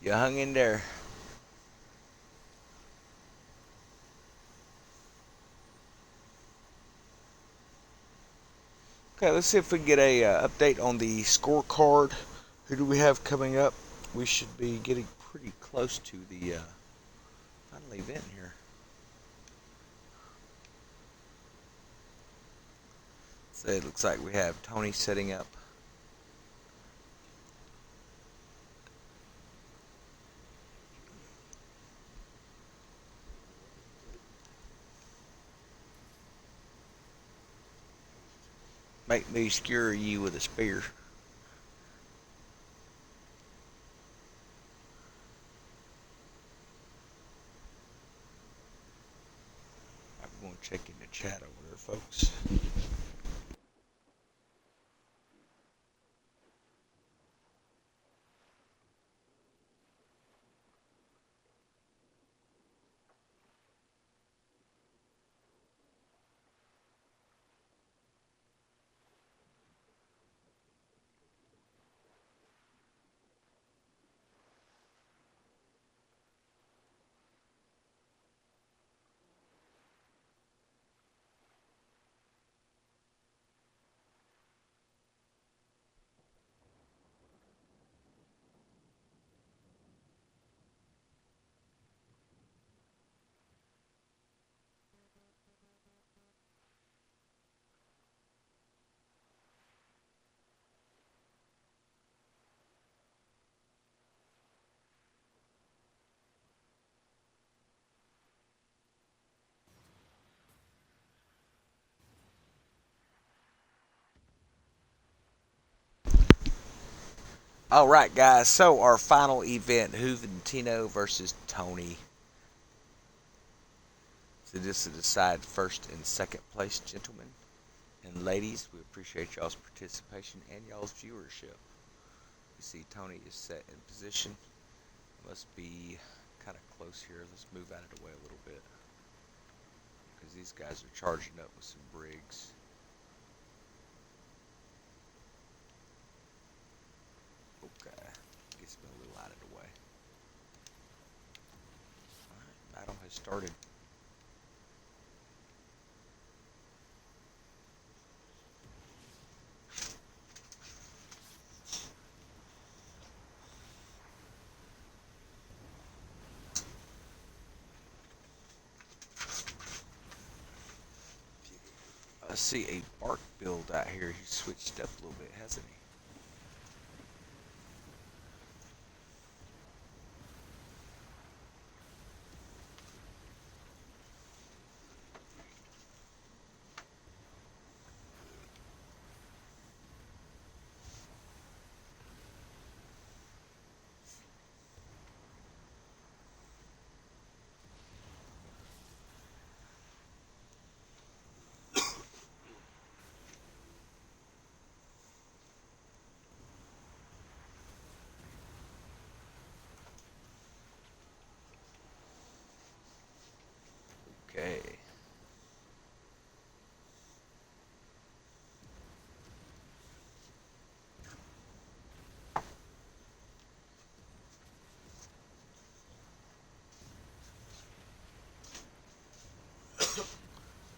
You hung in there. Okay, let's see if we can get a update on the scorecard. Who do we have coming up? We should be getting pretty close to the final event here. So it looks like we have Tony setting up. Make me skewer you with a spear. I'm going to check in the chat over there, folks. All right, guys. So our final event: Juventino versus Tony. So this is to decide first and second place, gentlemen and ladies. We appreciate y'all's participation and y'all's viewership. You see, Tony is set in position. Must be kind of close here. Let's move out of the way a little bit. because these guys are charging up with some brigs. Okay, gets me a little out of the way. Alright, battle has started. I see a bark build out here. He's switched up a little bit, hasn't he? Okay.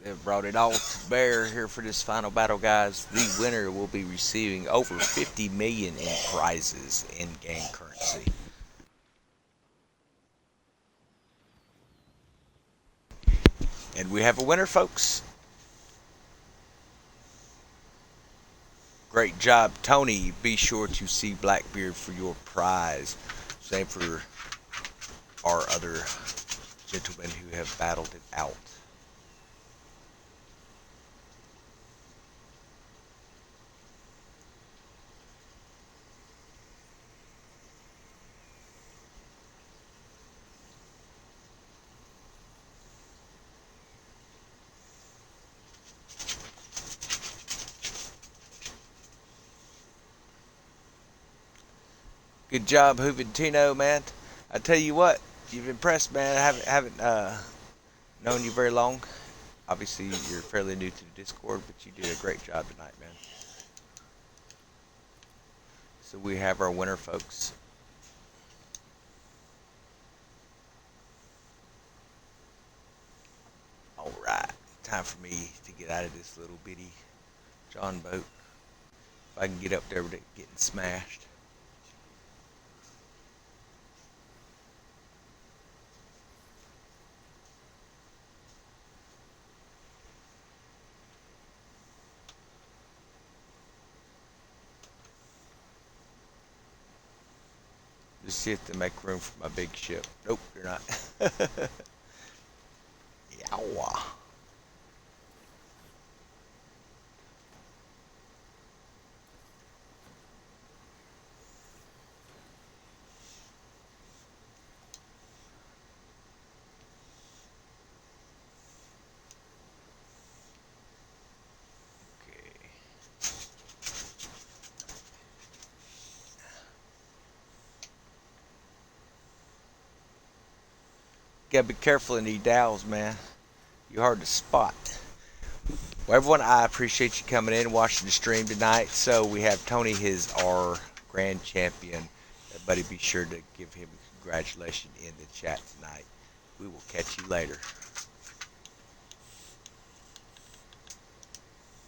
They've brought it all to bear here for this final battle, guys. The winner will be receiving over 50 million in prizes in game currency. And we have a winner, folks. Great job, Tony. Be sure to see Blackbeard for your prize. Same for our other gentlemen who have battled it out. Good job, Juventino, man. I tell you what, you've impressed, man. I haven't known you very long. Obviously, you're fairly new to the Discord, but you did a great job tonight, man. So we have our winner, folks. All right, time for me to get out of this little bitty John boat. If I can get up there without getting smashed. Just see if they make room for my big ship. Nope, you're not. Yow. Okay. Gotta be careful in these dhows, man. You're hard to spot. Well, everyone, I appreciate you coming in and watching the stream tonight. So we have Tony, our grand champion. Everybody be sure to give him a congratulations in the chat tonight. We will catch you later.